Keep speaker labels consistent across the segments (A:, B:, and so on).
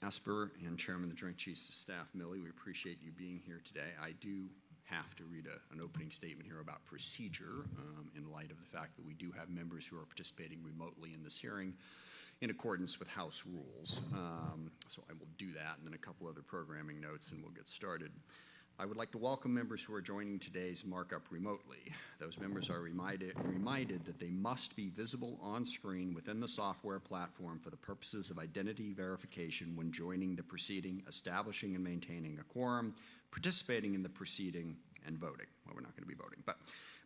A: Esper and Chairman of the Joint Chiefs of Staff Milley. We appreciate you being here today. I do have to read an opening statement here about procedure in light of the fact that we do have members who are participating remotely in this hearing in accordance with House rules. So I will do that, and then a couple other programming notes, and we'll get started. I would like to welcome members who are joining today's markup remotely. Those members are reminded that they must be visible on screen within the software platform for the purposes of identity verification when joining the proceeding, establishing and maintaining a quorum, participating in the proceeding, and voting. Well, we're not going to be voting, but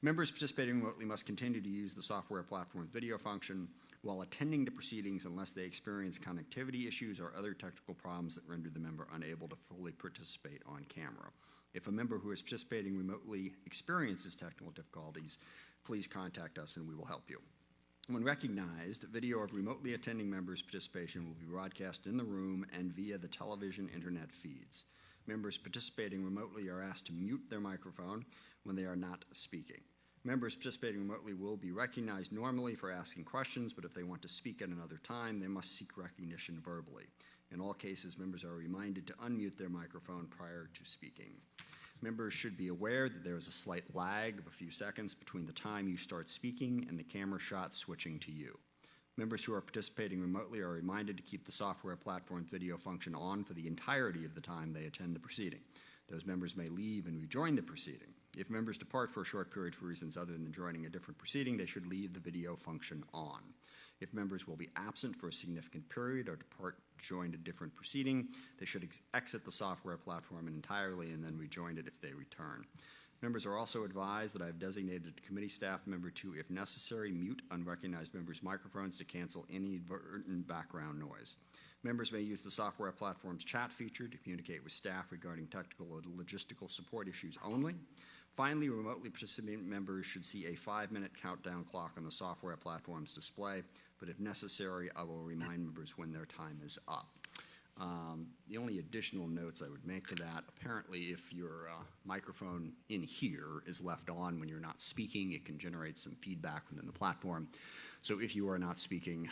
A: members participating remotely must continue to use the software platform's video function while attending the proceedings unless they experience connectivity issues or other technical problems that render the member unable to fully participate on camera. If a member who is participating remotely experiences technical difficulties, please contact us and we will help you. When recognized, video of remotely attending members' participation will be broadcast in the room and via the television internet feeds. Members participating remotely are asked to mute their microphone when they are not speaking. Members participating remotely will be recognized normally for asking questions, but if they want to speak at another time, they must seek recognition verbally. In all cases, members are reminded to unmute their microphone prior to speaking. Members should be aware that there is a slight lag of a few seconds between the time you start speaking and the camera shot switching to you. Members who are participating remotely are reminded to keep the software platform's video function on for the entirety of the time they attend the proceeding. Those members may leave and rejoin the proceeding. If members depart for a short period for reasons other than joining a different proceeding, they should leave the video function on. If members will be absent for a significant period or join a different proceeding, they should exit the software platform entirely and then rejoin it if they return. Members are also advised that I have designated a committee staff member to, if necessary, mute unrecognized members' microphones to cancel any inadvertent background noise. Members may use the software platform's chat feature to communicate with staff regarding technical or logistical support issues only. Finally, remotely participating members should see a 5-minute countdown clock on the software platform's display, but if necessary, I will remind members when their time is up. The only additional notes I would make to that, apparently if your microphone in here is left on when you're not speaking, it can generate some feedback within the platform. So if you are not speaking,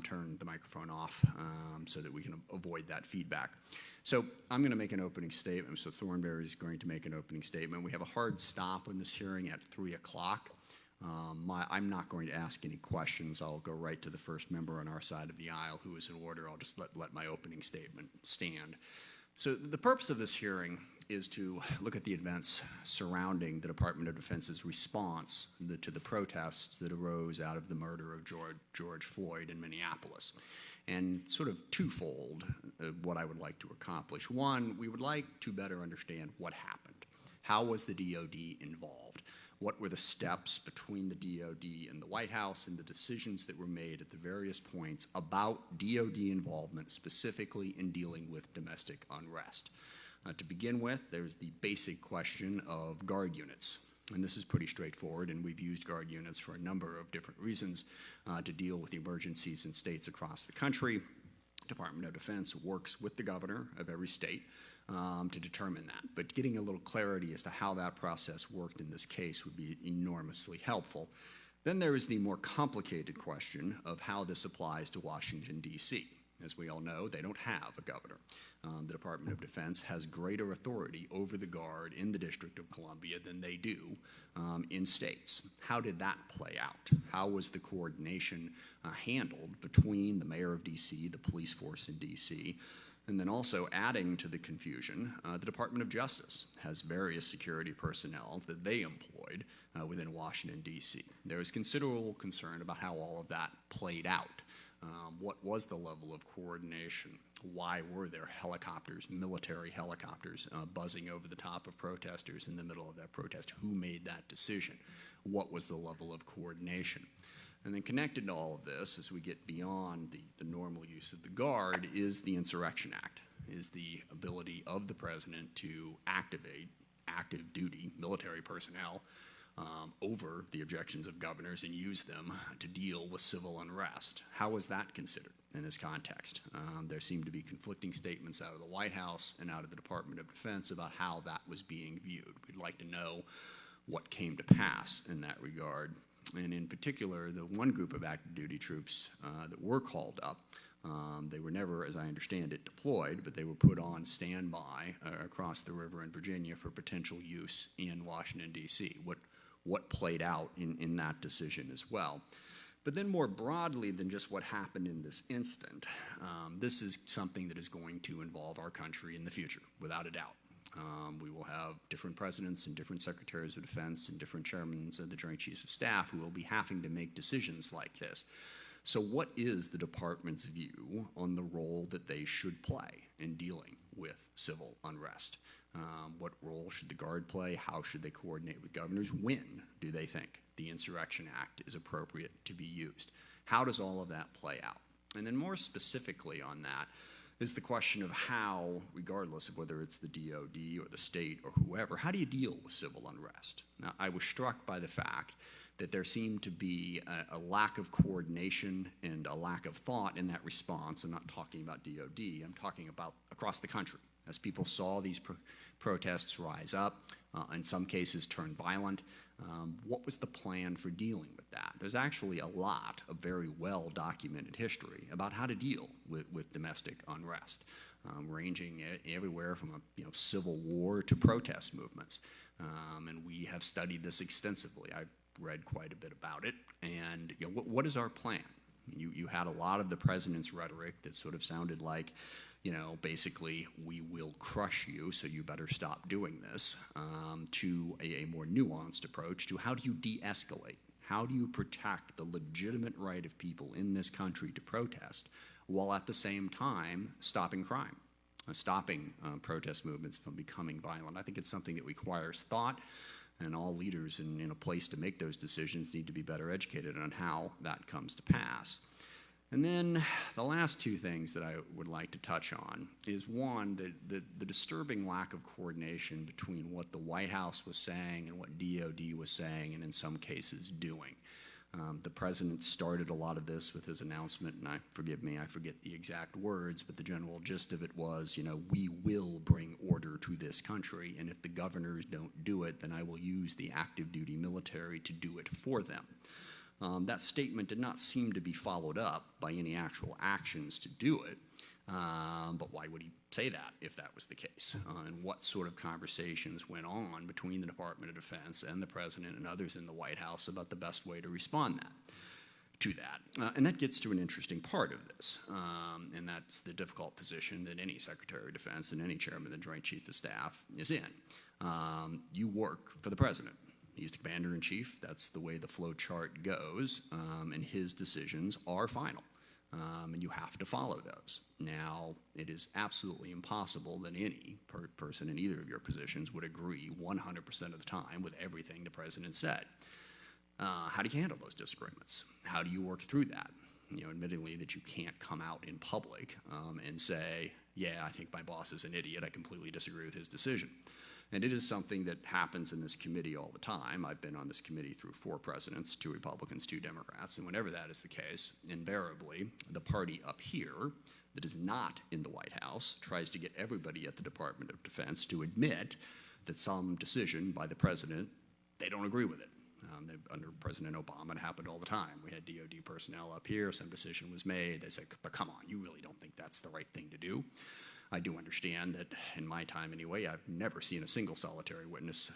A: turn the microphone off so that we can avoid that feedback. So I'm going to make an opening statement. So Thornberry is going to make an opening statement. We have a hard stop on this hearing at 3 o'clock. I'm not going to ask any questions. I'll go right to the first member on our side of the aisle who is in order. I'll just let my opening statement stand. So the purpose of this hearing is to look at the events surrounding the Department of Defense's response to the protests that arose out of the murder of George Floyd in Minneapolis. And sort of twofold what I would like to accomplish. One, we would like to better understand what happened. How was the DOD involved? What were the steps between the DOD and the White House and the decisions that were made at the various points about DOD involvement, specifically in dealing with domestic unrest? To begin with, there's the basic question of guard units. And this is pretty straightforward, and we've used guard units for a number of different reasons to deal with emergencies in states across the country. Department of Defense works with the governor of every state to determine that. But getting a little clarity as to how that process worked in this case would be enormously helpful. Then there is the more complicated question of how this applies to Washington, D.C. As we all know, they don't have a governor. The Department of Defense has greater authority over the Guard in the District of Columbia than they do in states. How did that play out? How was the coordination handled between the mayor of D.C., the police force in D.C., and then also adding to the confusion, the Department of Justice has various security personnel that they employed within Washington, D.C. There is considerable concern about how all of that played out. What was the level of coordination? Why were there helicopters, military helicopters, buzzing over the top of protesters in the middle of that protest? Who made that decision? What was the level of coordination? And then connected to all of this, as we get beyond the normal use of the Guard, is the Insurrection Act, is the ability of the president to activate active duty military personnel over the objections of governors and use them to deal with civil unrest. How was that considered in this context? There seemed to be conflicting statements out of the White House and out of the Department of Defense about how that was being viewed. We'd like to know what came to pass in that regard. And in particular, the one group of active duty troops that were called up They were never, as I understand it, deployed, but they were put on standby across the river in Virginia for potential use in Washington, D.C. What played out in that decision as well. But then more broadly than just what happened in this instant, this is something that is going to involve our country in the future, without a doubt. We will have different presidents and different secretaries of defense and different chairmen of the Joint Chiefs of Staff who will be having to make decisions like this. So what is the department's view on the role that they should play in dealing with civil unrest? What role should the Guard play? How should they coordinate with governors? When do they think the Insurrection Act is appropriate to be used? How does all of that play out? And then more specifically on that is the question of how, regardless of whether it's the DOD or the state or whoever, how do you deal with civil unrest? Now, I was struck by the fact that there seemed to be a lack of coordination and a lack of thought in that response. I'm not talking about DOD, I'm talking about across the country. As people saw these protests rise up, in some cases turn violent, what was the plan for dealing with that? There's actually a lot of very well-documented history about how to deal with domestic unrest, ranging everywhere from a civil war to protest movements. And we have studied this extensively. I've read quite a bit about it. And what is our plan? You had a lot of the president's rhetoric that sort of sounded like, basically, we will crush you, so you better stop doing this, to a more nuanced approach to how do you de-escalate? How do you protect the legitimate right of people in this country to protest while at the same time stopping crime, stopping protest movements from becoming violent? I think it's something that requires thought, and all leaders in a place to make those decisions need to be better educated on how that comes to pass. And then the last two things that I would like to touch on is, one, the disturbing lack of coordination between what the White House was saying and what DOD was saying, and in some cases doing. The president started a lot of this with his announcement, and forgive me, I forget the exact words, but the general gist of it was, we will bring order to this country, and if the governors don't do it, then I will use the active duty military to do it for them. That statement did not seem to be followed up by any actual actions to do it, but why would he say that if that was the case? And what sort of conversations went on between the Department of Defense and the President and others in the White House about the best way to respond to that? And that gets to an interesting part of this, and that's the difficult position that any Secretary of Defense and any Chairman of the Joint Chiefs of Staff is in. You work for the President. He's the commander-in-chief. That's the way the flow chart goes, and his decisions are final, and you have to follow those. Now, it is absolutely impossible that any person in either of your positions would agree 100% of the time with everything the president said. How do you handle those disagreements? How do you work through that? Admittedly, that you can't come out in public and say, yeah, I think my boss is an idiot. I completely disagree with his decision. And it is something that happens in this committee all the time. I've been on this committee through 4 presidents, 2 Republicans, 2 Democrats, and whenever that is the case, invariably, the party up here that is not in the White House tries to get everybody at the Department of Defense to admit that some decision by the president, they don't agree with it. Under President Obama, it happened all the time. We had DOD personnel up here, some decision was made, they said, but come on, you really don't think that's the right thing to do? I do understand that in my time anyway, I've never seen a single solitary witness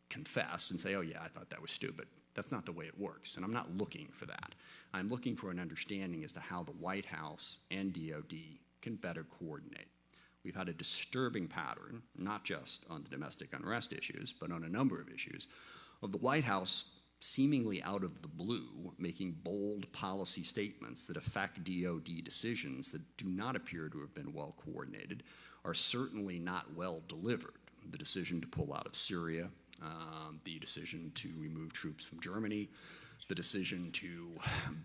A: confess and say, oh yeah, I thought that was stupid. That's not the way it works, and I'm not looking for that. I'm looking for an understanding as to how the White House and DOD can better coordinate. We've had a disturbing pattern, not just on the domestic unrest issues, but on a number of issues, of the White House seemingly out of the blue, making bold policy statements that affect DOD decisions that do not appear to have been well coordinated, are certainly not well delivered. The decision to pull out of Syria, the decision to remove troops from Germany, the decision to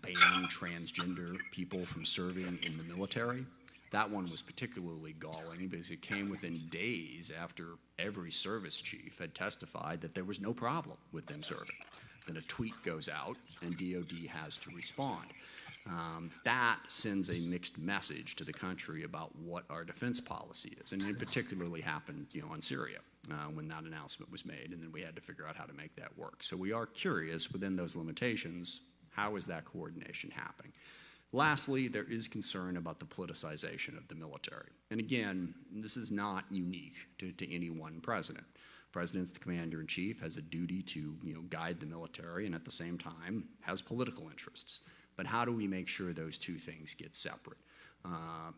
A: ban transgender people from serving in the military. That one was particularly galling because it came within days after every service chief had testified that there was no problem with them serving. Then a tweet goes out and DOD has to respond. That sends a mixed message to the country about what our defense policy is, and it particularly happened on Syria when that announcement was made, and then we had to figure out how to make that work. So we are curious within those limitations, how is that coordination happening? Lastly, there is concern about the politicization of the military. And again, this is not unique to any one president. The president's the commander-in-chief, has a duty to guide the military, and at the same time has political interests. But how do we make sure those two things get separate?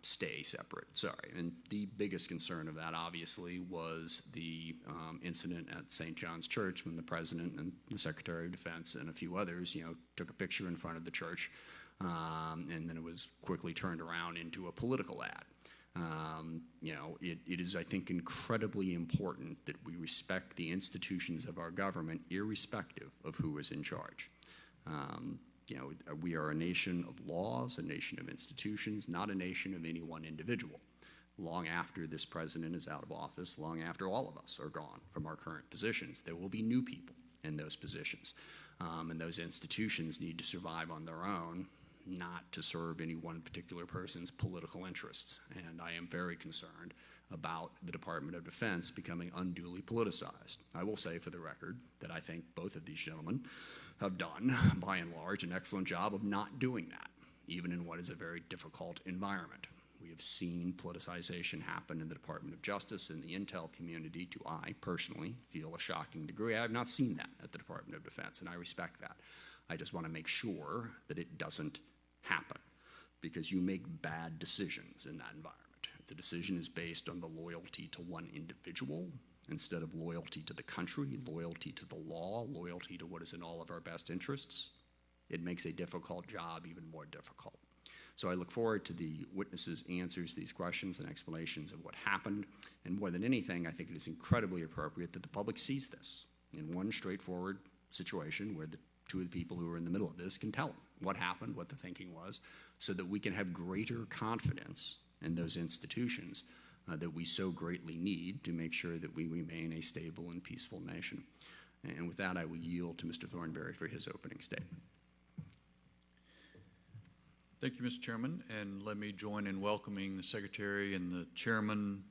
A: Stay separate, sorry. And the biggest concern of that, obviously, was the incident at St. John's Church when the President and the Secretary of Defense and a few others, took a picture in front of the church, and then it was quickly turned around into a political ad. It is, I think, incredibly important that we respect the institutions of our government, irrespective of who is in charge. We are a nation of laws, a nation of institutions, not a nation of any one individual. Long after this president is out of office, long after all of us are gone from our current positions, there will be new people in those positions. And those institutions need to survive on their own, not to serve any one particular person's political interests. And I am very concerned about the Department of Defense becoming unduly politicized. I will say for the record that I think both of these gentlemen have done, by and large, an excellent job of not doing that, even in what is a very difficult environment. We have seen politicization happen in the Department of Justice and the intel community to, I personally feel, a shocking degree. I have not seen that at the Department of Defense, and I respect that. I just want to make sure that it doesn't happen, because you make bad decisions in that environment. If the decision is based on the loyalty to one individual instead of loyalty to the country, loyalty to the law, loyalty to what is in all of our best interests, it makes a difficult job even more difficult. So I look forward to the witnesses' answers to these questions and explanations of what happened. And more than anything, I think it is incredibly appropriate that the public sees this in one straightforward situation where the two of the people who are in the middle of this can tell them what happened, what the thinking was, so that we can have greater confidence in those institutions that we so greatly need to make sure that we remain a stable and peaceful nation. And with that, I will yield to Mr. Thornberry for his opening statement.
B: Thank you, Mr. Chairman, and let me join in welcoming the Secretary and the Chairman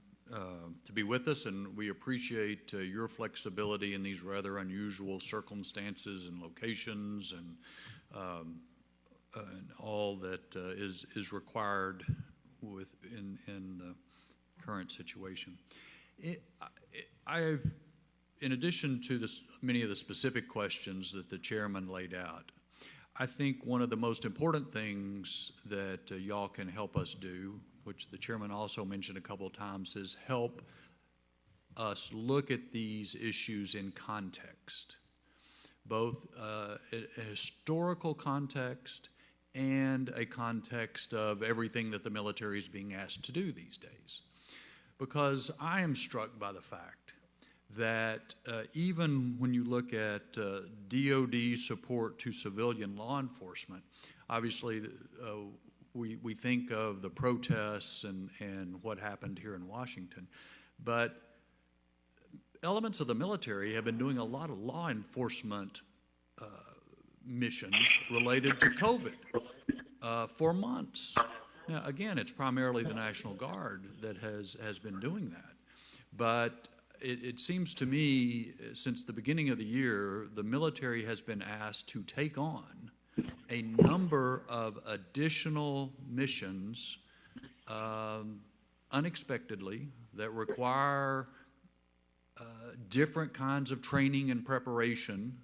B: to be with us, and we appreciate your flexibility in these rather unusual circumstances and locations and all that is required in the current situation. In addition to many of the specific questions that the Chairman laid out, I think one of the most important things that y'all can help us do, which the Chairman also mentioned a couple of times, is help us look at these issues in context, both a historical context and a context of everything that the military is being asked to do these days. Because I am struck by the fact that even when you look at DOD support to civilian law enforcement, obviously we think of the protests and what happened here in Washington, but elements of the military have been doing a lot of law enforcement missions related to COVID for months. Now, again, it's primarily the National Guard that has been doing that. But it seems to me, since the beginning of the year, the military has been asked to take on a number of additional missions unexpectedly that require different kinds of training and preparation.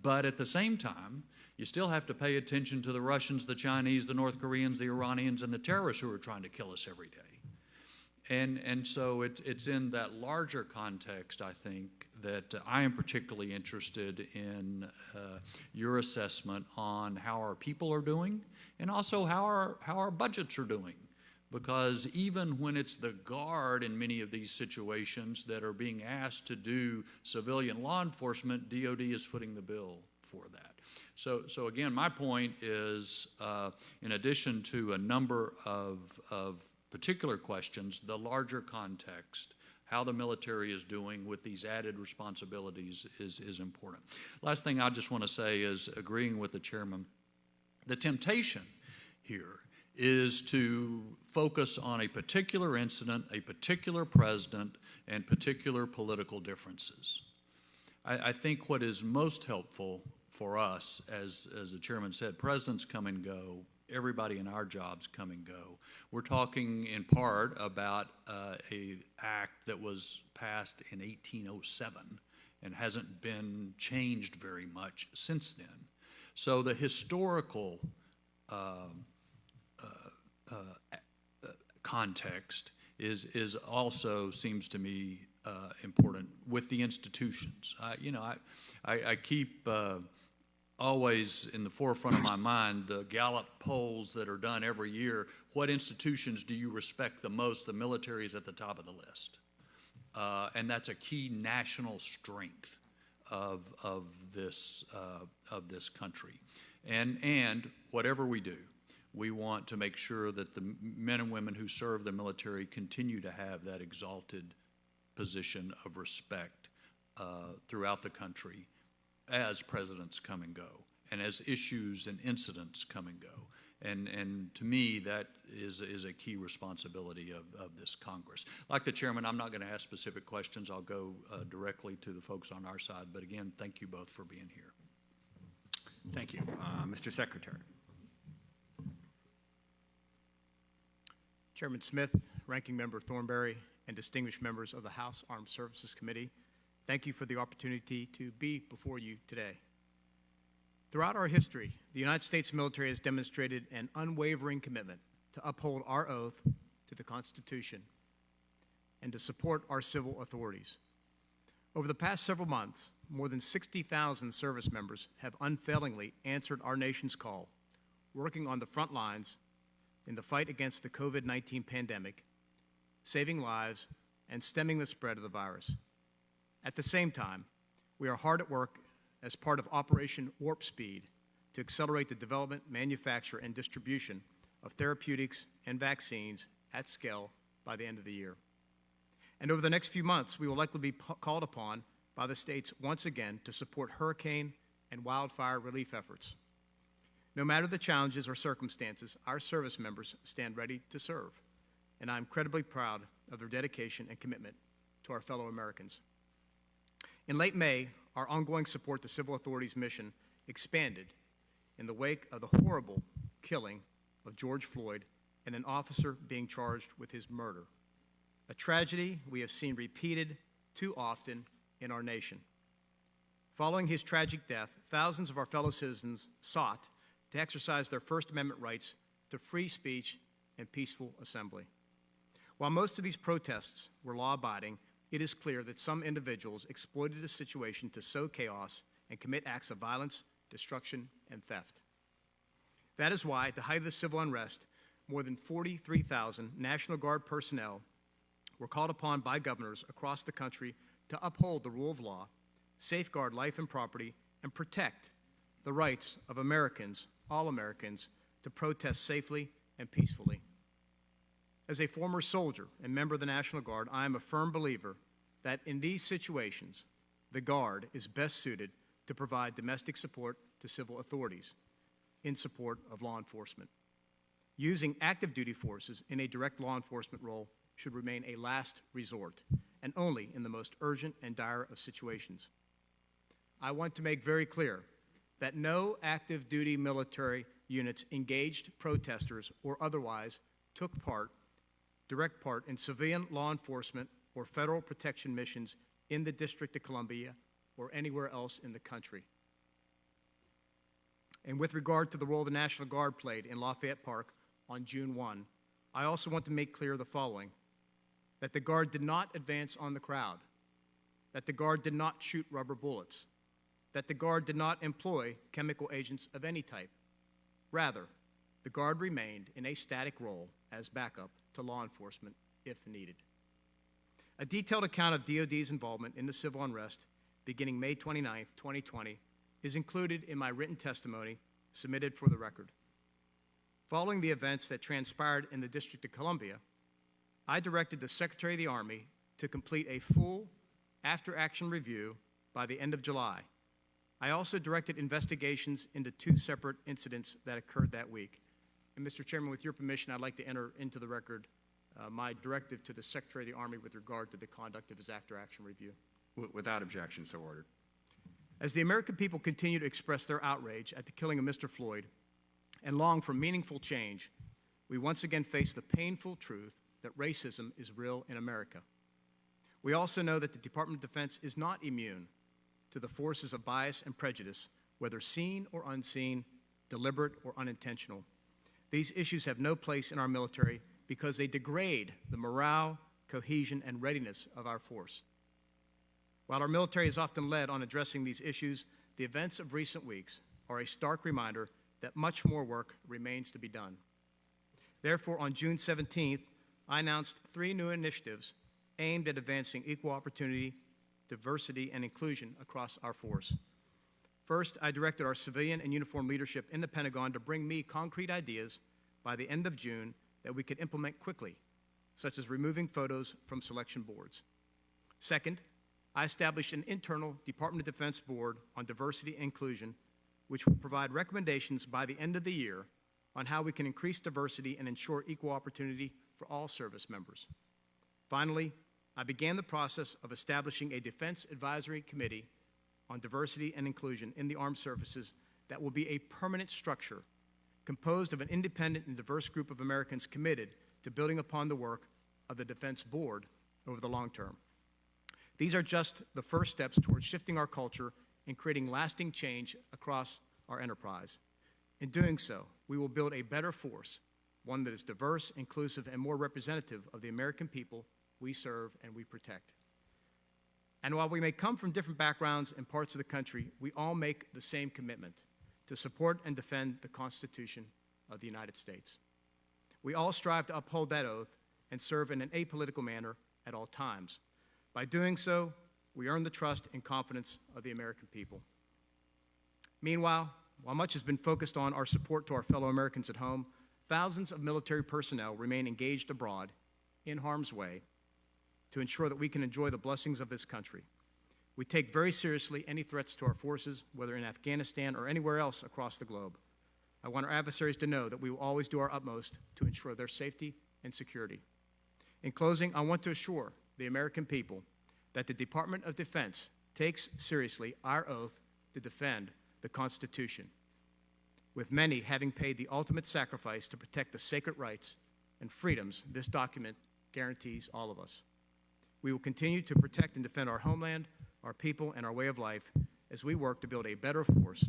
B: But at the same time, you still have to pay attention to the Russians, the Chinese, the North Koreans, the Iranians, and the terrorists who are trying to kill us every day. And so it's in that larger context, I think, that I am particularly interested in your assessment on how our people are doing and also how our budgets are doing. Because even when it's the Guard in many of these situations that are being asked to do civilian law enforcement, DOD is footing the bill for that. So again, my point is, in addition to a number of particular questions, the larger context, how the military is doing with these added responsibilities is important. Last thing I just want to say is, agreeing with the Chairman, the temptation here is to focus on a particular incident, a particular president, and particular political differences. I think what is most helpful for us, as the chairman said, presidents come and go. Everybody in our jobs come and go. We're talking in part about a act that was passed in 1807 and hasn't been changed very much since then. So the historical context is also, seems to me, important with the institutions. I keep always in the forefront of my mind the Gallup polls that are done every year. What institutions do you respect the most? The military is at the top of the list. And that's a key national strength of this country. And whatever we do, we want to make sure that the men and women who serve the military continue to have that exalted position of respect throughout the country as presidents come and go, and as issues and incidents come and go. And to me, that is a key responsibility of this Congress. Like the chairman, I'm not going to ask specific questions. I'll go directly to the folks on our side. But again, thank you both for being here.
A: Thank you. Mr. Secretary.
C: Chairman Smith, Ranking Member Thornberry, and distinguished members of the House Armed Services Committee, thank you for the opportunity to be before you today. Throughout our history, the United States military has demonstrated an unwavering commitment to uphold our oath to the Constitution and to support our civil authorities. Over the past several months, more than 60,000 service members have unfailingly answered our nation's call, working on the front lines in the fight against the COVID-19 pandemic, saving lives, and stemming the spread of the virus. At the same time, we are hard at work as part of Operation Warp Speed to accelerate the development, manufacture, and distribution of therapeutics and vaccines at scale by the end of the year. And over the next few months, we will likely be called upon by the states once again to support hurricane and wildfire relief efforts. No matter the challenges or circumstances, our service members stand ready to serve, and I'm incredibly proud of their dedication and commitment to our fellow Americans. In late May, our ongoing support to civil authorities' mission expanded in the wake of the horrible killing of George Floyd and an officer being charged with his murder, a tragedy we have seen repeated too often in our nation. Following his tragic death, thousands of our fellow citizens sought to exercise their First Amendment rights to free speech and peaceful assembly. While most of these protests were law-abiding, it is clear that some individuals exploited the situation to sow chaos and commit acts of violence, destruction, and theft. That is why, at the height of the civil unrest, more than 43,000 National Guard personnel were called upon by governors across the country to uphold the rule of law, safeguard life and property, and protect the rights of Americans, all Americans, to protest safely and peacefully. As a former soldier and member of the National Guard, I am a firm believer that in these situations, the Guard is best suited to provide domestic support to civil authorities in support of law enforcement. Using active duty forces in a direct law enforcement role should remain a last resort, and only in the most urgent and dire of situations. I want to make very clear that no active duty military units engaged protesters or otherwise took direct part in civilian law enforcement or federal protection missions in the District of Columbia or anywhere else in the country. And with regard to the role the National Guard played in Lafayette Park on June 1, I also want to make clear the following: that the Guard did not advance on the crowd, that the Guard did not shoot rubber bullets, that the Guard did not employ chemical agents of any type. Rather, the Guard remained in a static role as backup to law enforcement if needed. A detailed account of DoD's involvement in the civil unrest beginning May 29, 2020, is included in my written testimony submitted for the record. Following the events that transpired in the District of Columbia, I directed the Secretary of the Army to complete a full after-action review by the end of July. I also directed investigations into 2 separate incidents that occurred that week. And Mr. Chairman, with your permission, I'd like to enter into the record my directive to the Secretary of the Army with regard to the conduct of his after-action review.
A: Without objection, so ordered.
C: As the American people continue to express their outrage at the killing of Mr. Floyd and long for meaningful change, we once again face the painful truth that racism is real in America. We also know that the Department of Defense is not immune to the forces of bias and prejudice, whether seen or unseen, deliberate or unintentional. These issues have no place in our military because they degrade the morale, cohesion, and readiness of our force. While our military is often led on addressing these issues, the events of recent weeks are a stark reminder that much more work remains to be done. Therefore, on June 17th, I announced 3 new initiatives aimed at advancing equal opportunity, diversity, and inclusion across our force. First, I directed our civilian and uniformed leadership in the Pentagon to bring me concrete ideas by the end of June that we could implement quickly, such as removing photos from selection boards. Second, I established an internal Department of Defense board on diversity and inclusion, which will provide recommendations by the end of the year on how we can increase diversity and ensure equal opportunity for all service members. Finally, I began the process of establishing a Defense Advisory Committee on diversity and inclusion in the armed services that will be a permanent structure composed of an independent and diverse group of Americans committed to building upon the work of the Defense Board over the long term. These are just the first steps towards shifting our culture and creating lasting change across our enterprise. In doing so, we will build a better force, one that is diverse, inclusive, and more representative of the American people we serve and we protect. And while we may come from different backgrounds and parts of the country, we all make the same commitment to support and defend the Constitution of the United States. We all strive to uphold that oath and serve in an apolitical manner at all times. By doing so, we earn the trust and confidence of the American people. Meanwhile, while much has been focused on our support to our fellow Americans at home, thousands of military personnel remain engaged abroad in harm's way to ensure that we can enjoy the blessings of this country. We take very seriously any threats to our forces, whether in Afghanistan or anywhere else across the globe. I want our adversaries to know that we will always do our utmost to ensure their safety and security. In closing, I want to assure the American people that the Department of Defense takes seriously our oath to defend the Constitution, with many having paid the ultimate sacrifice to protect the sacred rights and freedoms this document guarantees all of us. We will continue to protect and defend our homeland, our people, and our way of life as we work to build a better force,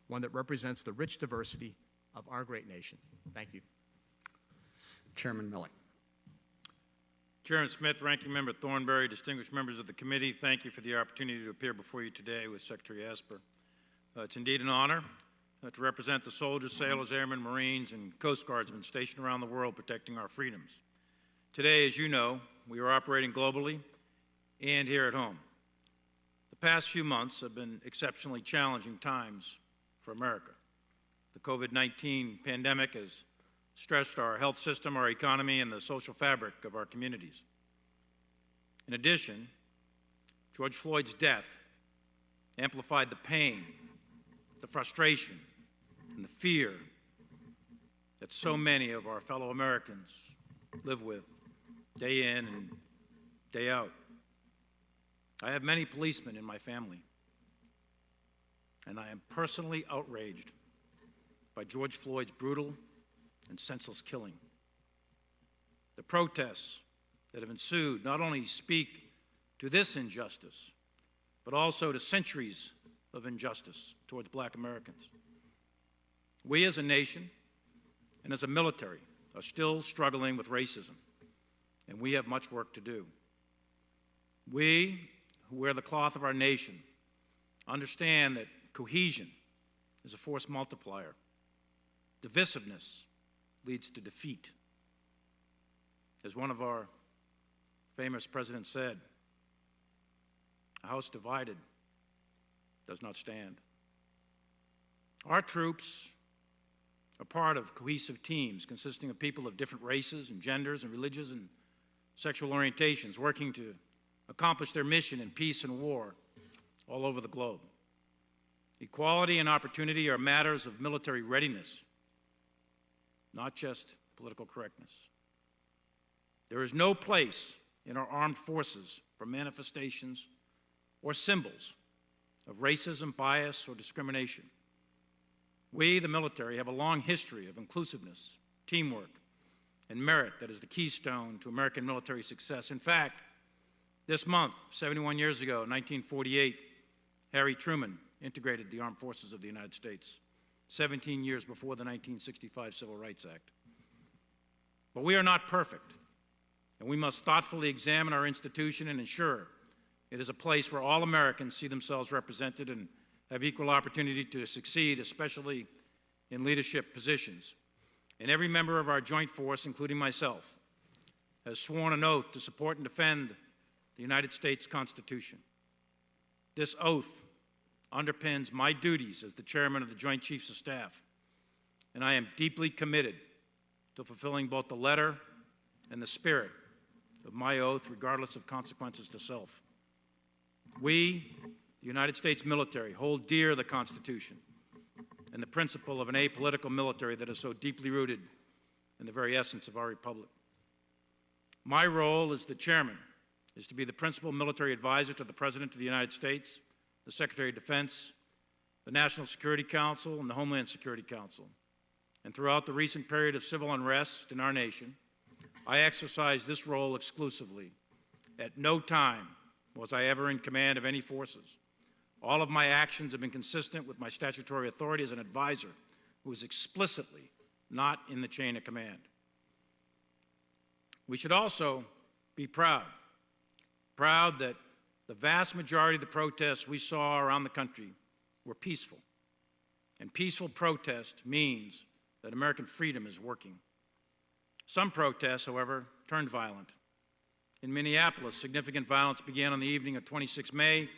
C: one that represents the rich diversity of our great nation. Thank you.
A: Chairman Milley.
D: Chairman Smith, Ranking Member Thornberry, distinguished members of the committee, thank you for the opportunity to appear before you today with Secretary Esper. It's indeed an honor to represent the soldiers, sailors, airmen, Marines, and Coast Guardsmen stationed around the world protecting our freedoms. Today, as you know, we are operating globally and here at home. The past few months have been exceptionally challenging times for America. The COVID-19 pandemic has stressed our health system, our economy, and the social fabric of our communities. In addition, George Floyd's death amplified the pain, the frustration, and the fear that so many of our fellow Americans live with day in and day out. I have many policemen in my family, and I am personally outraged by George Floyd's brutal and senseless killing. The protests that have ensued not only speak to this injustice, but also to centuries of injustice towards Black Americans. We as a nation and as a military are still struggling with racism, and we have much work to do. We who wear the cloth of our nation understand that cohesion is a force multiplier. Divisiveness leads to defeat. As one of our famous presidents said, a house divided does not stand. Our troops are part of cohesive teams consisting of people of different races and genders and religious and sexual orientations working to accomplish their mission in peace and war all over the globe. Equality and opportunity are matters of military readiness, not just political correctness. There is no place in our armed forces for manifestations or symbols of racism, bias, or discrimination. We, the military, have a long history of inclusiveness, teamwork, and merit that is the keystone to American military success. In fact, this month, 71 years ago, 1948, Harry Truman integrated the armed forces of the United States, 17 years before the 1965 Civil Rights Act. But we are not perfect, and we must thoughtfully examine our institution and ensure it is a place where all Americans see themselves represented and have equal opportunity to succeed, especially in leadership positions. And every member of our joint force, including myself, has sworn an oath to support and defend the United States Constitution. This oath underpins my duties as the Chairman of the Joint Chiefs of Staff, and I am deeply committed to fulfilling both the letter and the spirit of my oath, regardless of consequences to self. We, the United States military, hold dear the Constitution and the principle of an apolitical military that is so deeply rooted in the very essence of our republic. My role as the chairman is to be the principal military advisor to the President of the United States, the Secretary of Defense, the National Security Council, and the Homeland Security Council. And throughout the recent period of civil unrest in our nation, I exercised this role exclusively. At no time was I ever in command of any forces. All of my actions have been consistent with my statutory authority as an advisor who is explicitly not in the chain of command. We should also be proud that the vast majority of the protests we saw around the country were peaceful. And peaceful protest means that American freedom is working. Some protests, however, turned violent. In Minneapolis, significant violence began on the evening of 26 May,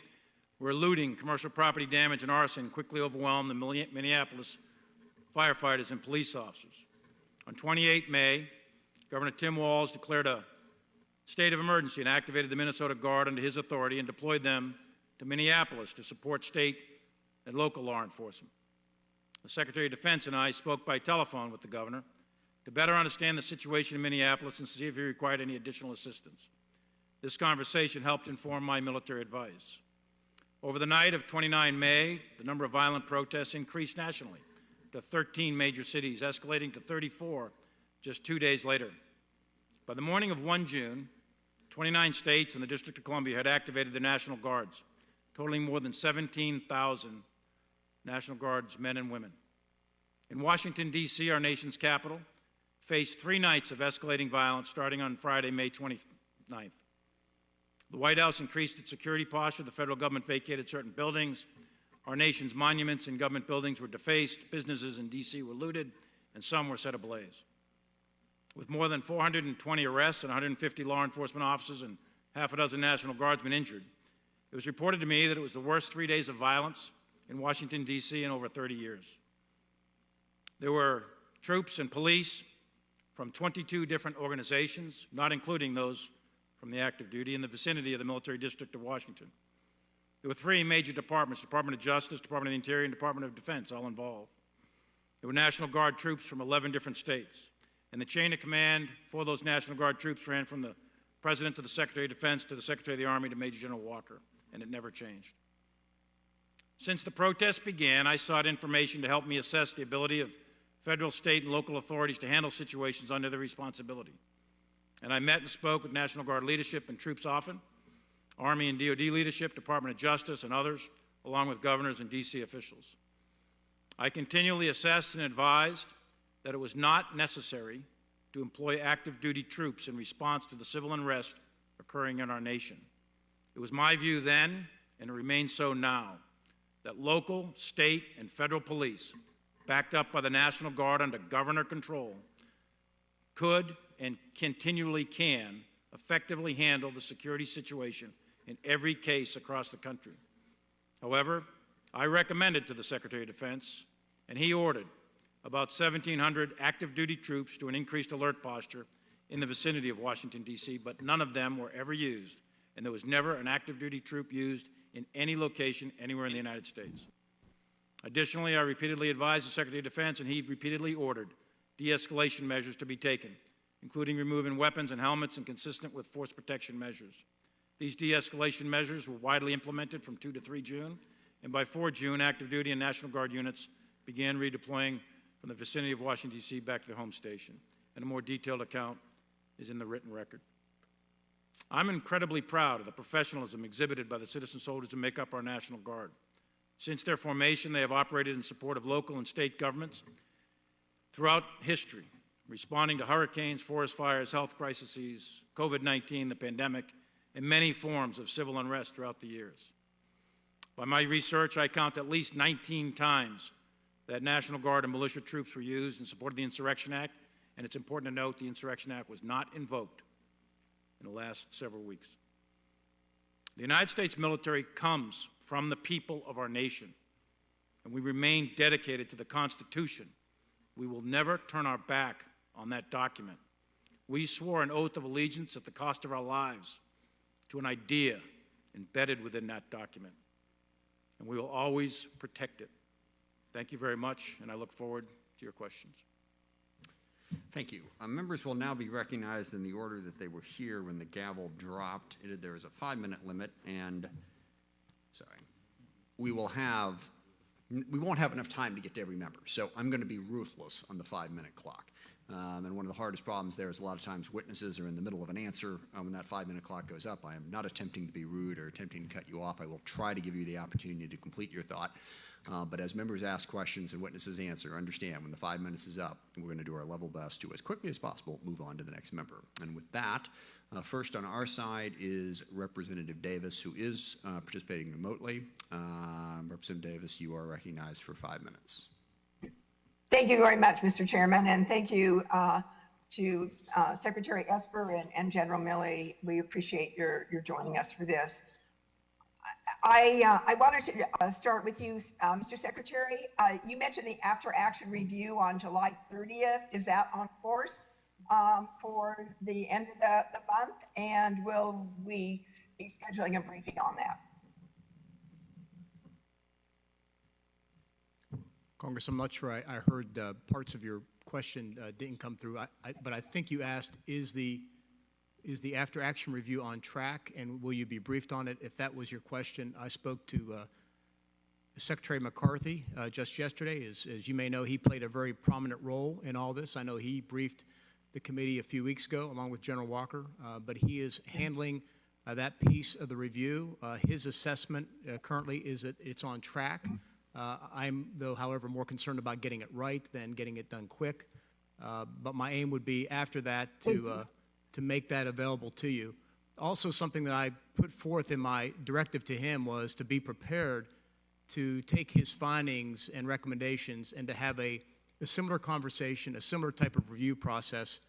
D: where looting, commercial property damage, and arson quickly overwhelmed the Minneapolis firefighters and police officers. On 28 May, Governor Tim Walz declared a state of emergency and activated the Minnesota Guard under his authority and deployed them to Minneapolis to support state and local law enforcement. The Secretary of Defense and I spoke by telephone with the governor to better understand the situation in Minneapolis and see if he required any additional assistance. This conversation helped inform my military advice. Over the night of 29 May, the number of violent protests increased nationally to 13 major cities, escalating to 34 just 2 days later. By the morning of 1 June, 29 states and the District of Columbia had activated the National Guards, totaling more than 17,000 National Guards men and women. In Washington, D.C., our nation's capital, faced 3 nights of escalating violence starting on Friday, May 29th. The White House increased its security posture. The federal government vacated certain buildings. Our nation's monuments and government buildings were defaced. Businesses in D.C. were looted, and some were set ablaze. With more than 420 arrests and 150 law enforcement officers and half a dozen National Guardsmen injured, it was reported to me that it was the worst 3 days of violence in Washington, D.C. in over 30 years. There were troops and police from 22 different organizations, not including those from the active duty, in the vicinity of the Military District of Washington. There were 3 major departments, Department of Justice, Department of the Interior, and Department of Defense, all involved. There were National Guard troops from 11 different states. And the chain of command for those National Guard troops ran from the President to the Secretary of Defense to the Secretary of the Army to Major General Walker, and it never changed. Since the protests began, I sought information to help me assess the ability of federal, state, and local authorities to handle situations under their responsibility. And I met and spoke with National Guard leadership and troops often, Army and DoD leadership, Department of Justice, and others, along with governors and D.C. officials. I continually assessed and advised that it was not necessary to employ active duty troops in response to the civil unrest occurring in our nation. It was my view then, and it remains so now, that local, state, and federal police, backed up by the National Guard under governor control, could and continually can effectively handle the security situation in every case across the country. However, I recommended to the Secretary of Defense, and he ordered about 1,700 active duty troops to an increased alert posture in the vicinity of Washington, D.C., but none of them were ever used, and there was never an active duty troop used in any location anywhere in the United States. Additionally, I repeatedly advised the Secretary of Defense, and he repeatedly ordered de-escalation measures to be taken, including removing weapons and helmets and consistent with force protection measures. These de-escalation measures were widely implemented from 2 to 3 June, and by 4 June, active duty and National Guard units began redeploying from the vicinity of Washington, D.C. back to their home station, and a more detailed account is in the written record. I'm incredibly proud of the professionalism exhibited by the citizen soldiers who make up our National Guard. Since their formation, they have operated in support of local and state governments throughout history, responding to hurricanes, forest fires, health crises, COVID-19, the pandemic, and many forms of civil unrest throughout the years. By my research, I count at least 19 times that National Guard and militia troops were used in support of the Insurrection Act, and it's important to note the Insurrection Act was not invoked in the last several weeks. The United States military comes from the people of our nation, and we remain dedicated to the Constitution. We will never turn our back on that document. We swore an oath of allegiance at the cost of our lives to an idea embedded within that document, and we will always protect it. Thank you very much, and I look forward to your questions.
A: Thank you. Members will now be recognized in the order that they were here when the gavel dropped. There is a 5-minute limit, and we won't have enough time to get to every member. So I'm going to be ruthless on the 5-minute clock. And one of the hardest problems there is a lot of times witnesses are in the middle of an answer. When that 5-minute clock goes up, I am not attempting to be rude or attempting to cut you off. I will try to give you the opportunity to complete your thought. But as members ask questions and witnesses answer, understand when the 5 minutes is up, we're going to do our level best to, as quickly as possible, move on to the next member. And with that, first on our side is Representative Davis, who is participating remotely. Representative Davis, you are recognized for 5 minutes.
E: Thank you very much, Mr. Chairman, and thank you to Secretary Esper and General Milley. We appreciate your joining us for this. I wanted to start with you, Mr. Secretary. You mentioned the after-action review on July 30th. Is that on course for the end of the month? And will we be scheduling a briefing on that?
C: Congress, I'm not sure I heard parts of your question didn't come through, but I think you asked, is the after-action review on track, and will you be briefed on it? If that was your question, I spoke to Secretary McCarthy just yesterday. As you may know, he played a very prominent role in all this. I know he briefed the committee a few weeks ago along with General Walker, but he is handling that piece of the review. His assessment currently is that it's on track. I'm, though, however, more concerned about getting it right than getting it done quick. But my aim would be after that to make that available to you. Also, something that I put forth in my directive to him was to be prepared to take his findings and recommendations and to have a similar conversation, a similar type of review process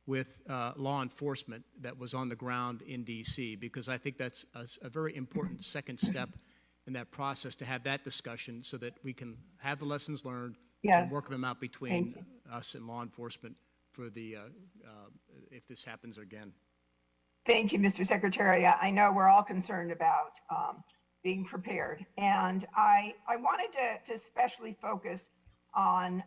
C: with law enforcement that was on the ground in D.C., because I think that's a very important second step in that process, to have that discussion so that we can have the lessons learned and work them out between us and law enforcement for the if this happens again.
E: Thank you, Mr. Secretary. I know we're all concerned about being prepared, and I wanted to especially focus on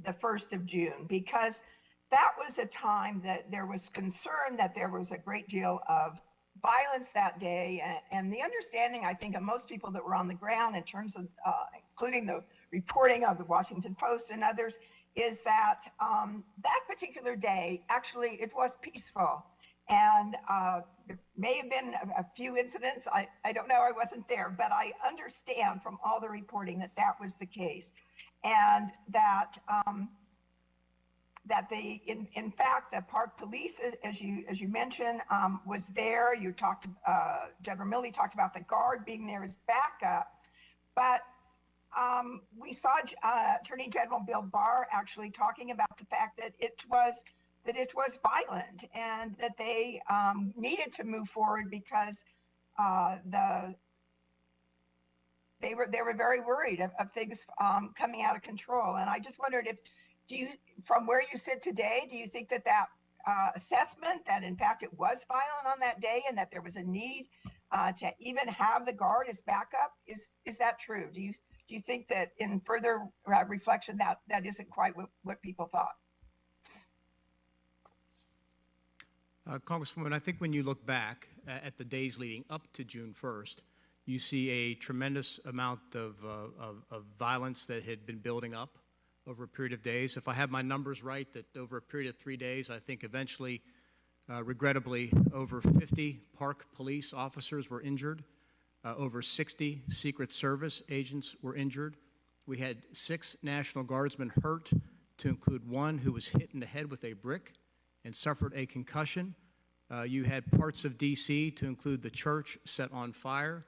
E: the 1st of June, because that was a time that there was concern that there was a great deal of violence that day, and the understanding, I think, of most people that were on the ground in terms of, including the reporting of the Washington Post and others, is that that particular day, actually, it was peaceful. And there may have been a few incidents. I don't know, I wasn't there, but I understand from all the reporting that that was the case. And that that in fact, the Park Police, as you mentioned, was there. You talked, General Milley talked about the Guard being there as backup, but we saw Attorney General Bill Barr actually talking about the fact that it was violent and that they needed to move forward because they were very worried of things coming out of control. And I just wondered if, from where you sit today, do you think that assessment that in fact it was violent on that day and that there was a need to even have the Guard as backup, is that true? Do you think that in further reflection that isn't quite what people thought?
C: Congresswoman, I think when you look back at the days leading up to June 1st, you see a tremendous amount of violence that had been building up over a period of days. If I have my numbers right, that over a period of 3 days, I think eventually, regrettably, over 50 Park police officers were injured. Over 60 Secret Service agents were injured. We had 6 National Guardsmen hurt, to include one who was hit in the head with a brick and suffered a concussion. You had parts of D.C., to include the church, set on fire,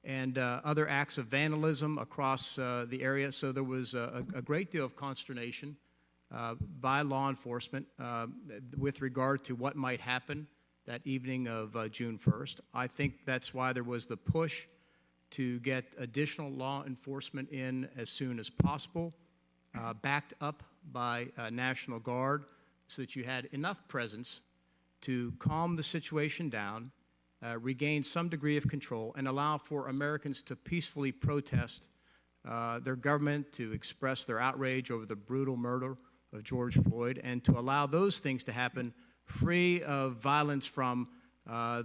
C: and other acts of vandalism across the area. So there was a great deal of consternation by law enforcement with regard to what might happen that evening of June 1st. I think that's why there was the push to get additional law enforcement in as soon as possible, backed up by National Guard, so that you had enough presence to calm the situation down, regain some degree of control, and allow for Americans to peacefully protest their government, to express their outrage over the brutal murder of George Floyd, and to allow those things to happen free of violence from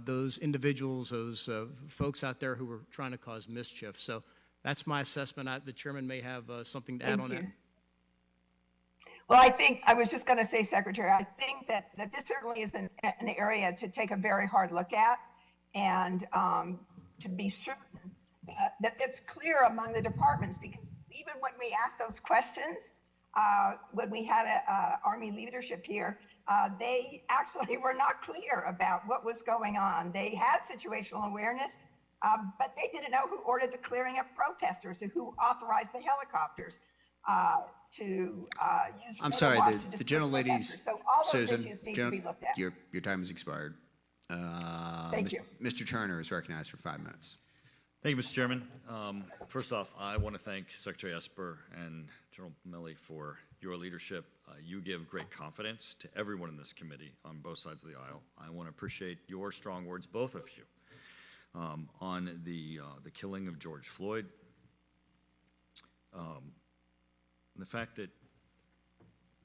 C: those individuals, those folks out there who were trying to cause mischief. So that's my assessment. The chairman may have something to add on that.
E: Well, I was just going to say, Secretary, I think that this certainly is an area to take a very hard look at, and to be certain that it's clear among the departments, because even when we asked those questions, when we had Army leadership here, they actually were not clear about what was going on. They had situational awareness, but they didn't know who ordered the clearing of protesters and who authorized the helicopters to use.
A: I'm sorry,
E: watch to
A: the
E: disperse
A: gentlelady's,
E: protesters. So all those
A: Susan,
E: issues need to be looked at.
A: your time has expired.
E: Thank you.
A: Mr. Turner is recognized for 5 minutes.
F: Thank you, Mr. Chairman. First off, I want to thank Secretary Esper and General Milley for your leadership. You give great confidence to everyone in this committee on both sides of the aisle. I want to appreciate your strong words, both of you, on the killing of George Floyd. The fact that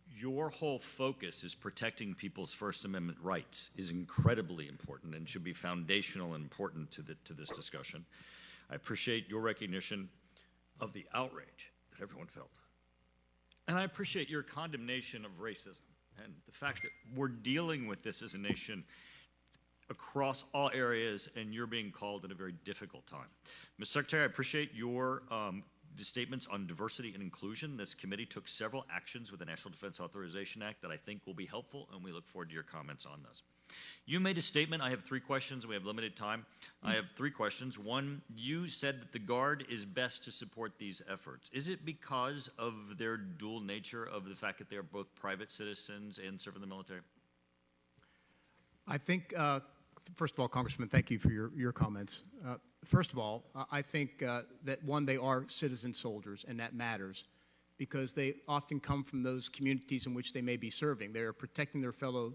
F: your whole focus is protecting people's First Amendment rights is incredibly important and should be foundational and important to this discussion. I appreciate your recognition of the outrage that everyone felt. And I appreciate your condemnation of racism and the fact that we're dealing with this as a nation across all areas, and you're being called at a very difficult time. Ms. Secretary, I appreciate your statements on diversity and inclusion. This committee took several actions with the National Defense Authorization Act that I think will be helpful, and we look forward to your comments on this. You made a statement. I have 3 questions. We have limited time. I have 3 questions. One, you said that the Guard is best to support these efforts. Is it because of their dual nature, of the fact that they're both private citizens and serve in the military?
C: I think, first of all, Congressman, thank you for your comments. First of all, I think that, one, they are citizen soldiers, and that matters, because they often come from those communities in which they may be serving. They are protecting their fellow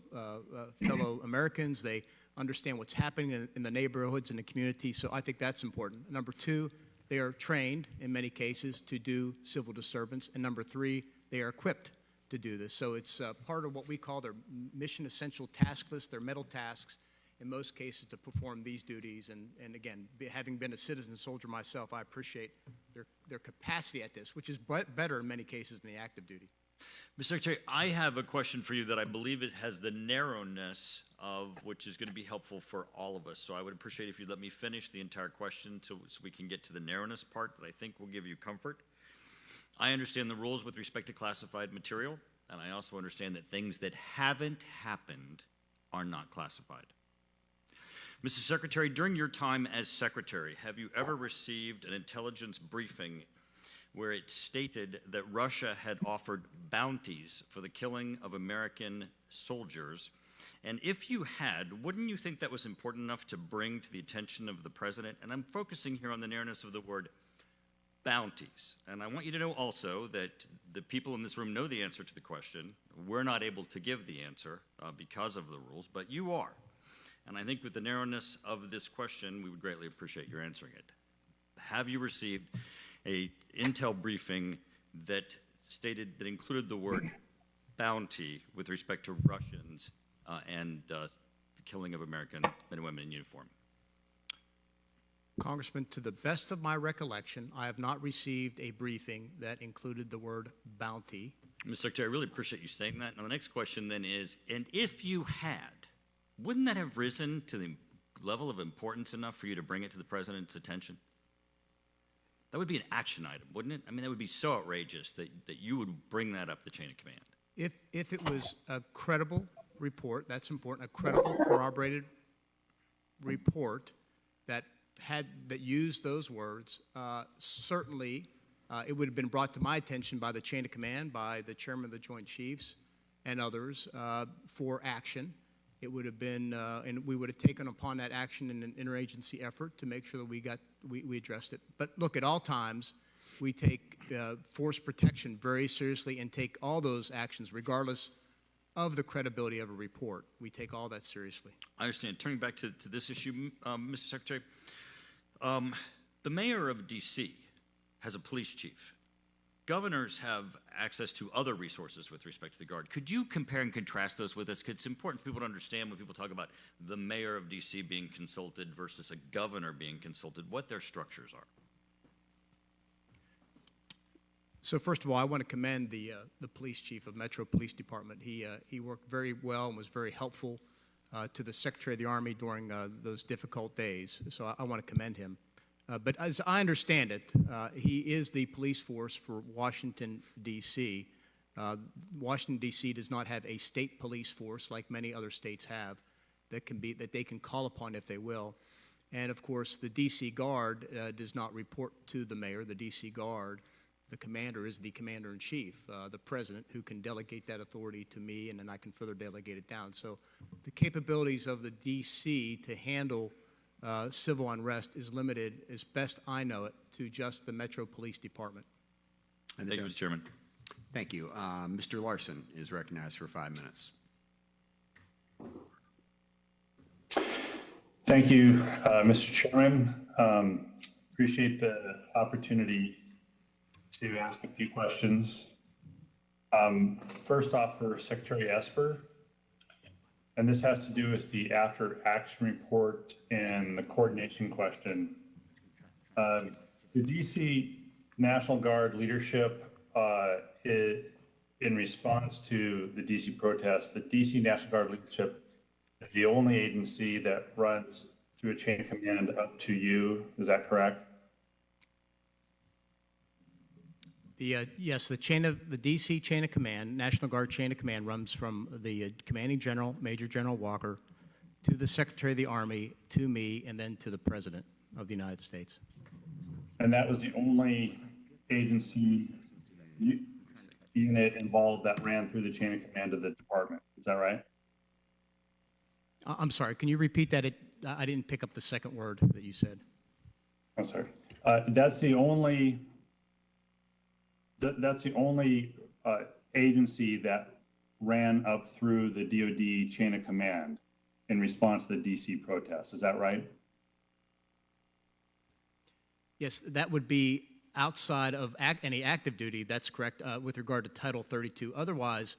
C: Americans. They understand what's happening in the neighborhoods and the community, so I think that's important. Number 2, they are trained, in many cases, to do civil disturbance. And number 3, they are equipped to do this. So it's part of what we call their mission essential task list, their METAL tasks, in most cases, to perform these duties. And again, having been a citizen soldier myself, I appreciate their capacity at this, which is better in many cases than the active duty.
F: Mr. Secretary, I have a question for you that I believe it has the narrowness of which is going to be helpful for all of us. So I would appreciate if you'd let me finish the entire question so we can get to the narrowness part that I think will give you comfort. I understand the rules with respect to classified material, and I also understand that things that haven't happened are not classified. Mr. Secretary, during your time as Secretary, have you ever received an intelligence briefing where it stated that Russia had offered bounties for the killing of American soldiers? And if you had, wouldn't you think that was important enough to bring to the attention of the President? And I'm focusing here on the narrowness of the word bounties. And I want you to know also that the people in this room know the answer to the question. We're not able to give the answer because of the rules, but you are. And I think with the narrowness of this question, we would greatly appreciate your answering it. Have you received a intel briefing that stated, that included the word bounty with respect to Russians and the killing of American men and women in uniform?
C: Congressman, to the best of my recollection, I have not received a briefing that included the word bounty.
F: Mr. Secretary, I really appreciate you saying that. Now, the next question then is, and if you had, wouldn't that have risen to the level of importance enough for you to bring it to the president's attention? That would be an action item, wouldn't it? I mean, that would be so outrageous that you would bring that up the chain of command.
C: If it was a credible report, that's important, a credible corroborated report that used those words, certainly it would have been brought to my attention by the chain of command, by the chairman of the Joint Chiefs and others for action. It would have been, and we would have taken upon that action in an interagency effort to make sure that we addressed it. But look, at all times, we take force protection very seriously and take all those actions, regardless of the credibility of a report. We take all that seriously.
F: I understand. Turning back to this issue, Mr. Secretary, the mayor of D.C. has a police chief. Governors have access to other resources with respect to the Guard. Could you compare and contrast those with us? Because it's important for people to understand when people talk about the mayor of D.C. being consulted versus a governor being consulted, what their structures are.
C: So first of all, I want to commend the police chief of Metro Police Department. He worked very well and was very helpful to the Secretary of the Army during those difficult days. So I want to commend him. But as I understand it, he is the police force for Washington, D.C. Washington, D.C. does not have a state police force like many other states have that they can call upon if they will. And of course, the D.C. Guard does not report to the mayor. The D.C. Guard, the commander, is the commander-in-chief, the president, who can delegate that authority to me, and then I can further delegate it down. So the capabilities of the D.C. to handle civil unrest is limited, as best I know it, to just the Metro Police Department.
F: Thank you, Mr. Chairman.
A: Thank you. Mr. Larson is recognized for 5 minutes.
G: Thank you, Mr. Chairman. Appreciate the opportunity to ask a few questions. First off, for Secretary Esper, and this has to do with the after-action report and the coordination question. The DC National Guard leadership, in response to the DC protest, the DC National Guard leadership is the only agency that runs through a chain of command up to you. Is that correct?
C: Yes, the DC chain of command, National Guard chain of command, runs from the commanding general, Major General Walker, to the Secretary of the Army, to me, and then to the President of the United States.
G: And that was the only agency unit involved that ran through the chain of command of the department. Is that right?
C: I'm sorry, can you repeat that? I didn't pick up the second word that you said.
G: I'm sorry. That's the only agency that ran up through the DoD chain of command in response to the DC protest. Is that right?
C: Yes, that would be outside of any active duty. That's correct with regard to Title 32. Otherwise,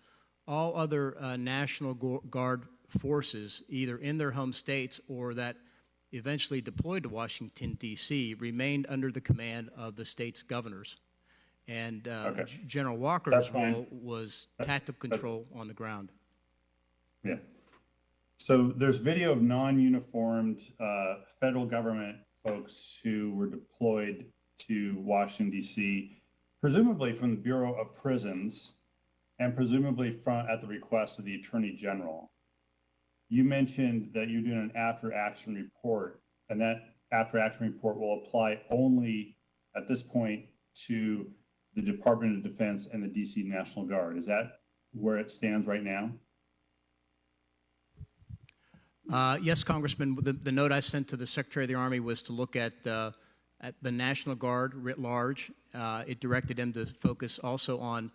C: all other National Guard forces, either in their home states or that eventually deployed to Washington, D.C., remained under the command of the state's governors. And
G: Okay.
C: General Walker's
G: That's fine.
C: role was tactical control on the ground.
G: Yeah. So there's video of non-uniformed federal government folks who were deployed to Washington, D.C., presumably from the Bureau of Prisons and presumably at the request of the Attorney General. You mentioned that you're doing an after-action report, and that after-action report will apply only at this point to the Department of Defense and the D.C. National Guard. Is that where it stands right now?
C: Yes, Congressman. The note I sent to the Secretary of the Army was to look at the National Guard writ large. It directed him to focus also on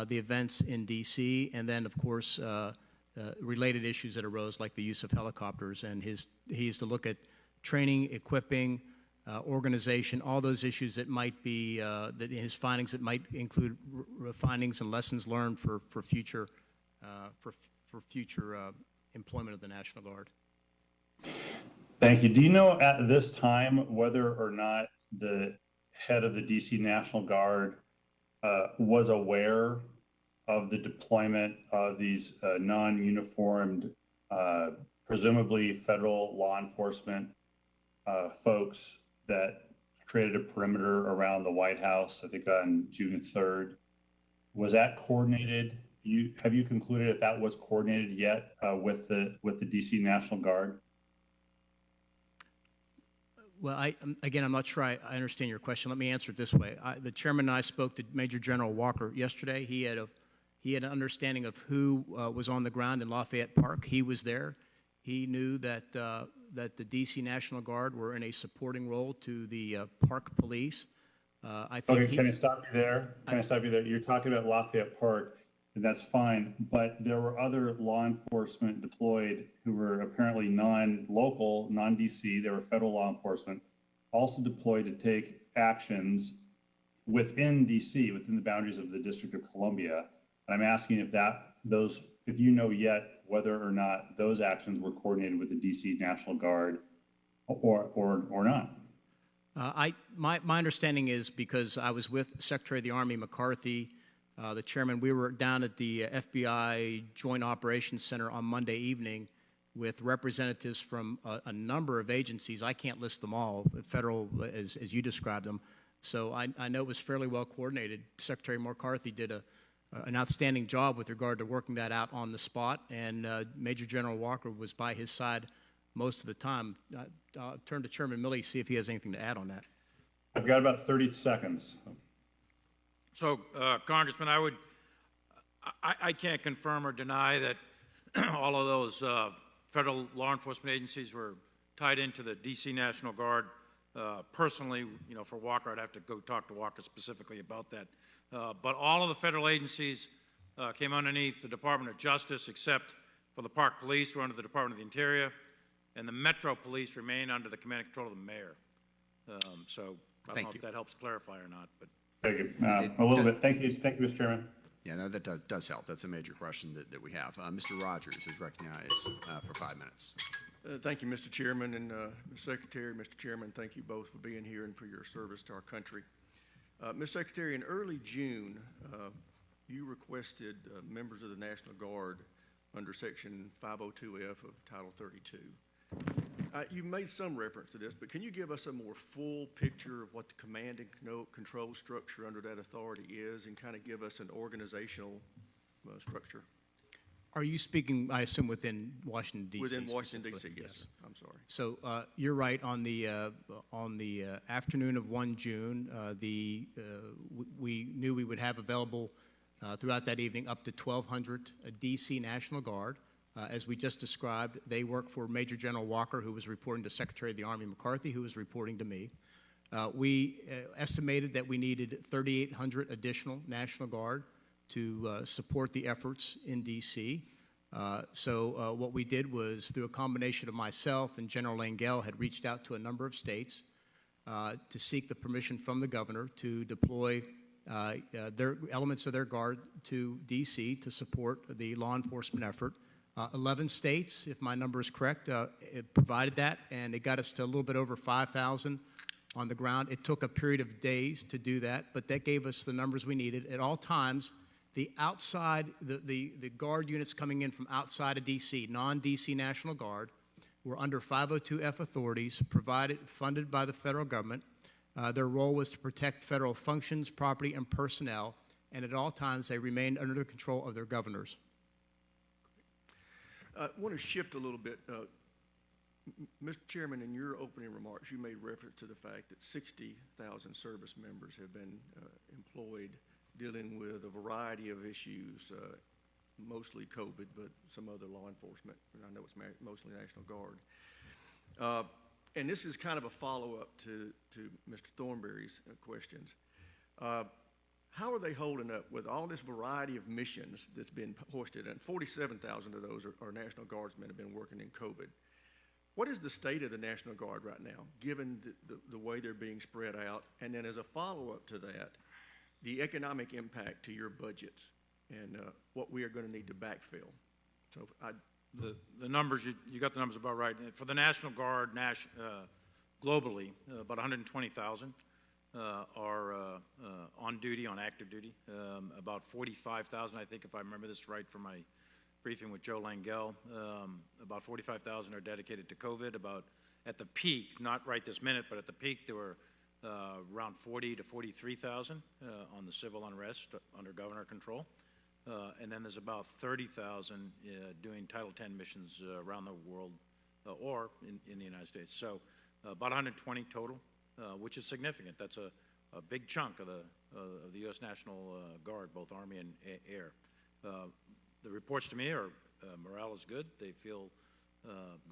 C: the events in D.C. and then, of course, related issues that arose, like the use of helicopters. And he is to look at training, equipping, organization, all those issues that might be that in his findings that might include findings and lessons learned for future employment of the National Guard.
G: Thank you. Do you know at this time whether or not the head of the DC National Guard was aware of the deployment of these non-uniformed, presumably federal law enforcement folks that created a perimeter around the White House, I think on June 3rd? Was that coordinated? Have you concluded if that was coordinated yet with the DC National Guard?
C: Well, I'm not sure I understand your question. Let me answer it this way. The chairman and I spoke to Major General Walker yesterday. He had an understanding of who was on the ground in Lafayette Park. He was there. He knew that the D.C. National Guard were in a supporting role to the Park Police. I think
G: Okay, can I stop you there? You're talking about Lafayette Park, and that's fine, but there were other law enforcement deployed who were apparently non-local, non-DC, they were federal law enforcement, also deployed to take actions within DC, within the boundaries of the District of Columbia. And I'm asking if you know yet whether or not those actions were coordinated with the DC National Guard or not.
C: My understanding is, because I was with Secretary of the Army McCarthy, the chairman, we were down at the FBI Joint Operations Center on Monday evening with representatives from a number of agencies. I can't list them all, federal as you described them. So I know it was fairly well coordinated. Secretary McCarthy did an outstanding job with regard to working that out on the spot, and Major General Walker was by his side most of the time. I'll turn to Chairman Milley, see if he has anything to add on that.
G: I've got about 30 seconds.
D: So, Congressman, I can't confirm or deny that all of those federal law enforcement agencies were tied into the D.C. National Guard. Personally, for Walker, I'd have to go talk to Walker specifically about that. But all of the federal agencies came underneath the Department of Justice, except for the Park Police, who are under the Department of the Interior, and the Metro Police remain under the command and control of the mayor. So I don't know if that helps clarify or not. But
G: Thank you. A little bit. Thank you, Mr. Chairman.
A: Yeah, no, that does help. That's a major question that we have. Mr. Rogers is recognized for 5 minutes.
H: Thank you, Mr. Chairman, and Mr. Secretary, Mr. Chairman, thank you both for being here and for your service to our country. Mr. Secretary, in early June, you requested members of the National Guard under Section 502F of Title 32. You made some reference to this, but can you give us a more full picture of what the command and control structure under that authority is, and kind of give us an organizational structure?
C: Are you speaking, I assume, within Washington, D.C.?
H: Within Washington, D.C., yes. I'm sorry.
C: So you're right. On the afternoon of 1 June, we knew we would have available throughout that evening up to 1,200 D.C. National Guard. As we just described, they work for Major General Walker, who was reporting to Secretary of the Army McCarthy, who was reporting to me. We estimated that we needed 3,800 additional National Guard to support the efforts in D.C. So what we did was, through a combination of myself and General Langell, had reached out to a number of states to seek the permission from the governor to deploy their elements of their guard to D.C. to support the law enforcement effort. 11 states, if my number is correct, it provided that, and it got us to a little bit over 5,000 on the ground. It took a period of days to do that, but that gave us the numbers we needed. At all times, the guard units coming in from outside of D.C., non-D.C. National Guard, were under 502F authorities, funded by the federal government. Their role was to protect federal functions, property, and personnel, and at all times they remained under the control of their governors.
H: I want to shift a little bit. Mr. Chairman, in your opening remarks, you made reference to the fact that 60,000 service members have been employed dealing with a variety of issues, mostly COVID, but some other law enforcement. I know it's mostly National Guard. And this is kind of a follow-up to Mr. Thornberry's questions. How are they holding up with all this variety of missions that's been hoisted? And 47,000 of those are National Guardsmen have been working in COVID. What is the state of the National Guard right now, given the way they're being spread out? And then as a follow-up to that, the economic impact to your budgets and what we are going to need to backfill. So
D: The numbers, you got the numbers about right. For the National Guard, globally, about 120,000 are on duty, on active duty. About 45,000, I think, if I remember this right from my briefing with Joe Langell, about 45,000 are dedicated to COVID. About at the peak, not right this minute, but at the peak, there were around 40 to 43,000 on the civil unrest under governor control. And then there's about 30,000 doing Title X missions around the world or in the United States. So about 120 total, which is significant. That's a big chunk of the U.S. National Guard, both Army and Air. The reports to me are morale is good. They feel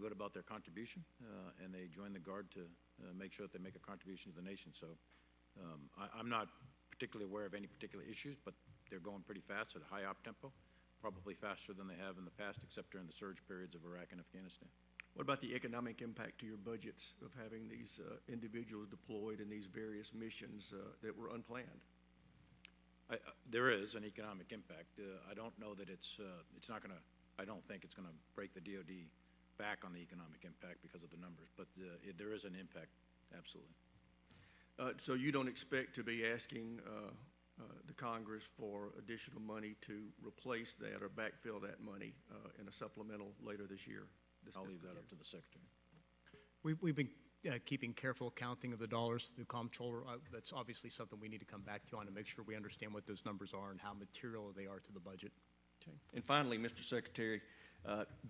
D: good about their contribution, and they join the Guard to make sure that they make a contribution to the nation. So I'm not particularly aware of any particular issues, but they're going pretty fast at a high op tempo, probably faster than they have in the past, except during the surge periods of Iraq and Afghanistan.
H: What about the economic impact to your budgets of having these individuals deployed in these various missions that were unplanned?
D: There is an economic impact. I don't know that it's not going to, I don't think it's going to break the DOD back on the economic impact because of the numbers, but there is an impact, absolutely.
H: So you don't expect to be asking the Congress for additional money to replace that or backfill that money in a supplemental later this year?
D: I'll leave that up to the Secretary.
C: We've been keeping careful accounting of the dollars through Comptroller. That's obviously something we need to come back to on to make sure we understand what those numbers are and how material they are to the budget.
H: Okay. And finally, Mr. Secretary,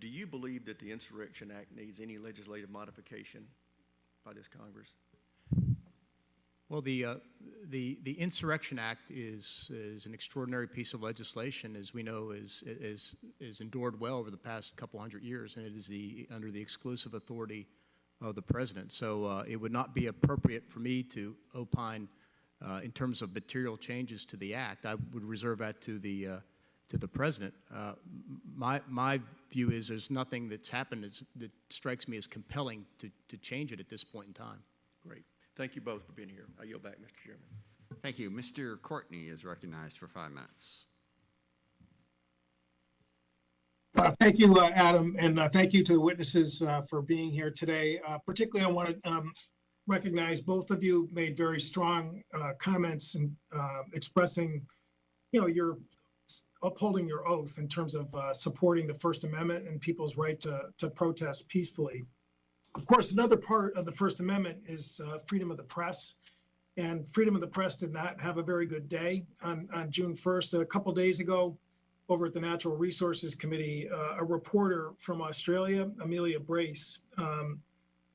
H: do you believe that the Insurrection Act needs any legislative modification by this Congress?
C: Well, the Insurrection Act is an extraordinary piece of legislation, as we know, is endured well over the past couple hundred years, and it is under the exclusive authority of the president. So it would not be appropriate for me to opine in terms of material changes to the act. I would reserve that to the president. My view is there's nothing that's happened that strikes me as compelling to change it at this point in time.
H: Great. Thank you both for being here. I yield back, Mr. Chairman.
A: Thank you. Mr. Courtney is recognized for 5 minutes.
I: Thank you, Adam, and thank you to the witnesses for being here today. Particularly, I want to recognize both of you made very strong comments and expressing, your upholding your oath in terms of supporting the First Amendment and people's right to protest peacefully. Of course, another part of the First Amendment is freedom of the press, and freedom of the press did not have a very good day on June 1st. A couple days ago, over at the Natural Resources Committee, a reporter from Australia, Amelia Brace,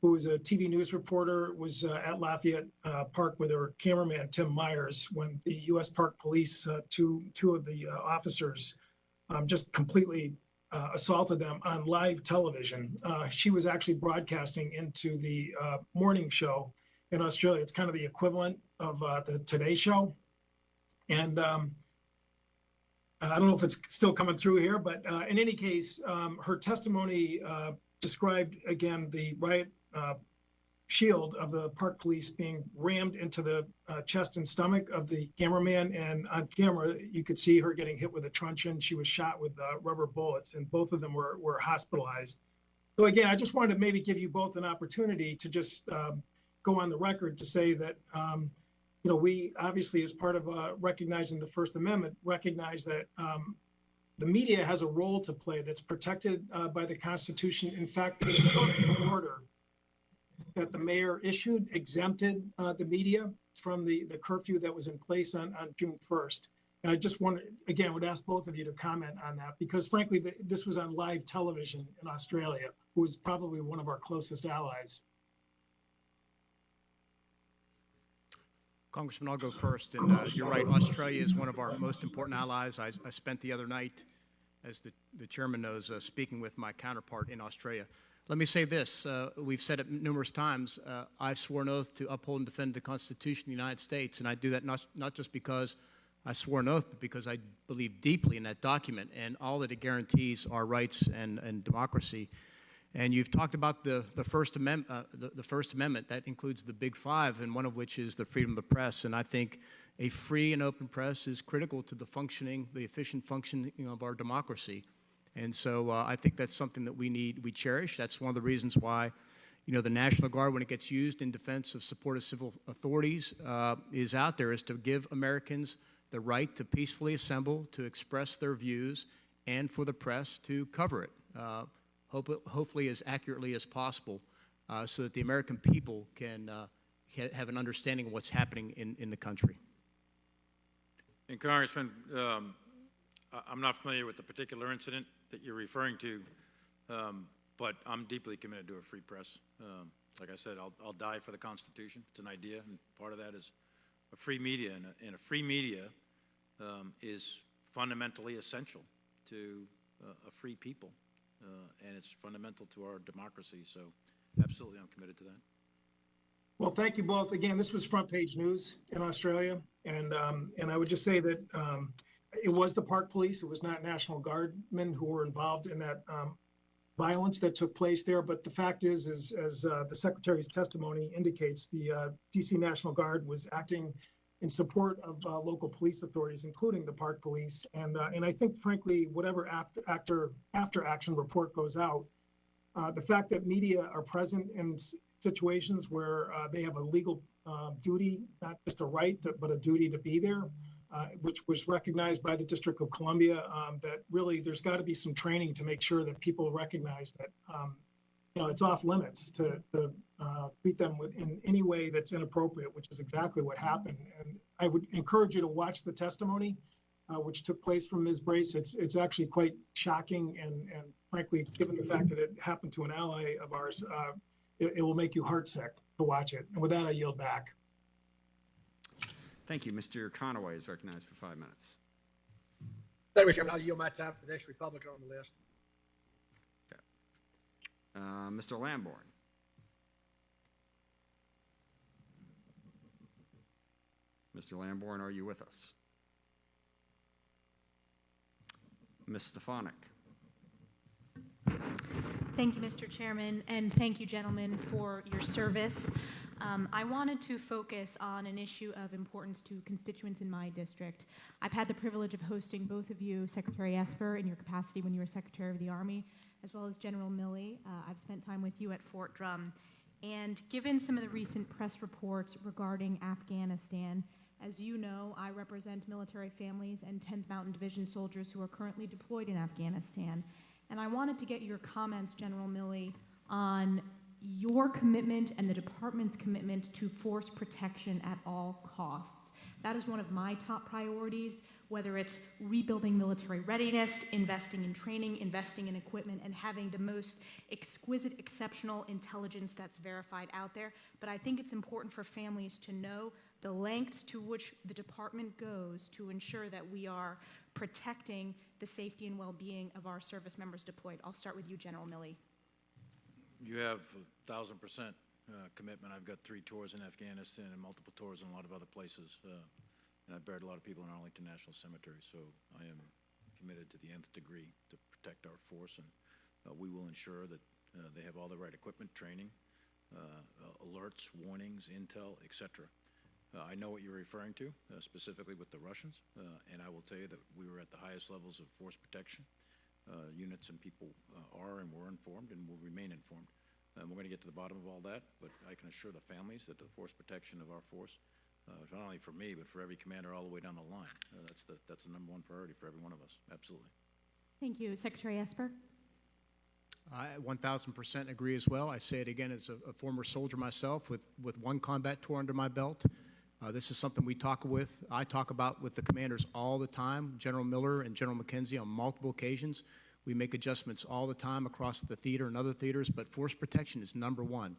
I: who is a TV news reporter, was at Lafayette Park with her cameraman, Tim Myers, when the U.S. Park Police, two of the officers, just completely assaulted them on live television. She was actually broadcasting into the morning show in Australia. It's kind of the equivalent of the Today Show. And I don't know if it's still coming through here, but in any case, her testimony described, again, the riot shield of the park police being rammed into the chest and stomach of the cameraman, and on camera you could see her getting hit with a truncheon. She was shot with rubber bullets, and both of them were hospitalized. So again, I just wanted to maybe give you both an opportunity to just go on the record to say that we obviously, as part of recognizing the First Amendment, recognize that the media has a role to play that's protected by the Constitution. In fact, the executive order that the mayor issued exempted the media from the curfew that was in place on June 1st. And I just would ask both of you to comment on that, because frankly, this was on live television in Australia, who was probably one of our closest allies.
C: Congressman, I'll go first. And you're right, Australia is one of our most important allies. I spent the other night, as the chairman knows, speaking with my counterpart in Australia. Let me say this. We've said it numerous times. I swore an oath to uphold and defend the Constitution of the United States, and I do that not just because I swore an oath, but because I believe deeply in that document and all that it guarantees our rights and democracy. And you've talked about the First Amendment. The First Amendment, that includes the Big Five, and one of which is the freedom of the press. And I think a free and open press is critical to the efficient functioning of our democracy. And so I think that's something that we cherish. That's one of the reasons why, the National Guard, when it gets used in defense of support of civil authorities, is out there, is to give Americans the right to peacefully assemble, to express their views, and for the press to cover it, hopefully as accurately as possible, so that the American people can have an understanding of what's happening in the country.
D: And Congressman, I'm not familiar with the particular incident that you're referring to, but I'm deeply committed to a free press. Like I said, I'll die for the Constitution. It's an idea, and part of that is a free media, and a free media is fundamentally essential to a free people, and it's fundamental to our democracy. So, absolutely, I'm committed to that.
I: Well, thank you both. Again, this was front page news in Australia, and I would just say that it was the Park Police. It was not National Guardmen who were involved in that violence that took place there. But the fact is as the Secretary's testimony indicates, the DC National Guard was acting in support of local police authorities, including the Park Police. And I think, frankly, whatever after action report goes out, the fact that media are present in situations where they have a legal duty, not just a right, but a duty to be there, which was recognized by the District of Columbia, that really there's got to be some training to make sure that people recognize that it's off limits to treat them in any way that's inappropriate, which is exactly what happened. And I would encourage you to watch the testimony, which took place from Ms. Brace. It's actually quite shocking, and frankly, given the fact that it happened to an ally of ours, it will make you heartsick to watch it. And with that, I yield back.
A: Thank you. Mr. Conaway is recognized for 5 minutes.
J: Thank you, Chairman. I'll yield my time for the next Republican on the list.
A: Okay. Mr. Lamborn. Mr. Lamborn, are you with us? Ms. Stefanik.
K: Thank you, Mr. Chairman, and thank you, gentlemen, for your service. I wanted to focus on an issue of importance to constituents in my district. I've had the privilege of hosting both of you, Secretary Esper, in your capacity when you were Secretary of the Army, as well as General Milley. I've spent time with you at Fort Drum. And given some of the recent press reports regarding Afghanistan, as you know, I represent military families and 10th Mountain Division soldiers who are currently deployed in Afghanistan. And I wanted to get your comments, General Milley, on your commitment and the department's commitment to force protection at all costs. That is one of my top priorities, whether it's rebuilding military readiness, investing in training, investing in equipment, and having the most exquisite, exceptional intelligence that's verified out there. But I think it's important for families to know the lengths to which the department goes to ensure that we are protecting the safety and well-being of our service members deployed. I'll start with you, General Milley.
D: You have 1,000% commitment. I've got 3 tours in Afghanistan and multiple tours in a lot of other places. And I've buried a lot of people in Arlington National Cemetery, so I am committed to the nth degree to protect our force, and we will ensure that they have all the right equipment, training, alerts, warnings, intel, etc. I know what you're referring to, specifically with the Russians, and I will tell you that we were at the highest levels of force protection. Units and people are and were informed and will remain informed. We're going to get to the bottom of all that, but I can assure the families that the force protection of our force, not only for me, but for every commander all the way down the line, that's the #1 priority for every one of us. Absolutely.
K: Thank you. Secretary Esper?
C: I 1,000% agree as well. I say it again as a former soldier myself with 1 combat tour under my belt. This is something I talk about with the commanders all the time, General Miller and General McKenzie on multiple occasions. We make adjustments all the time across the theater and other theaters, but force protection is #1.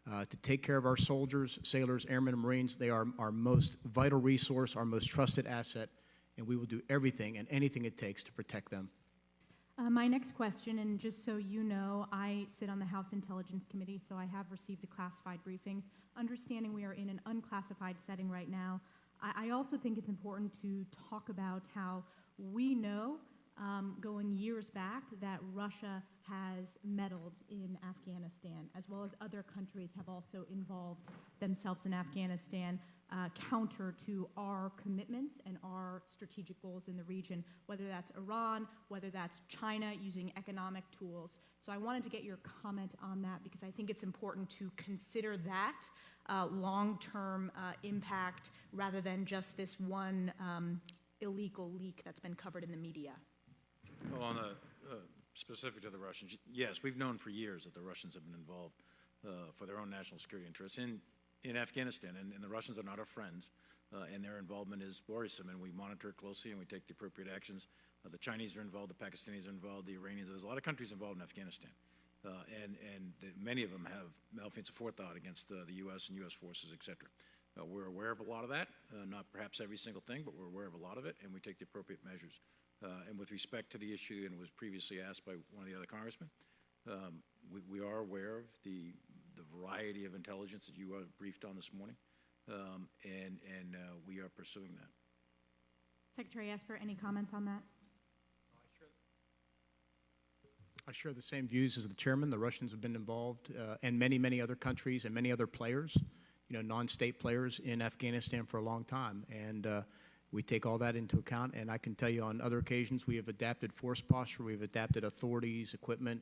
C: To take care of our soldiers, sailors, airmen, and Marines, they are our most vital resource, our most trusted asset, and we will do everything and anything it takes to protect them.
K: My next question, and just so you know, I sit on the House Intelligence Committee, so I have received the classified briefings. Understanding we are in an unclassified setting right now, I also think it's important to talk about how we know, going years back, that Russia has meddled in Afghanistan, as well as other countries have also involved themselves in Afghanistan. counter to our commitments and our strategic goals in the region, whether that's Iran, whether that's China using economic tools. So I wanted to get your comment on that because I think it's important to consider that long-term impact rather than just this one illegal leak that's been covered in the media.
D: Well, on the specific to the Russians, yes, we've known for years that the Russians have been involved for their own national security interests in Afghanistan, and the Russians are not our friends, and their involvement is worrisome, and we monitor it closely and we take the appropriate actions. The Chinese are involved, the Pakistanis are involved, the Iranians. There's a lot of countries involved in Afghanistan, many of them have malfeasance of forethought against the U.S. and U.S. forces, et cetera. We're aware of a lot of that, not perhaps every single thing, but we're aware of a lot of it, and we take the appropriate measures. And with respect to the issue, and was previously asked by one of the other congressmen, we are aware of the variety of intelligence that you briefed on this morning, and we are pursuing that.
K: Secretary Esper, any comments on that?
C: I share the same views as the chairman. The Russians have been involved, and many, many other countries and many other players, non-state players in Afghanistan for a long time. And we take all that into account. And I can tell you on other occasions, we have adapted force posture. We've adapted authorities, equipment,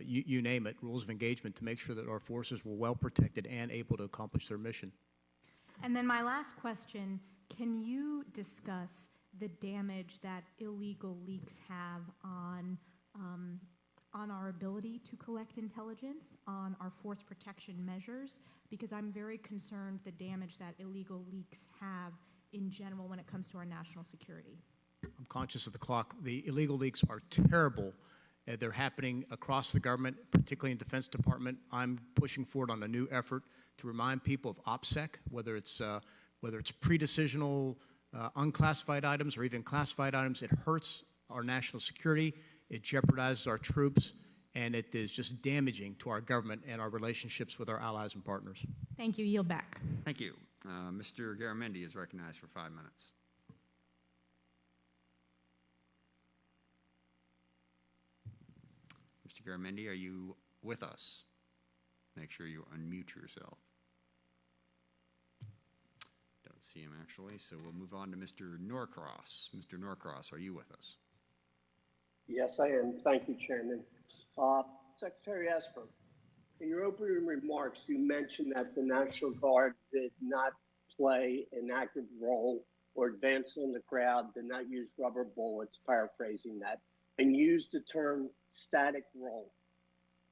C: you name it, rules of engagement to make sure that our forces were well protected and able to accomplish their mission.
K: And then my last question, can you discuss the damage that illegal leaks have on our ability to collect intelligence, on our force protection measures? Because I'm very concerned the damage that illegal leaks have in general when it comes to our national security.
C: I'm conscious of the clock. The illegal leaks are terrible. They're happening across the government, particularly in Defense Department. I'm pushing forward on a new effort to remind people of OPSEC, whether it's pre-decisional unclassified items or even classified items. It hurts our national security, it jeopardizes our troops, and it is just damaging to our government and our relationships with our allies and partners.
K: Thank you. Yield back.
A: Thank you. Mr. Garamendi is recognized for 5 minutes. Mr. Garamendi, are you with us? Make sure you unmute yourself. Don't see him actually, so we'll move on to Mr. Norcross. Mr. Norcross, are you with us?
L: Yes, I am. Thank you, Chairman. Secretary Esper, in your opening remarks, you mentioned that the National Guard did not play an active role or advance on the crowd, did not use rubber bullets, paraphrasing that, and used the term static role.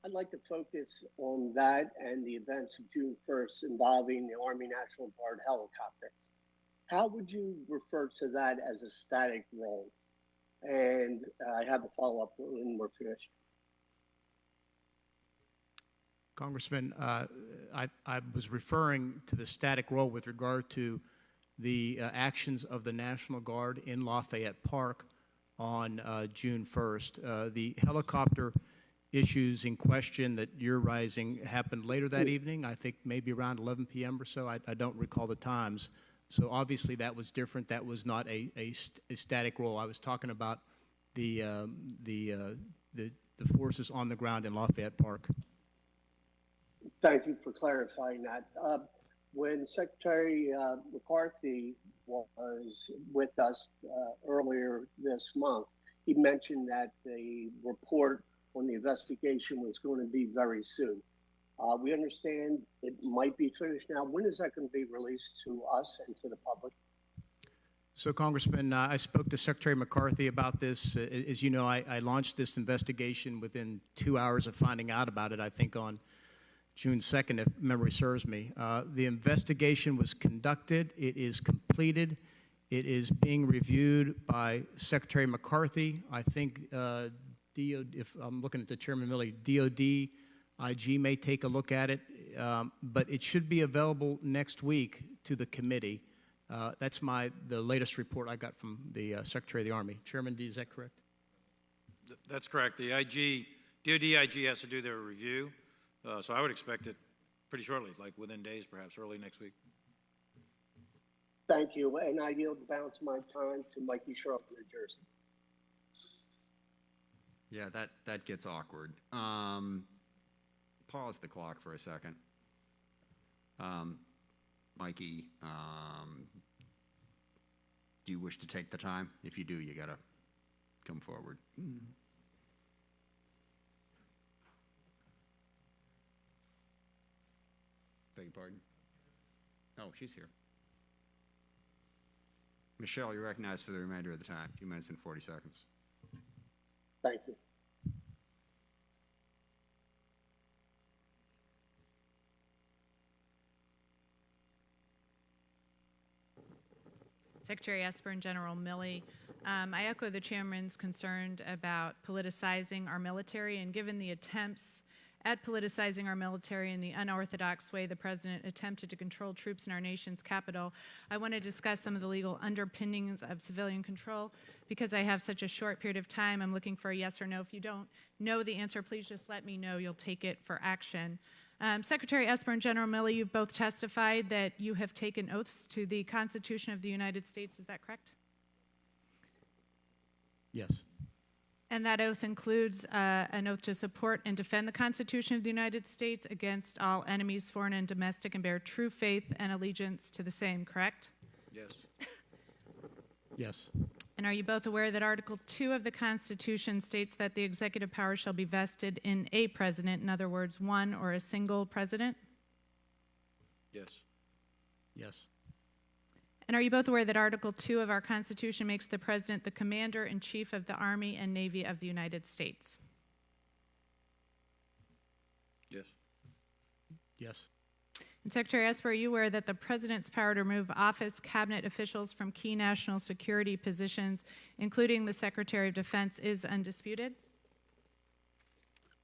L: I'd like to focus on that and the events of June 1st involving the Army National Guard helicopter. How would you refer to that as a static role? And I have a follow-up when we're finished.
C: Congressman, I was referring to the static role with regard to the actions of the National Guard in Lafayette Park on June 1st. The helicopter issues in question that you're raising happened later that evening, I think maybe around 11 p.m. or so. I don't recall the times. So obviously that was different. That was not a static role. I was talking about the forces on the ground in Lafayette Park.
L: Thank you for clarifying that. When Secretary McCarthy was with us earlier this month, he mentioned that the report on the investigation was going to be very soon. We understand it might be finished now. When is that going to be released to us and to the public?
C: So, Congressman, I spoke to Secretary McCarthy about this. As you know, I launched this investigation within 2 hours of finding out about it, I think on June 2nd, if memory serves me. The investigation was conducted. It is completed. It is being reviewed by Secretary McCarthy. I think, if I'm looking at the Chairman Milley, DOD, IG may take a look at it, but it should be available next week to the committee. That's the latest report I got from the Secretary of the Army. Chairman, is that correct?
D: That's correct. The DOD IG has to do their review, so I would expect it pretty shortly, like within days, perhaps early next week.
L: Thank you, and I yield the balance of my time to Mikey Sharp, New Jersey.
A: Yeah, that gets awkward. Pause the clock for a second. Mikey, do you wish to take the time? If you do, you gotta come forward. Beg your pardon? Oh, she's here. Michelle, you're recognized for the remainder of the time, 2 minutes and 40 seconds.
L: Thank you.
M: Secretary Esper and General Milley, I echo the chairman's concern about politicizing our military, and given the attempts at politicizing our military in the unorthodox way the president attempted to control troops in our nation's capital, I want to discuss some of the legal underpinnings of civilian control. Because I have such a short period of time, I'm looking for a yes or no. If you don't know the answer, please just let me know. You'll take it for action. Secretary Esper and General Milley, you've both testified that you have taken oaths to the Constitution of the United States. Is that correct?
C: Yes.
M: And that oath includes an oath to support and defend the Constitution of the United States against all enemies, foreign and domestic, and bear true faith and allegiance to the same, correct?
B: Yes.
C: Yes.
M: And are you both aware that Article 2 of the Constitution states that the executive power shall be vested in a president, in other words, one or a single president?
B: Yes.
C: Yes.
M: And are you both aware that Article 2 of our Constitution makes the president the commander-in-chief of the Army and Navy of the United States?
B: Yes.
C: Yes.
M: And Secretary Esper, are you aware that the president's power to remove office cabinet officials from key national security positions, including the Secretary of Defense, is undisputed?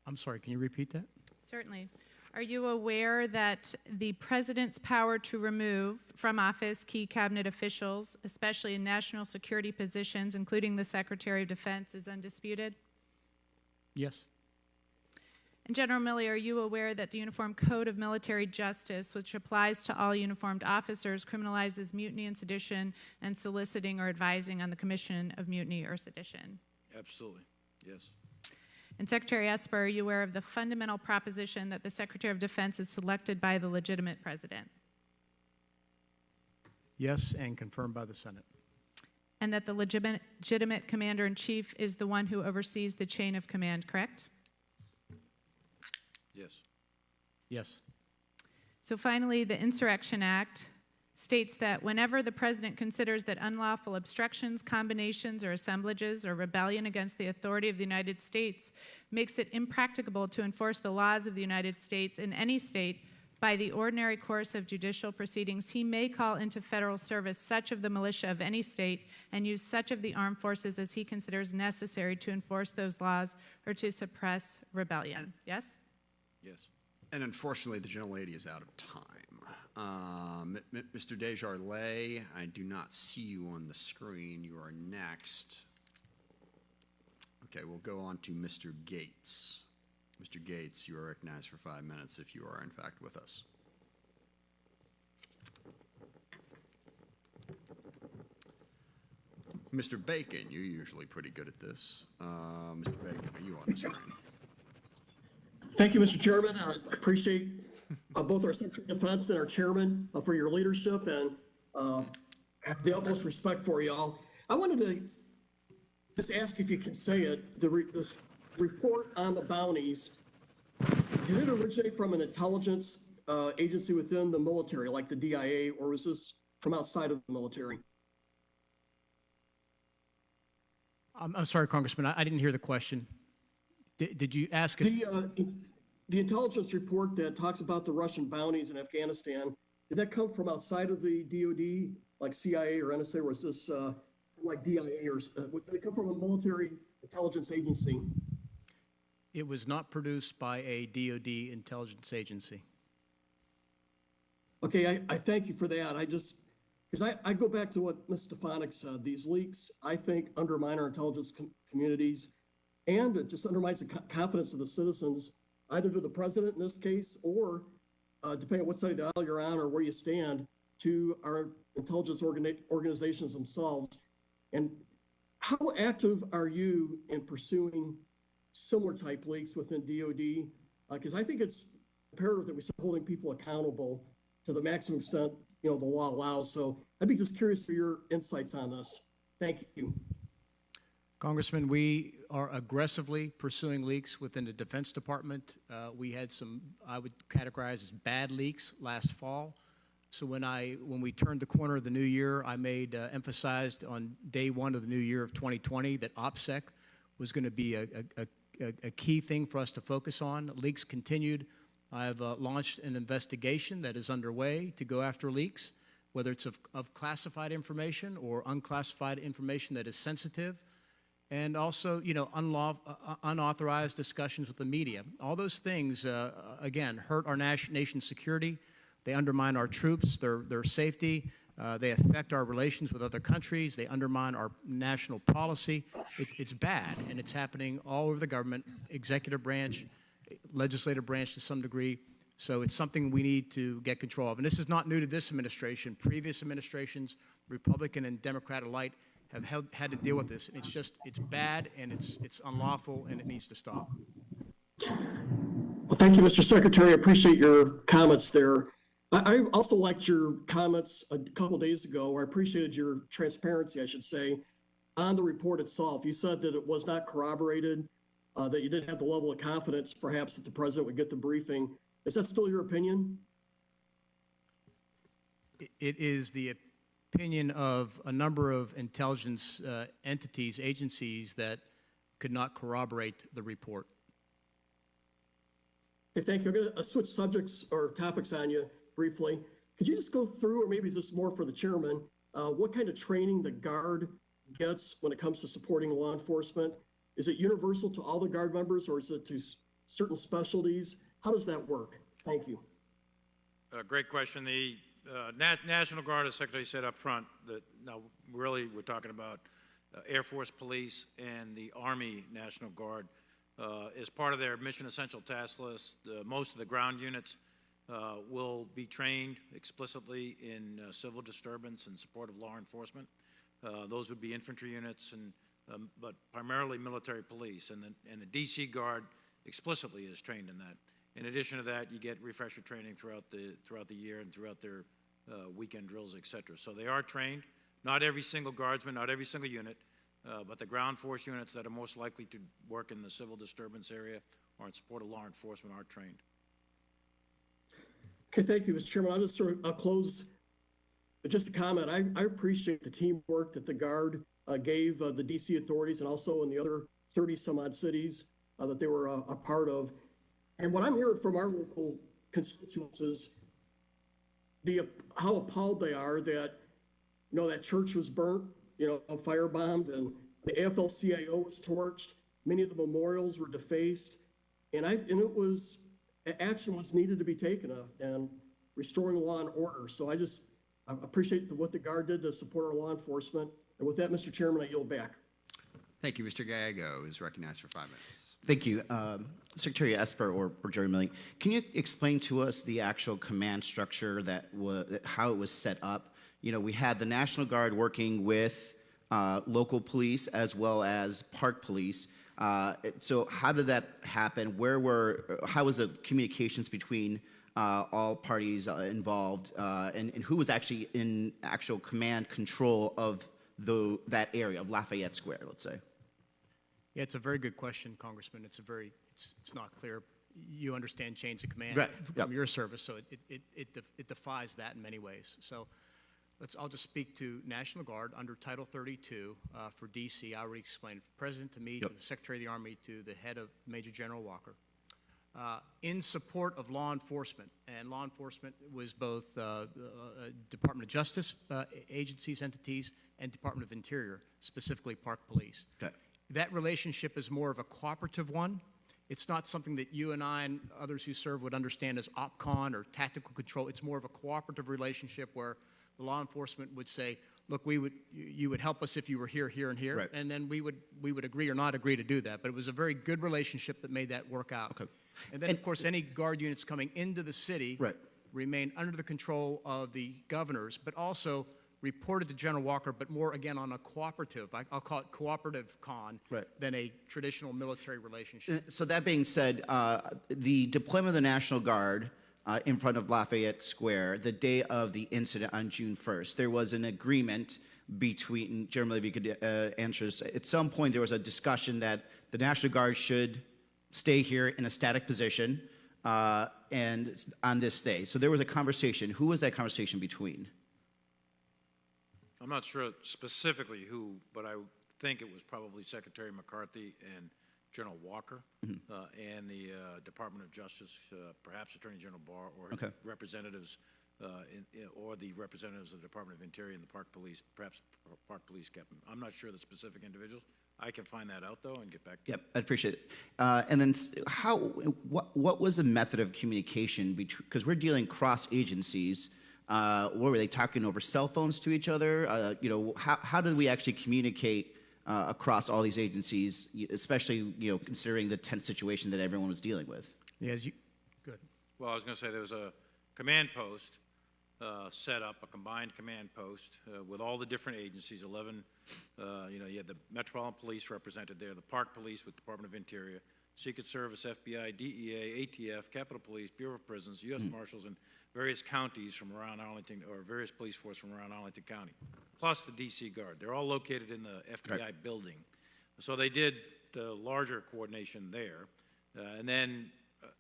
C: I'm sorry, can you repeat that?
M: Certainly. Are you aware that the president's power to remove from office key cabinet officials, especially in national security positions, including the Secretary of Defense, is undisputed?
C: Yes.
M: And General Milley, are you aware that the Uniform Code of Military Justice, which applies to all uniformed officers, criminalizes mutiny and sedition and soliciting or advising on the commission of mutiny or sedition?
B: Absolutely. Yes.
M: And Secretary Esper, are you aware of the fundamental proposition that the Secretary of Defense is selected by the legitimate president?
C: Yes, and confirmed by the Senate.
M: And that the legitimate commander-in-chief is the one who oversees the chain of command, correct?
B: Yes.
C: Yes.
M: So finally, the Insurrection Act states that whenever the president considers that unlawful obstructions, combinations, or assemblages or rebellion against the authority of the United States makes it impracticable to enforce the laws of the United States in any state by the ordinary course of judicial proceedings, he may call into federal service such of the militia of any state and use such of the armed forces as he considers necessary to enforce those laws or to suppress rebellion. Yes?
B: Yes.
A: And unfortunately, the gentlelady is out of time. Mr. Desjardins, I do not see you on the screen. You are next. Okay, we'll go on to Mr. Gates. Mr. Gates, you are recognized for 5 minutes if you are in fact with us. Mr. Bacon, you're usually pretty good at this. Mr. Bacon, are you on the screen?
N: Thank you, Mr. Chairman. I appreciate both our Secretary of Defense and our Chairman for your leadership, and have the utmost respect for y'all. I wanted to just ask if you could say it, this report on the bounties, did it originate from an intelligence agency within the military, like the DIA, or was this from outside of the military?
C: I'm sorry, Congressman, I didn't hear the question. Did you ask if...
N: The intelligence report that talks about the Russian bounties in Afghanistan, did that come from outside of the DOD, like CIA or NSA, or was this like DIA, or did it come from a military intelligence agency?
C: It was not produced by a DOD intelligence agency.
N: Okay, I thank you for that. Because I go back to what Ms. Stefanik said. These leaks, I think, undermine our intelligence communities, and it just undermines the confidence of the citizens, either to the president in this case, or depending on what side of the aisle you're on or where you stand, to our intelligence organizations themselves. And how active are you in pursuing similar type leaks within DOD? Because I think it's imperative that we start holding people accountable to the maximum extent the law allows. So I'd be just curious for your insights on this. Thank you.
C: Congressman, we are aggressively pursuing leaks within the Defense Department. We had some, I would categorize as bad leaks last fall. So when we turned the corner of the new year, I emphasized on day one of the new year of 2020 that OPSEC was going to be a key thing for us to focus on. Leaks continued. I've launched an investigation that is underway to go after leaks, whether it's of classified information or unclassified information that is sensitive. And also, unauthorized discussions with the media. All those things, again, hurt our nation's security. They undermine our troops, their safety. They affect our relations with other countries. They undermine our national policy. It's bad, and it's happening all over the government, executive branch, legislative branch to some degree. So it's something we need to get control of. And this is not new to this administration. Previous administrations, Republican and Democrat alike, have had to deal with this. And it's bad, and it's unlawful, and it needs to stop.
N: Well, thank you, Mr. Secretary. I appreciate your comments there. I also liked your comments a couple days ago, or I appreciated your transparency, I should say, on the report itself. You said that it was not corroborated, that you didn't have the level of confidence, perhaps, that the president would get the briefing. Is that still your opinion?
C: It is the opinion of a number of intelligence entities, agencies that could not corroborate the report.
N: Okay, thank you. I'm going to switch subjects or topics on you briefly. Could you just go through, or maybe this is more for the chairman, what kind of training the Guard gets when it comes to supporting law enforcement? Is it universal to all the Guard members, or is it to certain specialties? How does that work? Thank you.
D: Great question. The National Guard, as Secretary said up front, now really we're talking about Air Force Police and the Army National Guard. As part of their mission essential task list, most of the ground units will be trained explicitly in civil disturbance and support of law enforcement. Those would be infantry units, but primarily military police. And the DC Guard explicitly is trained in that. In addition to that, you get refresher training throughout the year and throughout their weekend drills, et cetera. So they are trained. Not every single guardsman, not every single unit, but the ground force units that are most likely to work in the civil disturbance area or in support of law enforcement are trained.
N: Okay, thank you, Mr. Chairman. I'll close with just a comment. I appreciate the teamwork that the Guard gave the DC authorities and also in the other 30 some odd cities that they were a part of. And what I'm hearing from our local constituents is how appalled they are that, that church was burnt, firebombed, and the AFL-CIO was torched. Many of the memorials were defaced, and action was needed to be taken and restoring law and order. So I appreciate what the Guard did to support our law enforcement. And with that, Mr. Chairman, I yield back.
A: Thank you. Mr. Gallego is recognized for 5 minutes.
O: Thank you. Secretary Esper or Jerry Milling, can you explain to us the actual command structure how it was set up? We had the National Guard working with local police as well as park police. So how did that happen? How was the communications between all parties involved, and who was actually in actual command control of that area of Lafayette Square, let's say?
C: Yeah, it's a very good question, Congressman. It's not clear. You understand chains of command
O: right.
C: from your service, so it defies that in many ways. So I'll just speak to National Guard under Title 32 for DC. I already explained, President to me, to the Secretary of the Army, to the head of Major General Walker. In support of law enforcement, and law enforcement was both Department of Justice agencies, entities, and Department of Interior, specifically Park Police.
O: Okay.
C: That relationship is more of a cooperative one. It's not something that you and I and others who serve would understand as OPCON or tactical control. It's more of a cooperative relationship where the law enforcement would say, look, you would help us if you were here, here, and here, right. And then we would agree or not agree to do that. But it was a very good relationship that made that work out. Okay. And then, of course, any Guard units coming into the city remain under the control of the governors, but also reported to General Walker, but more, again, on a cooperative, I'll call it cooperative than a traditional military relationship.
O: So that being said, the deployment of the National Guard in front of Lafayette Square the day of the incident on June 1st. There was an agreement between, Jeremy, if you could answer this, at some point there was a discussion that the National Guard should stay here in a static position and on this day. So there was a conversation. Who was that conversation between?
D: I'm not sure specifically who, but I think it was probably Secretary McCarthy and General Walker and the Department of Justice, perhaps Attorney General Barr, or representatives, or the representatives of the Department of Interior and the Park Police, perhaps Park Police Captain. I'm not sure the specific individuals. I can find that out though and get back to you.
O: Yep, I'd appreciate it. And then what was the method of communication between, because we're dealing cross agencies. What were they talking over cell phones to each other? You know, how did we actually communicate across all these agencies, especially, you know, considering the tense situation that everyone was dealing with?
C: Yes, good.
D: Well, I was going to say there was a command post set up, a combined command post with all the different agencies, 11, you know, you had the Metropolitan Police represented there, the Park Police with Department of Interior, Secret Service, FBI, DEA, ATF, Capitol Police, Bureau of Prisons, U.S. Marshals, and various counties from around Arlington, or various police force from around Arlington County, plus the D.C. Guard. They're all located in the FBI building. So they did the larger coordination there. And then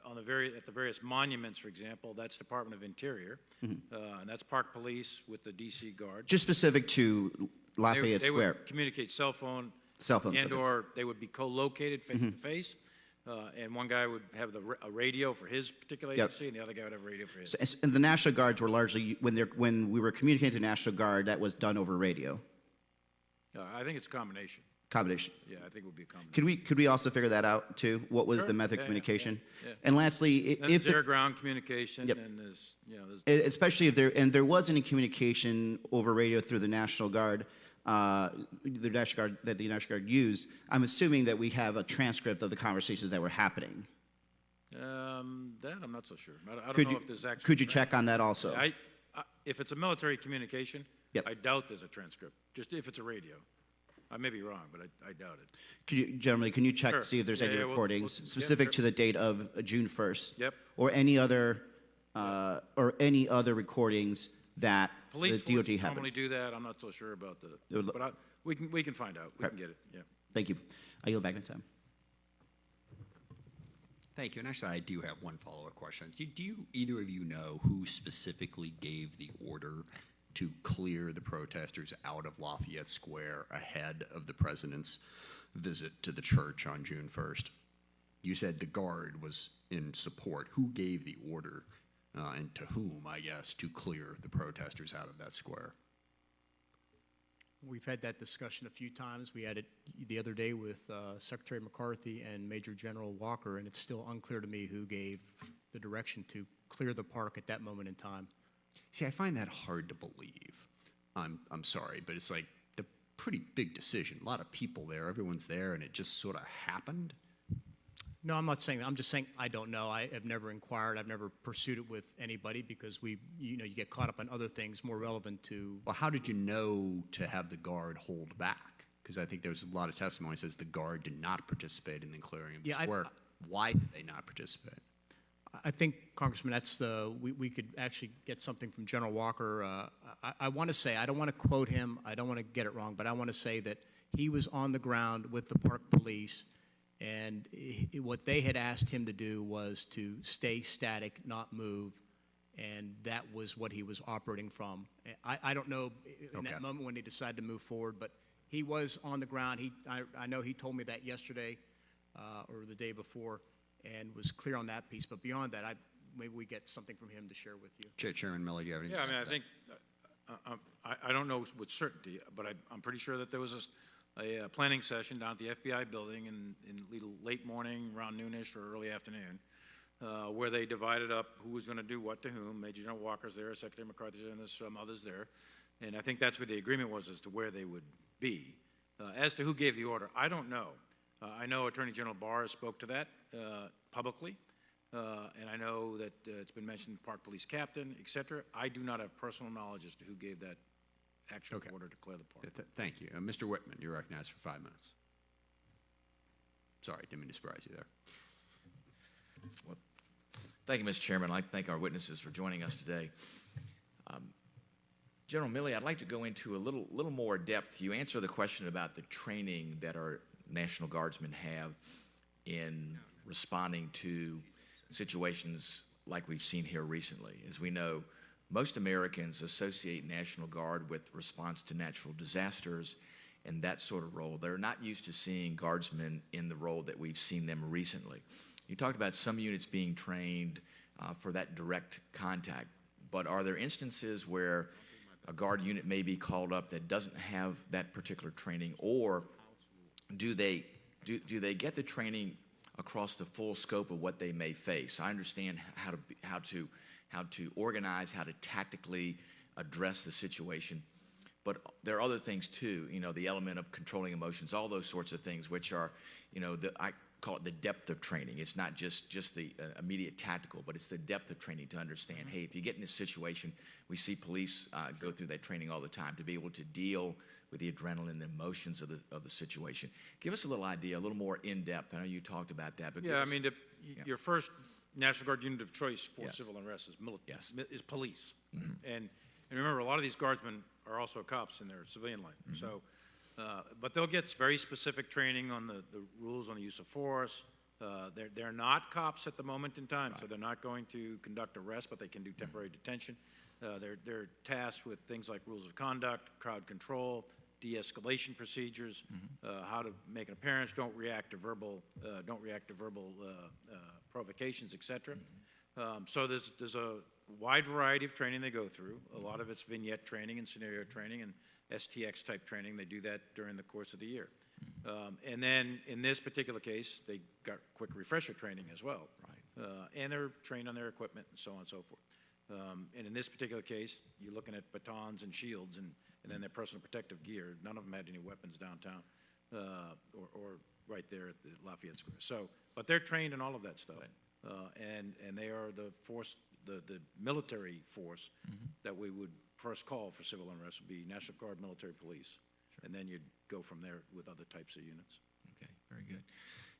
D: at the various monuments, for example, that's Department of Interior, and that's Park Police with the D.C. Guard.
O: Just specific to Lafayette
D: They
O: Square.
D: would communicate cell phones,
O: Okay.
D: or they would be co-located face-to-face. And one guy would have a radio for his particular agency, and the other guy would have a radio for his.
O: So, and the National Guards were largely, when we were communicating to the National Guard, that was done over radio.
D: I think it's a combination.
O: Combination.
D: Yeah, I think it would be a combination.
O: Could we also figure that out too? What was
D: Sure.
O: the method of
D: Yeah,
O: communication?
D: yeah.
O: And lastly,
D: Then
O: if
D: there's air-ground communication, and there's, you know,
O: especially if there was any communication over radio through the National Guard, the National Guard that the National Guard used, I'm assuming that we have a transcript of the conversations that were happening.
D: that I'm not so sure. I don't know if there's actually.
O: Could you check on that also?
D: If it's a military communication,
O: Yep.
D: I doubt there's a transcript. Just if it's a radio. I may be wrong, but I doubt it.
O: Could you, generally, can you check
D: Sure.
O: to see if there's
D: Yeah,
O: any
D: yeah, we'll-
O: recordings
D: yeah,
O: specific
D: sure.
O: to the date of June 1st?
D: Yep.
O: Or any other recordings that
D: Police
O: the
D: force
O: DOT had?
D: normally do that. I'm not so sure about but we can find out. We can get it. Yeah.
O: Thank you. I yield back in time.
A: Thank you. And actually, I do have one follow-up question. Do you, either of you know who specifically gave the order to clear the protesters out of Lafayette Square ahead of the president's visit to the church on June 1st? You said the Guard was in support. Who gave the order, and to whom, I guess, to clear the protesters out of that square?
C: We've had that discussion a few times. We had it the other day with Secretary McCarthy and Major General Walker, and it's still unclear to me who gave the direction to clear the park at that moment in time.
A: See, I find that hard to believe. I'm sorry, but it's like the pretty big decision. A lot of people there, everyone's there, and it just sort of happened.
C: No, I'm not saying that. I'm just saying I don't know. I have never inquired. I've never pursued it with anybody because you get caught up on other things more relevant to.
A: Well, how did you know to have the Guard hold back? Because I think there's a lot of testimony that says the Guard did not participate in the clearing of the square. Why did they not participate?
C: I think, Congressman, that's we could actually get something from General Walker. I want to say, I don't want to quote him, I don't want to get it wrong, but I want to say that he was on the ground with the Park Police, and what they had asked him to do was to stay static, not move, and that was what he was operating from. I don't know in that moment when he decided to move forward, but he was on the ground. I know he told me that yesterday or the day before, and was clear on that piece. But beyond that, maybe we get something from him to share with you.
A: Chairman Miller, do you have anything?
D: Yeah, I mean, I think, I don't know with certainty, but I'm pretty sure that there was a planning session down at the FBI building in late morning, around noonish or early afternoon, where they divided up who was going to do what to whom. Major General Walker's there, Secretary McCarthy's there, and there's some others there. And I think that's what the agreement was as to where they would be. As to who gave the order, I don't know. I know Attorney General Barr spoke to that publicly, and I know that it's been mentioned Park Police Captain, et cetera. I do not have personal knowledge as to who gave that actual order to clear the park.
A: Thank you. Mr. Whitman, you're recognized for 5 minutes. Sorry, didn't mean to surprise you there.
P: Thank you, Mr. Chairman. I'd like to thank our witnesses for joining us today. General Milley, I'd like to go into a little more depth. You answer the question about the training that our National Guardsmen have in responding to situations like we've seen here recently. As we know, most Americans associate National Guard with response to natural disasters and that sort of role. They're not used to seeing Guardsmen in the role that we've seen them recently. You talked about some units being trained for that direct contact, but are there instances where a Guard unit may be called up that doesn't have that particular training, or do they get the training across the full scope of what they may face? I understand how to organize, how to tactically address the situation, but there are other things too. You know, the element of controlling emotions, all those sorts of things, which are, you know, I call it the depth of training. It's not just the immediate tactical, but it's the depth of training to understand, hey, if you get in this situation, we see police go through that training all the time, to be able to deal with the adrenaline and the emotions of the situation. Give us a little idea, a little more in-depth. I know you talked about that, but
D: Yeah, I mean, your first National Guard unit of choice for
P: Yes.
D: civil unrest is is police.
P: Mm-hmm.
D: And remember, a lot of these guardsmen are also cops in their civilian life.
P: Mm-hmm.
D: So, but they'll get very specific training on the rules on the use of force. They're not cops at the moment in time, so they're not going to conduct arrests, but they can do temporary detention. They're tasked with things like rules of conduct, crowd control, de-escalation procedures, how to make an appearance, don't react to verbal provocations, etc. So there's a wide variety of training they go through. A lot of it's vignette training and scenario training and STX type training. They do that during the course of the year. And then in this particular case, they got quick refresher training as well. Right. And they're trained on their equipment and so on and so forth. And in this particular case, you're looking at batons and shields and then their personal protective gear. None of them had any weapons downtown or right there at the Lafayette Square. So, but they're trained in all of that stuff. And they are the force, the military force that we would first call for civil unrest would be National Guard, military police. Sure. And then you'd go from there with other types of units.
P: Okay, very good.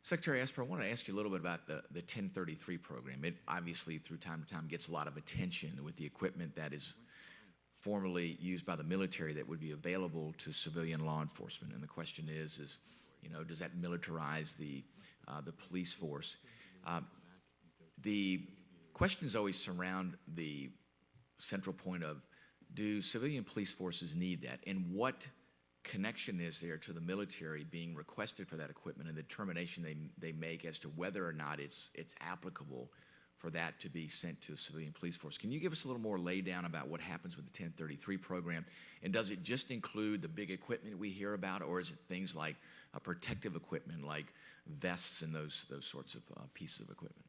P: Secretary Esper, I want to ask you a little bit about the 1033 program. It obviously, through time to time, gets a lot of attention with the equipment that is formerly used by the military that would be available to civilian law enforcement. And the question is, you know, does that militarize the police force? The questions always surround the central point of, do civilian police forces need that? And what connection is there to the military being requested for that equipment and the determination they make as to whether or not it's applicable for that to be sent to a civilian police force? Can you give us a little more lay down about what happens with the 1033 program? And does it just include the big equipment we hear about, or is it things like protective equipment like vests and those sorts of pieces of equipment?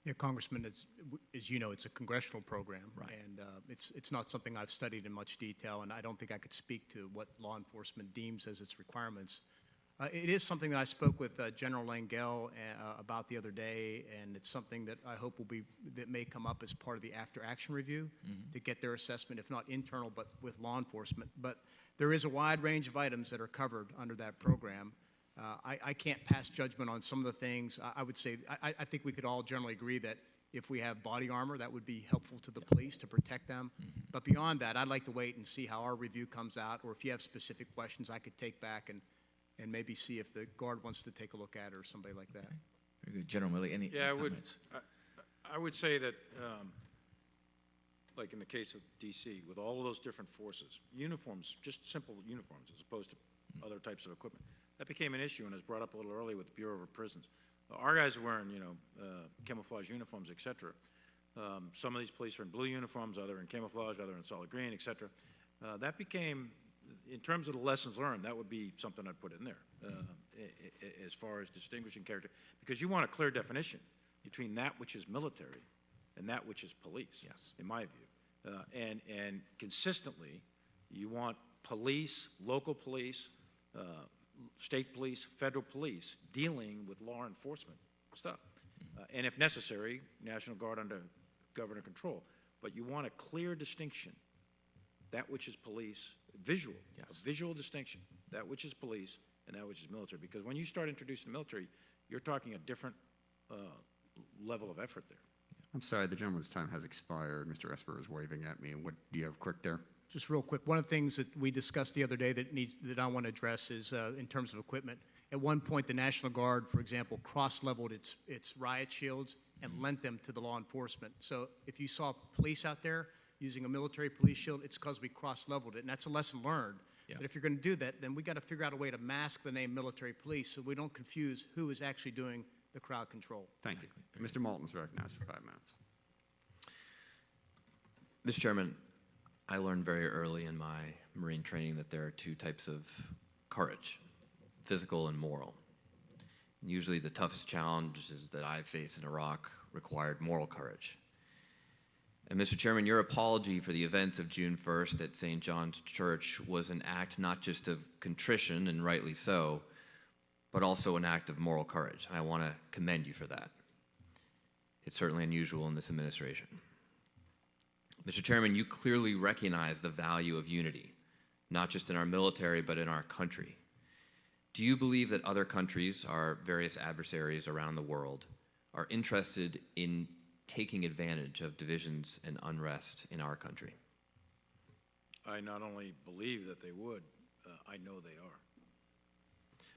C: Yeah, Congressman, as you know, it's a congressional program,
P: right.
C: And it's not something I've studied in much detail, and I don't think I could speak to what law enforcement deems as its requirements. It is something that I spoke with General Langell about the other day, and it's something that I hope that may come up as part of the after-action review to get their assessment, if not internal, but with law enforcement. But there is a wide range of items that are covered under that program. I can't pass judgment on some of the things. I would say, I think we could all generally agree that if we have body armor, that would be helpful to the police to protect them. But beyond that, I'd like to wait and see how our review comes out, or if you have specific questions I could take back and maybe see if the Guard wants to take a look at it or somebody like that.
P: Very good. General Milley, any comments?
D: I would say that, like in the case of D.C., with all of those different forces, uniforms, just simple uniforms as opposed to other types of equipment, that became an issue and was brought up a little early with the Bureau of Prisons. Our guys are wearing, you know, camouflage uniforms, et cetera. Some of these police are in blue uniforms, other in camouflage, other in solid green, et cetera. That became, in terms of the lessons learned, that would be something I'd put in there as far as distinguishing character, because you want a clear definition between that which is military and that which is police, yes, in my view. And consistently, you want police, local police, state police, federal police dealing with law enforcement stuff. And if necessary, National Guard under governor control. But you want a clear distinction, that which is police, visual, yes, a visual distinction, that which is police and that which is military. Because when you start introducing the military, you're talking a different level of effort there.
A: I'm sorry, the gentleman's time has expired. Mr. Esper is waving at me. What do you have quick there?
C: Just real quick, one of the things that we discussed the other day that I want to address is in terms of equipment. At one point, the National Guard, for example, cross-leveled its riot shields and lent them to the law enforcement. So if you saw police out there using a military police shield, it's because we cross-leveled it, and that's a lesson learned.
Q: Yeah.
C: But if you're going to do that, then we got to figure out a way to mask the name military police so we don't confuse who is actually doing the crowd control.
A: Thank you. Mr. Malton's recognized for 5 minutes.
Q: Mr. Chairman, I learned very early in my Marine training that there are two types of courage, physical and moral. Usually the toughest challenges that I faced in Iraq required moral courage. And Mr. Chairman, your apology for the events of June 1st at St. John's Church was an act not just of contrition, and rightly so, but also an act of moral courage. And I want to commend you for that. It's certainly unusual in this administration. Mr. Chairman, you clearly recognize the value of unity, not just in our military, but in our country. Do you believe that other countries, our various adversaries around the world, are interested in taking advantage of divisions and unrest in our country?
D: I not only believe that they would, I know they are.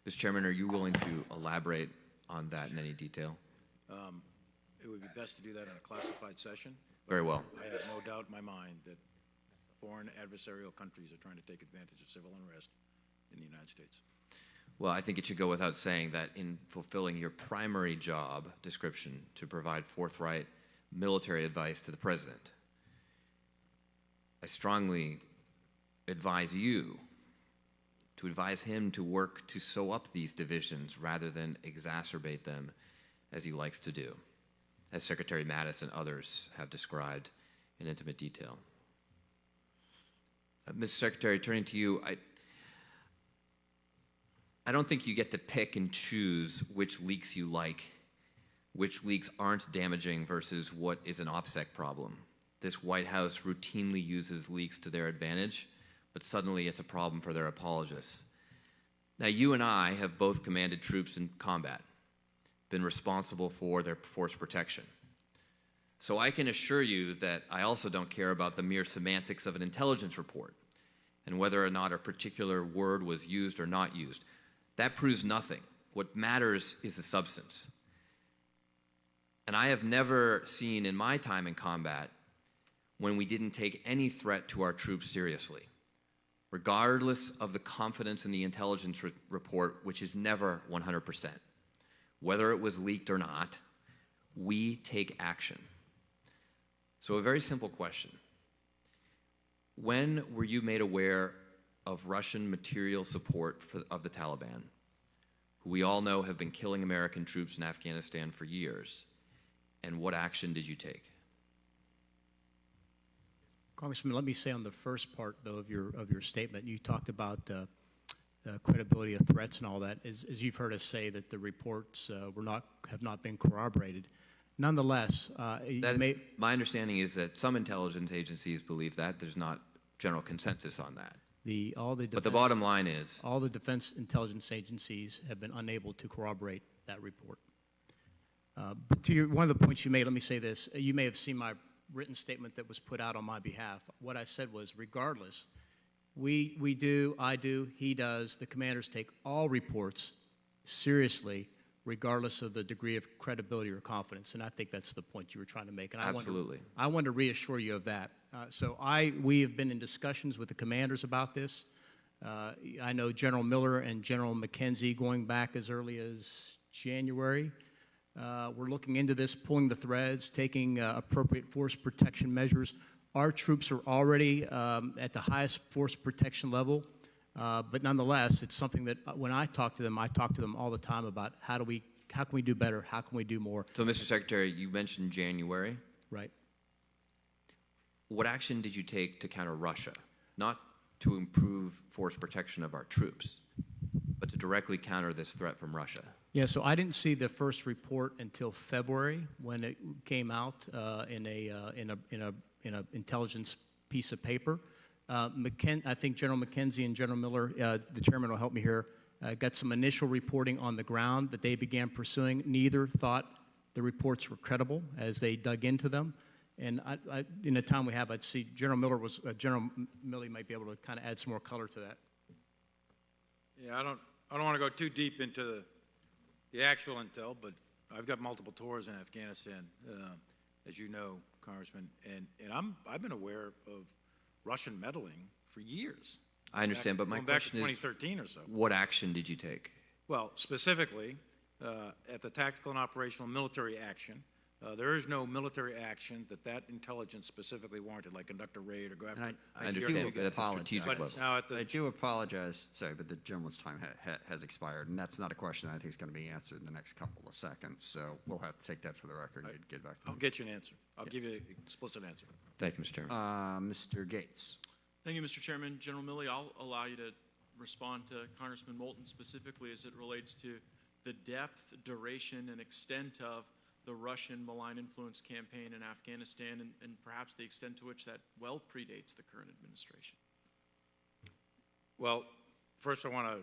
Q: Mr. Chairman, are you willing to elaborate on that in any detail?
D: It would be best to do that in a classified session.
Q: Very well.
D: I have no doubt in my mind that foreign adversarial countries are trying to take advantage of civil unrest in the United States.
Q: Well, I think it should go without saying that in fulfilling your primary job description to provide forthright military advice to the President, I strongly advise you to advise him to work to sew up these divisions rather than exacerbate them as he likes to do, as Secretary Mattis and others have described in intimate detail. Mr. Secretary, turning to you, I don't think you get to pick and choose which leaks you like, which leaks aren't damaging versus what is an OPSEC problem. This White House routinely uses leaks to their advantage, but suddenly it's a problem for their apologists. Now, you and I have both commanded troops in combat, been responsible for their force protection. So I can assure you that I also don't care about the mere semantics of an intelligence report and whether or not a particular word was used or not used. That proves nothing. What matters is the substance. And I have never seen in my time in combat when we didn't take any threat to our troops seriously, regardless of the confidence in the intelligence report, which is never 100%. Whether it was leaked or not, we take action. So a very simple question. When were you made aware of Russian material support of the Taliban, who we all know have been killing American troops in Afghanistan for years, and what action did you take?
C: Congressman, let me say on the first part, though, of your statement, you talked about the credibility of threats and all that. As you've heard us say, that the reports have not been corroborated. Nonetheless,
Q: my understanding is that some intelligence agencies believe that. There's not general consensus on that. But the bottom line is,
C: all the defense intelligence agencies have been unable to corroborate that report. But to one of the points you made, let me say this. You may have seen my written statement that was put out on my behalf. What I said was, regardless, we do, I do, he does, the commanders take all reports seriously, regardless of the degree of credibility or confidence. And I think that's the point you were trying to make. And
Q: absolutely.
C: I want to reassure you of that. We have been in discussions with the commanders about this. I know General Miller and General McKenzie going back as early as January. We're looking into this, pulling the threads, taking appropriate force protection measures. Our troops are already at the highest force protection level, but nonetheless, it's something that when I talk to them all the time about how can we do better, how can we do more.
Q: So, Mr. Secretary, you mentioned January.
C: Right.
Q: What action did you take to counter Russia? Not to improve force protection of our troops, but to directly counter this threat from Russia.
C: Yeah, so I didn't see the first report until February when it came out in a intelligence piece of paper. I think General McKenzie and General Miller, the chairman will help me here, got some initial reporting on the ground that they began pursuing. Neither thought The reports were credible as they dug into them. And in the time we have, I'd see General Milley might be able to kind of add some more color to that.
D: Yeah, I don't want to go too deep into the actual intel, but I've got multiple tours in Afghanistan, as you know, Congressman, and I've been aware of Russian meddling for years.
Q: I understand, but my
D: going back to
Q: question is,
D: 2013 or so.
Q: what action did you take?
D: Well, specifically, at the tactical and operational military action, there is no military action that intelligence specifically warranted, like conduct a raid or go after.
Q: I understand, but at the strategic level.
D: Now
A: I do apologize, sorry, but the gentleman's time has expired, and that's not a question I think is going to be answered in the next couple of seconds. So we'll have to take that for the record and get back to
D: I'll get you an answer. I'll give you an explicit answer.
Q: Thank you, Mr. Chairman.
A: Mr. Gates.
R: Thank you, Mr. Chairman. General Milley, I'll allow you to respond to Congressman Moulton specifically as it relates to the depth, duration, and extent of the Russian malign influence campaign in Afghanistan, and perhaps the extent to which that well predates the current administration.
D: Well, first I want to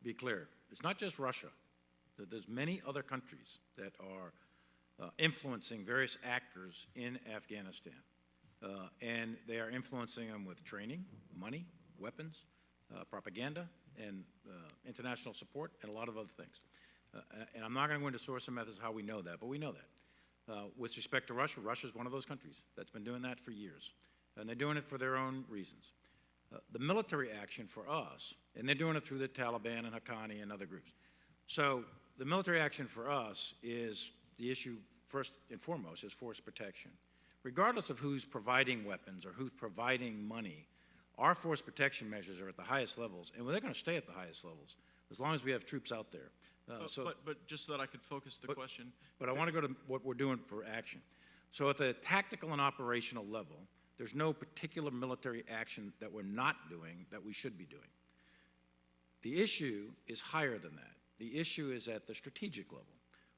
D: be clear. It's not just Russia. There's many other countries that are influencing various actors in Afghanistan. And they are influencing them with training, money, weapons, propaganda, and international support, and a lot of other things. And I'm not going to go into source and methods how we know that, but we know that. With respect to Russia, Russia is one of those countries that's been doing that for years. And they're doing it for their own reasons. The military action for us, and they're doing it through the Taliban and Haqqani and other groups. So the military action for us is the issue, first and foremost, is force protection. Regardless of who's providing weapons or who's providing money, our force protection measures are at the highest levels, and they're going to stay at the highest levels as long as we have troops out there.
R: But just so that I could focus the question.
D: But I want to go to what we're doing for action. So at the tactical and operational level, there's no particular military action that we're not doing that we should be doing. The issue is higher than that. The issue is at the strategic level.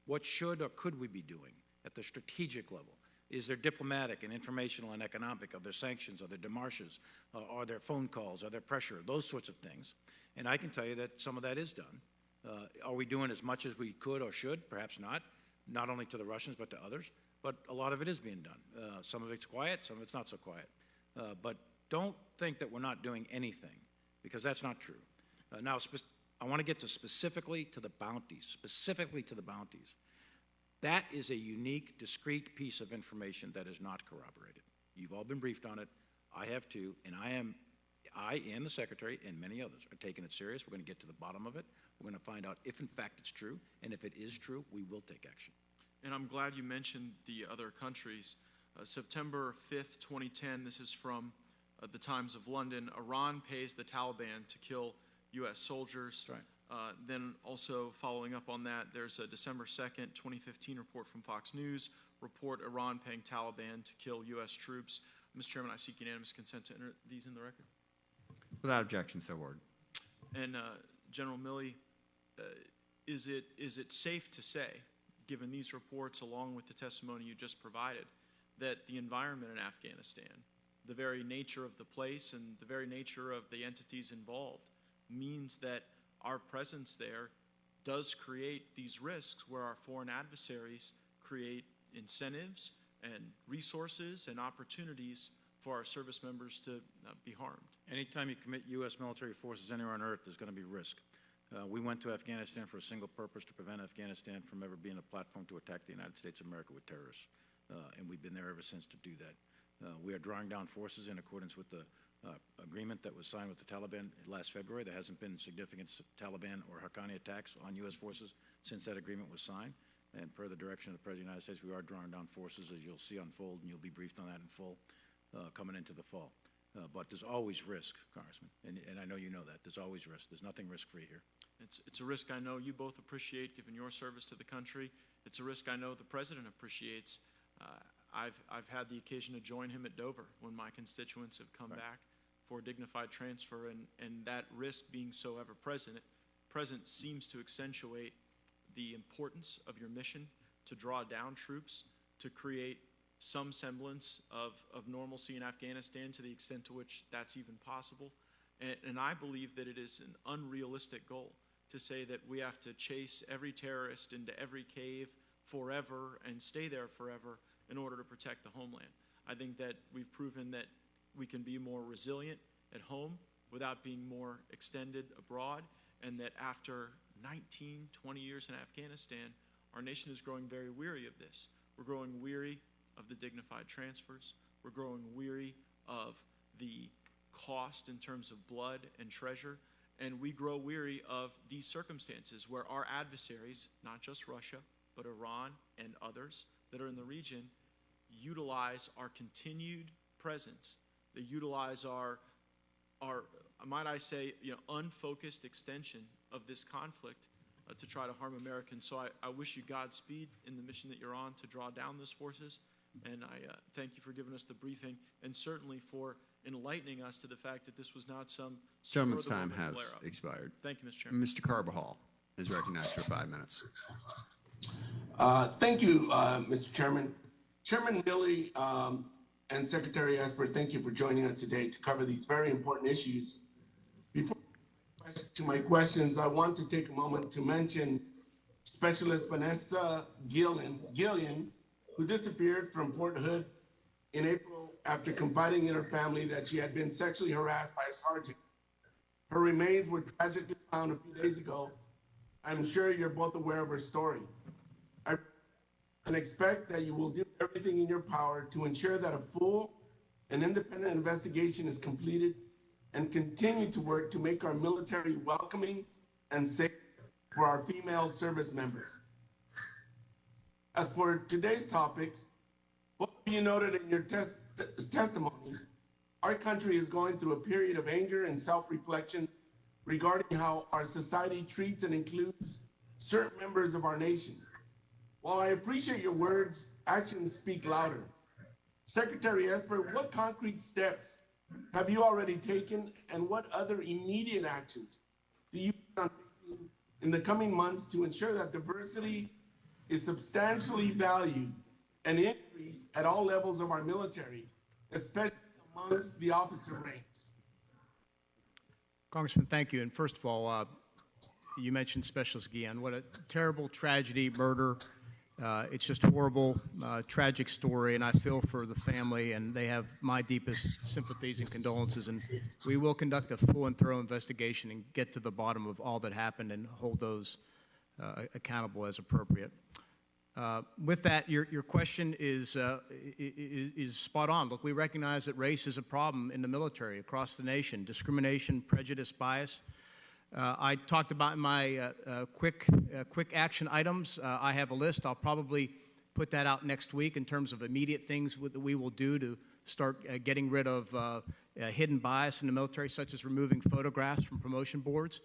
D: What should or could we be doing at the strategic level? Is there diplomatic and informational and economic? Are there sanctions? Are there demarches? Are there phone calls? Are there pressure? Those sorts of things. And I can tell you that some of that is done. Are we doing as much as we could or should? Perhaps not only to the Russians but to others. But a lot of it is being done. Some of it's quiet, some of it's not so quiet. But don't think that we're not doing anything, because that's not true. Now, I want to get to specifically to the bounties, That is a unique, discrete piece of information that is not corroborated. You've all been briefed on it. I have too, and I and the Secretary and many others are taking it serious. We're going to get to the bottom of it. We're going to find out if in fact it's true, and if it is true, we will take action.
R: And I'm glad you mentioned the other countries. September 5th, 2010, this is from the Times of London. Iran pays the Taliban to kill U.S. soldiers.
D: That's right.
R: Then also following up on that, there's a December 2nd, 2015 report from Fox News, report Iran paying Taliban to kill U.S. troops. Mr. Chairman, I seek unanimous consent to enter these in the record.
A: Without objection, so ordered.
R: And General Milley, is it safe to say, given these reports along with the testimony you just provided, that the environment in Afghanistan, the very nature of the place and the very nature of the entities involved, means that our presence there does create these risks where our foreign adversaries create incentives and resources and opportunities for our service members to be harmed?
D: Anytime you commit U.S. military forces anywhere on earth, there's going to be risk. We went to Afghanistan for a single purpose: to prevent Afghanistan from ever being a platform to attack the United States of America with terrorists. And we've been there ever since to do that. We are drawing down forces in accordance with the agreement that was signed with the Taliban last February. There hasn't been significant Taliban or Haqqani attacks on U.S. forces since that agreement was signed. And per the direction of the President of the United States, we are drawing down forces, as you'll see unfold, and you'll be briefed on that in full coming into the fall. But there's always risk, Congressman, and I know you know that. There's always risk. There's nothing risk-free here.
R: It's a risk I know you both appreciate, given your service to the country. It's a risk I know the President appreciates. I've had the occasion to join him at Dover when my constituents have come back for a dignified transfer, and that risk being so ever present seems to accentuate the importance of your mission to draw down troops, to create some semblance of normalcy in Afghanistan to the extent to which that's even possible. And I believe that it is an unrealistic goal to say that we have to chase every terrorist into every cave forever and stay there forever in order to protect the homeland. I think that we've proven that we can be more resilient at home without being more extended abroad, and that after 19, 20 years in Afghanistan, our nation is growing very weary of this. We're growing weary of the dignified transfers. We're growing weary of the cost in terms of blood and treasure. And we grow weary of these circumstances where our adversaries, not just Russia, but Iran and others that are in the region, utilize our continued presence. They utilize our might I say, unfocused extension of this conflict to try to harm Americans. So I wish you Godspeed in the mission that you're on to draw down those forces. And I thank you for giving us the briefing and certainly for enlightening us to the fact that this was not some
A: Gentleman's time
R: spur of the
A: has
R: moment flare-up.
A: expired.
R: Thank you, Mr. Chairman.
A: Mr. Carbajal is recognized for 5 minutes.
S: Thank you, Mr. Chairman. Chairman Milley and Secretary Esper, thank you for joining us today to cover these very important issues. Before I get to my questions, I want to take a moment to mention Specialist Vanessa Gillian, who disappeared from Fort Hood in April after confiding in her family that she had been sexually harassed by a sergeant. Her remains were tragically found a few days ago. I'm sure you're both aware of her story. I expect that you will do everything in your power to ensure that a full and independent investigation is completed and continue to work to make our military welcoming and safe for our female service members. As for today's topics, what you noted in your testimonies, our country is going through a period of anger and self-reflection regarding how our society treats and includes certain members of our nation. While I appreciate your words, actions speak louder. Secretary Esper, what concrete steps have you already taken, and what other immediate actions do you plan on taking in the coming months to ensure that diversity is substantially valued and increased at all levels of our military, especially amongst the officer ranks?
C: Congressman, thank you. And first of all, you mentioned Specialist Guillen. What a terrible tragedy, murder. It's just horrible, tragic story, and I feel for the family, and they have my deepest sympathies and condolences. And we will conduct a full and thorough investigation and get to the bottom of all that happened and hold those accountable as appropriate. With that, your question is spot on. Look, we recognize that race is a problem in the military across the nation. Discrimination, prejudice, bias. I talked about in my quick action items. I have a list. I'll probably put that out next week in terms of immediate things that we will do to start getting rid of hidden bias in the military, such as removing photographs from promotion boards.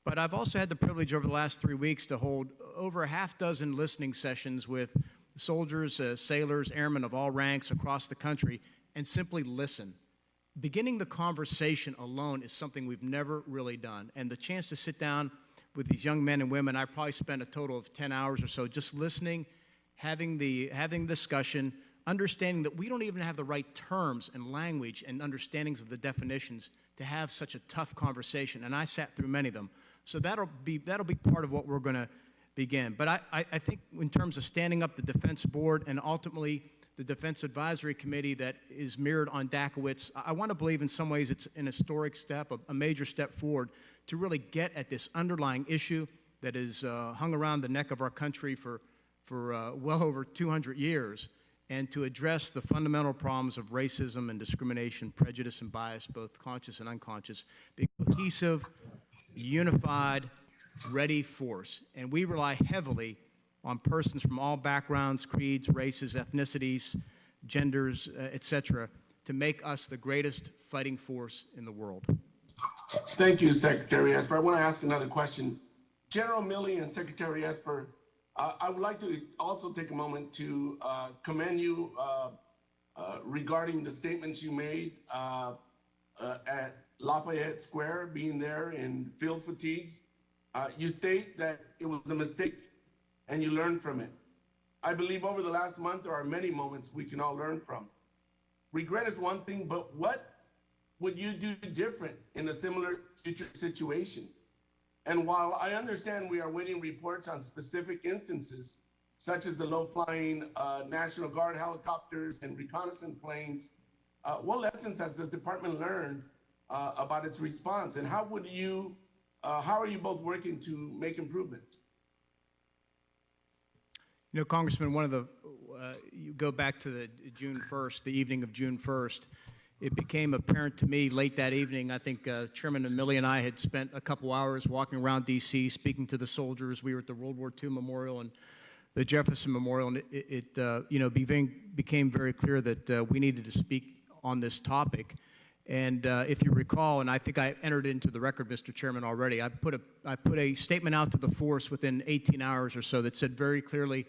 C: But I've also had the privilege over the last 3 weeks to hold over a half dozen listening sessions with soldiers, sailors, airmen of all ranks across the country, and simply listen. Beginning the conversation alone is something we've never really done. And the chance to sit down with these young men and women, I probably spent a total of 10 hours or so just listening, having discussion, understanding that we don't even have the right terms and language and understandings of the definitions to have such a tough conversation. And I sat through many of them. So that'll be part of what we're going to begin. But I think in terms of standing up the Defense Board and ultimately the Defense Advisory Committee that is mirrored on Dakowitz, I want to believe in some ways it's an historic step, a major step forward to really get at this underlying issue that is hung around the neck of our country for well over 200 years, and to address the fundamental problems of racism and discrimination, prejudice and bias, both conscious and unconscious, be a cohesive, unified, ready force. And we rely heavily on persons from all backgrounds, creeds, races, ethnicities, genders, etc., to make us the greatest fighting force in the world.
S: Thank you, Secretary Esper. I want to ask another question. General Milley and Secretary Esper, I would like to also take a moment to commend you regarding the statements you made at Lafayette Square, being there in field fatigues. You state that it was a mistake and you learned from it. I believe over the last month there are many moments we can all learn from. Regret is one thing, but what would you do different in a similar future situation? And while I understand we are waiting reports on specific instances, such as the low-flying National Guard helicopters and reconnaissance planes. What lessons has the department learned about its response, and how are you both working to make improvements?
C: You know, Congressman, one of the, you go back to the June 1st, the evening of June 1st, it became apparent to me late that evening, I think Chairman Milley and I had spent a couple hours walking around D.C. speaking to the soldiers. We were at the World War II Memorial and the Jefferson Memorial, and it became very clear that we needed to speak on this topic. And if you recall, and I think I entered into the record, Mr. Chairman, already, I put a statement out to the force within 18 hours or so that said very clearly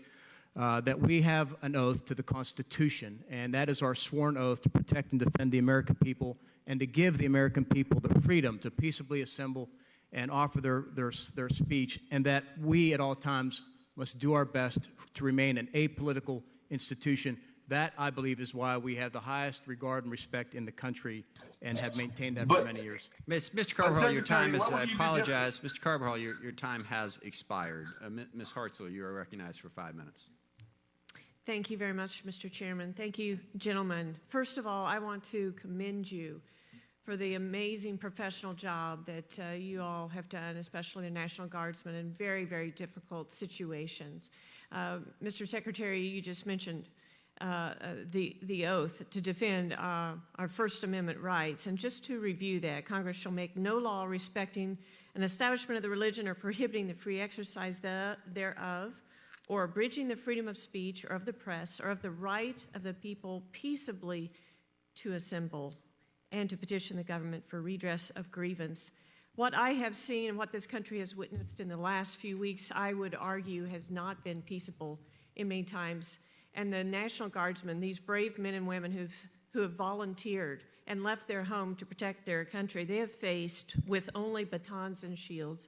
C: that we have an oath to the Constitution, and that is our sworn oath to protect and defend the American people and to give the American people the freedom to peaceably assemble and offer their speech, and that we at all times must do our best to remain an apolitical institution. That, I believe, is why we have the highest regard and respect in the country and have maintained that for many years.
A: Mr. Carvajal, your time is, I apologize. Mr. Carvajal, your time has expired. Ms. Hartzell, you are recognized for 5 minutes.
T: Thank you very much, Mr. Chairman. Thank you, gentlemen. First of all, I want to commend you for the amazing professional job that you all have done, especially the National Guardsmen, in very, very difficult situations. Mr. Secretary, you just mentioned the oath to defend our First Amendment rights. And just to review that, Congress shall make no law respecting an establishment of the religion or prohibiting the free exercise thereof, or abridging the freedom of speech or of the press or of the right of the people peaceably to assemble and to petition the government for redress of grievance. What I have seen and what this country has witnessed in the last few weeks, I would argue, has not been peaceable in many times. And the National Guardsmen, these brave men and women who have volunteered and left their home to protect their country, they have faced with only batons and shields.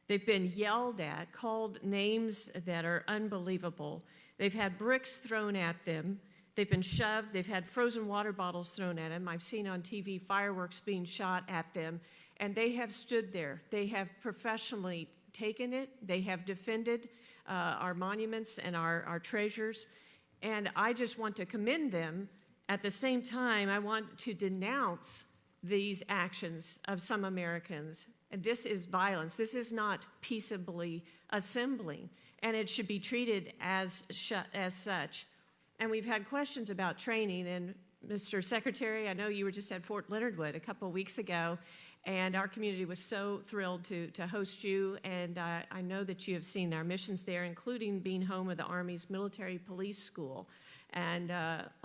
T: They've been yelled at, called names that are unbelievable. They've had bricks thrown at them. They've been shoved. They've had frozen water bottles thrown at them. I've seen on TV fireworks being shot at them. And they have stood there. They have professionally taken it. They have defended our monuments and our treasures. And I just want to commend them. At the same time, I want to denounce these actions of some Americans. And this is violence. This is not peaceably assembling, and it should be treated as such. And we've had questions about training, and Mr. Secretary, I know you were just at Fort Leonard Wood a couple of weeks ago, and our community was so thrilled to host you, and I know that you have seen our missions there, including being home of the Army's Military Police School. And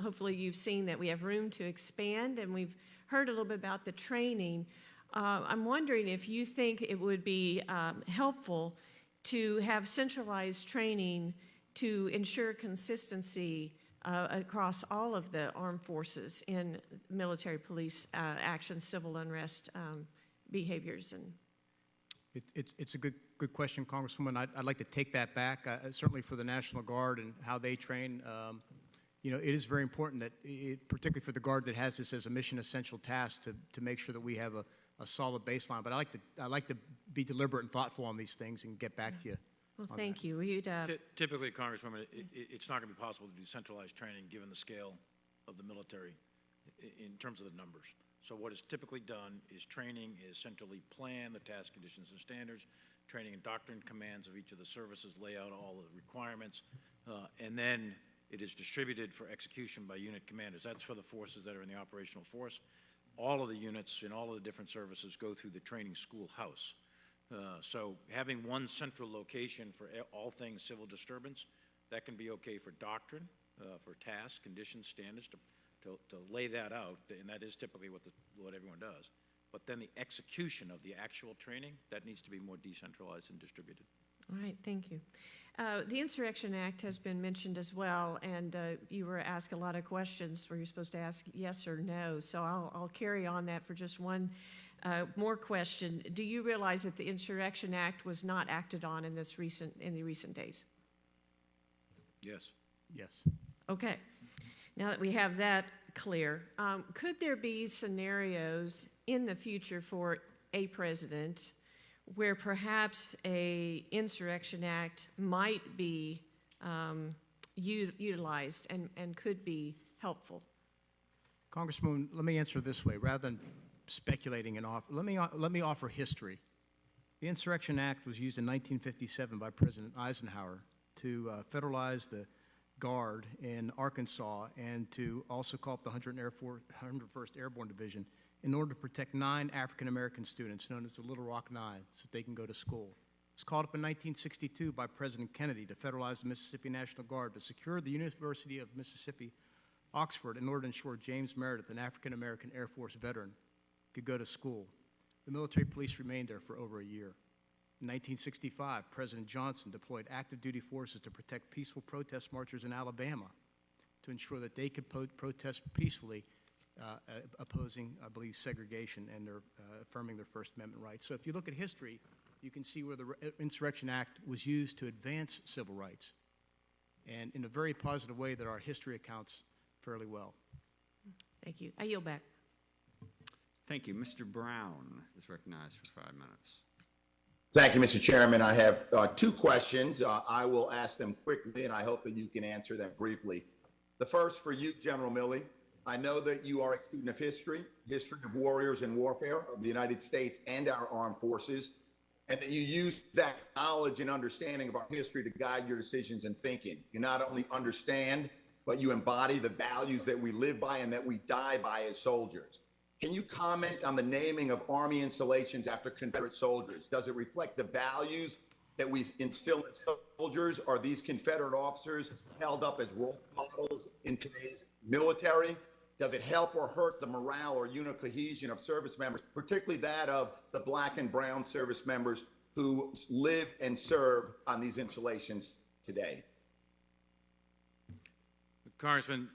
T: hopefully you've seen that we have room to expand, and we've heard a little bit about the training. I'm wondering if you think it would be helpful to have centralized training to ensure consistency across all of the armed forces in military police actions, civil unrest behaviors. And
C: It's a good question, Congresswoman. I'd like to take that back, certainly for the National Guard and how they train. You know, it is very important that, particularly for the Guard that has this as a mission essential task, to make sure that we have a solid baseline. But I like to be deliberate and thoughtful on these things and get back to you.
T: Well, thank you.
D: Typically, Congresswoman, it's not going to be possible to do centralized training given the scale of the military in terms of the numbers. So what is typically done is training is centrally planned, the task, conditions, and standards, training and doctrine commands of each of the services lay out all the requirements, and then it is distributed for execution by unit commanders. That's for the forces that are in the operational force. All of the units in all of the different services go through the training schoolhouse. So having one central location for all things civil disturbance, that can be okay for doctrine, for tasks, conditions, standards, to lay that out, and that is typically what everyone does. But then the execution of the actual training, that needs to be more decentralized and distributed.
T: All right, thank you. The Insurrection Act has been mentioned as well, and you were asked a lot of questions where you're supposed to ask yes or no, so I'll carry on that for just one more question. Do you realize that the Insurrection Act was not acted on in the recent days?
D: Yes.
C: Yes.
T: Okay. Now that we have that clear, could there be scenarios in the future for a president where perhaps a Insurrection Act might be utilized and could be helpful.
C: Congresswoman, let me answer this way. Rather than speculating and offer, let me offer history. The Insurrection Act was used in 1957 by President Eisenhower to federalize the Guard in Arkansas and to also call up the 101st Airborne Division in order to protect 9 African-American students known as the Little Rock Nine so that they can go to school. It was called up in 1962 by President Kennedy to federalize the Mississippi National Guard to secure the University of Mississippi, Oxford, in order to ensure James Meredith, an African-American Air Force veteran, could go to school. The military police remained there for over a year. In 1965, President Johnson deployed active duty forces to protect peaceful protest marchers in Alabama to ensure that they could protest peacefully, opposing, I believe, segregation and affirming their First Amendment rights. So if you look at history, you can see where the Insurrection Act was used to advance civil rights, and in a very positive way that our history accounts fairly well.
T: Thank you. I yield back.
A: Thank you. Mr. Brown is recognized for 5 minutes.
U: Thank you, Mr. Chairman. I have 2 questions. I will ask them quickly, and I hope that you can answer them briefly. The first for you, General Milley. I know that you are a student of history of warriors and warfare of the United States and our armed forces, and that you use that knowledge and understanding of our history to guide your decisions and thinking. You not only understand, but you embody the values that we live by and that we die by as soldiers. Can you comment on the naming of Army installations after Confederate soldiers? Does it reflect the values that we instill in soldiers? Are these Confederate officers held up as role models in today's military? Does it help or hurt the morale or unit cohesion of service members, particularly that of the Black and brown service members who live and serve on these installations today?
D: Congressman,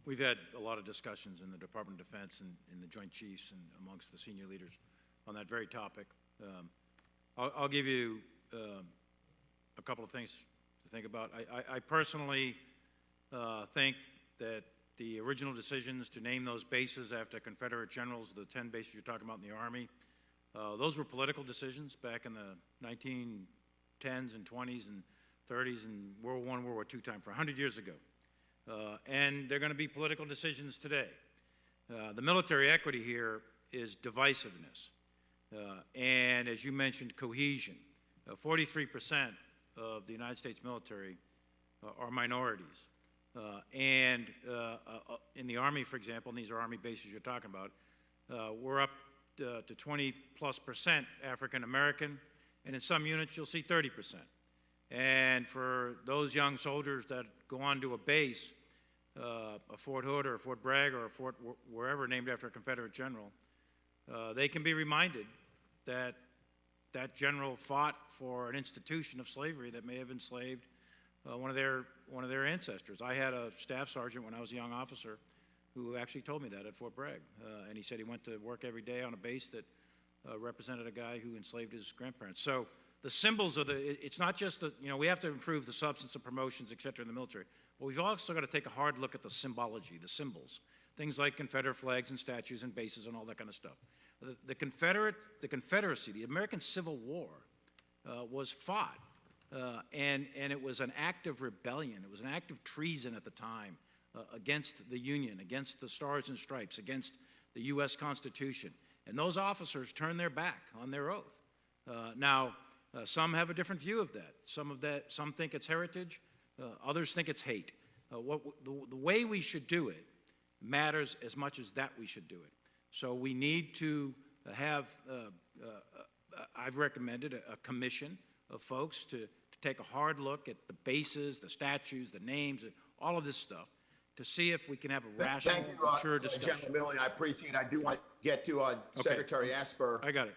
D: we've had a lot of discussions in the Department of Defense and in the Joint Chiefs and amongst the senior leaders on that very topic. I'll give you a couple of things to think about. I personally think that the original decisions to name those bases after Confederate generals, the 10 bases you're talking about in the Army, those were political decisions back in the 1910s and 20s and 30s and World War I, World War II time, for 100 years ago. And they're going to be political decisions today. The military equity here is divisiveness. And as you mentioned, cohesion. 43% of the United States military are minorities. And in the Army, for example, and these are Army bases you're talking about, we're up to 20+% African American, and in some units you'll see 30%. And for those young soldiers that go on to a base, a Fort Hood or a Fort Bragg or a Fort wherever named after a Confederate general, they can be reminded that that general fought for an institution of slavery that may have enslaved one of their ancestors. I had a staff sergeant when I was a young officer who actually told me that at Fort Bragg, and he said he went to work every day on a base that represented a guy who enslaved his grandparents. So the symbols of it's not just we have to improve the substance of promotions, et cetera, in the military, but we've also got to take a hard look at the symbology, the symbols, things like Confederate flags and statues and bases and all that kind of stuff. The Confederacy, the American Civil War, was fought, and it was an act of rebellion. It was an act of treason at the time against the Union, against the Stars and Stripes, against the U.S. Constitution. And those officers turned their back on their oath. Now, some have a different view of that. Some think it's heritage. Others think it's hate. The way we should do it matters as much as that we should do it. So we need to have, I've recommended a commission of folks to take a hard look at the bases, the statues, the names, all of this stuff, to see if we can have a rational, mature discussion.
U: General Milley, I appreciate it. I do want to get to Secretary Esper.
D: I got it.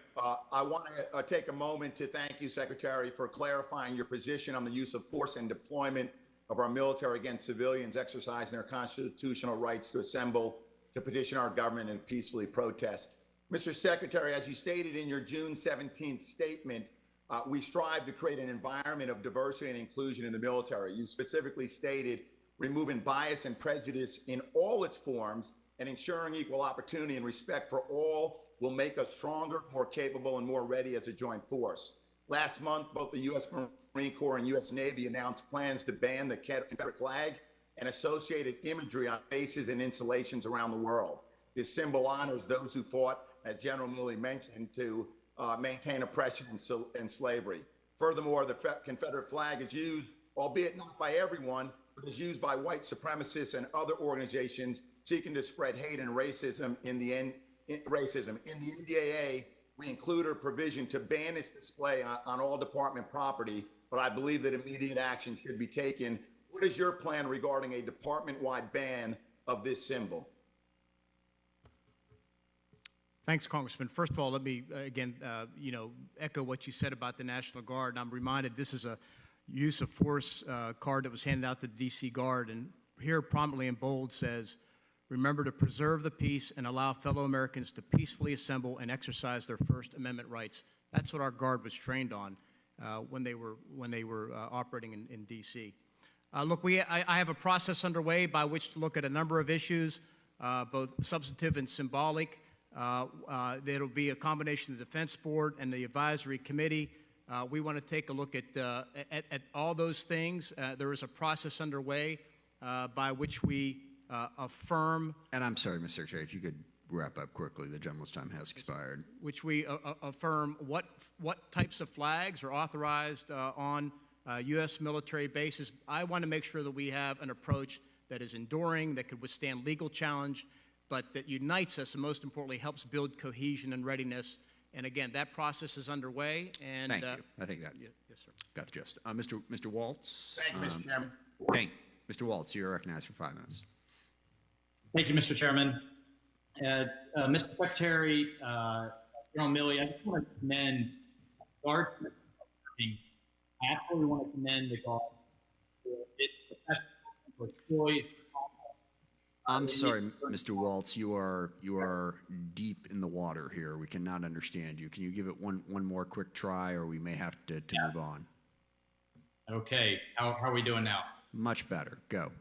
U: I want to take a moment to thank you, Secretary, for clarifying your position on the use of force and deployment of our military against civilians exercising their constitutional rights to assemble, to petition our government, and peacefully protest. Mr. Secretary, as you stated in your June 17th statement, we strive to create an environment of diversity and inclusion in the military. You specifically stated removing bias and prejudice in all its forms and ensuring equal opportunity and respect for all will make us stronger, more capable, and more ready as a joint force. Last month, both the U.S. Marine Corps and U.S. Navy announced plans to ban the Confederate flag and associated imagery on bases and installations around the world. This symbol honors those who fought, as General Milley mentioned, to maintain oppression and slavery. Furthermore, the Confederate flag is used, albeit not by everyone, but is used by white supremacists and other organizations seeking to spread hate and racism. In the NDAA, we include a provision to ban its display on all department property, but I believe that immediate action should be taken. What is your plan regarding a department-wide ban of this symbol?
C: Thanks, Congressman. First of all, let me again, echo what you said about the National Guard. And I'm reminded this is a use of force card that was handed out to the D.C. Guard, and here prominently in bold says, "Remember to preserve the peace and allow fellow Americans to peacefully assemble and exercise their First Amendment rights." That's what our Guard was trained on when they were operating in D.C. Look, I have a process underway by which to look at a number of issues, both substantive and symbolic. There'll be a combination of the Defense Board and the Advisory Committee. We want to take a look at all those things. There is a process underway by which we affirm.
A: And I'm sorry, Mr. Secretary, if you could wrap up quickly. The gentleman's time has expired.
C: Which we affirm what types of flags are authorized on U.S. military bases. I want to make sure that we have an approach that is enduring, that could withstand legal challenge, but that unites us and most importantly helps build cohesion and readiness. And again, that process is underway. And
A: thank you. I think that
C: yes, sir.
A: Got the gist. Mr. Waltz.
U: Thank you, Mr. Chairman.
A: Mr. Waltz, you're recognized for 5 minutes.
E: Thank you, Mr. Chairman. Mr. Secretary, General Milley, I just want to commend Guard. I absolutely want to commend the Guard for its professionalism, for its poise.
A: I'm sorry, Mr. Waltz, you are deep in the water here. We cannot understand you. Can you give it one more quick try, or we may have to move on?
E: Okay, how are we doing now?
A: Much better. Go.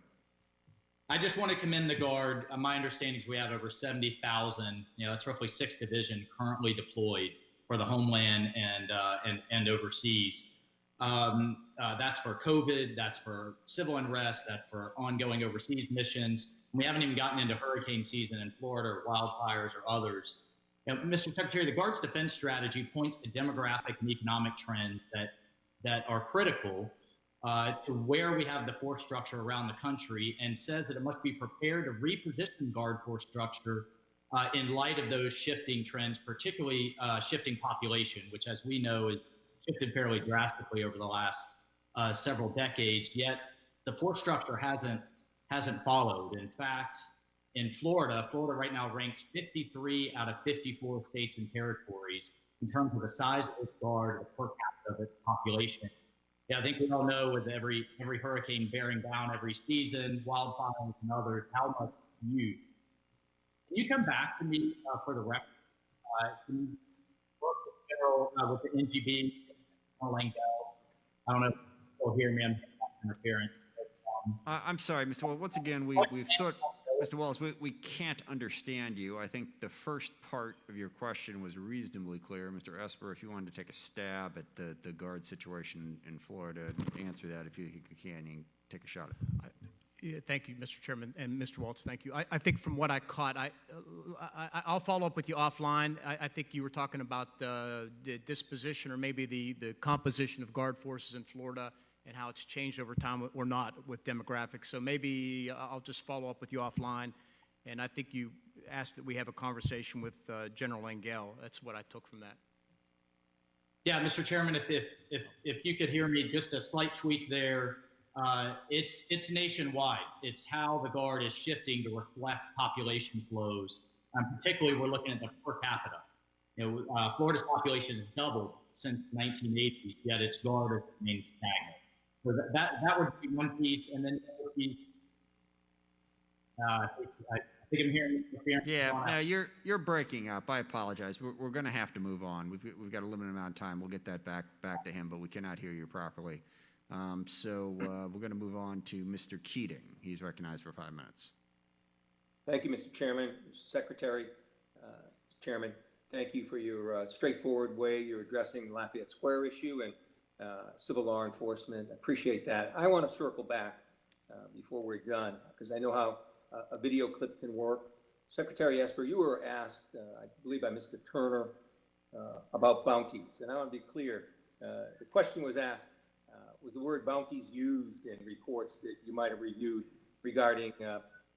E: I just want to commend the Guard. My understanding is we have over 70,000. That's roughly 6th Division currently deployed for the homeland and overseas. That's for COVID. That's for civil unrest. That's for ongoing overseas missions. We haven't even gotten into hurricane season in Florida or wildfires or others. Mr. Secretary, the Guard's defense strategy points to demographic and economic trends that are critical to where we have the force structure around the country, and says that it must be prepared to reposition Guard force structure in light of those shifting trends, particularly shifting population, which, as we know, has shifted fairly drastically over the last several decades. Yet the force structure hasn't followed. In fact, in Florida right now ranks 53 out of 54 states and territories in terms of the size of its Guard, the per capita of its population. Yeah, I think we all know with every hurricane bearing down every season, wildfires and others, how much it's used. Can you come back to me for the record? Can you work with the NGB, Langell? I don't know if you'll hear me. I'm interference.
A: I'm sorry, Mr. Wallace. Once again, Mr. Wallace, we can't understand you. I think the first part of your question was reasonably clear. Mr. Esper, if you wanted to take a stab at the Guard situation in Florida, answer that if you can, and take a shot at it.
C: Yeah, thank you, Mr. Chairman, and Mr. Waltz, thank you. I think from what I caught, I'll follow up with you offline. I think you were talking about the disposition or maybe the composition of Guard forces in Florida and how it's changed over time or not with demographics. So maybe I'll just follow up with you offline. And I think you asked that we have a conversation with General Langell. That's what I took from that.
E: Yeah, Mr. Chairman, if you could hear me, just a slight tweak there. It's nationwide. It's how the Guard is shifting to reflect population flows. Particularly, we're looking at the per capita. Florida's population has doubled since the 1980s, yet its Guard has remained stagnant. So that would be one piece, and then the other piece. I think I'm hearing interference.
A: Yeah, no, you're breaking up. I apologize. We're going to have to move on. We've got a limited amount of time. We'll get that back to him, but we cannot hear you properly. So we're going to move on to Mr. Keating. He's recognized for 5 minutes.
V: Thank you, Mr. Chairman, Mr. Secretary, Mr. Chairman.
F: Thank you for your straightforward way you're addressing the Lafayette Square issue and civil law enforcement. I appreciate that. I want to circle back before we're done, because I know how a video clip can work. Secretary Esper, you were asked, I believe by Mr. Turner, about bounties. And I want to be clear. The question was asked, was the word bounties used in reports that you might have reviewed regarding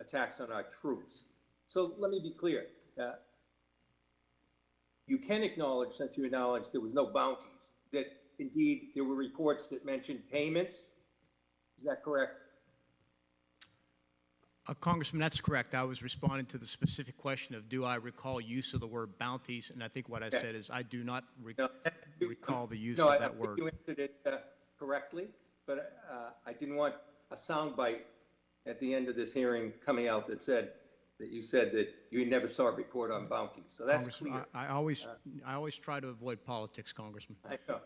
F: attacks on our troops? So let me be clear. You can acknowledge, since you acknowledged there was no bounties, that indeed there were reports that mentioned payments. Is that correct?
C: Congressman, that's correct. I was responding to the specific question of, do I recall use of the word bounties? And I think what I said is, I do not recall the use of that word.
F: You answered it correctly, but I didn't want a soundbite at the end of this hearing coming out that said that you said that you never saw a report on bounties. So that's clear.
C: I always try to avoid politics, Congressman.
F: I know.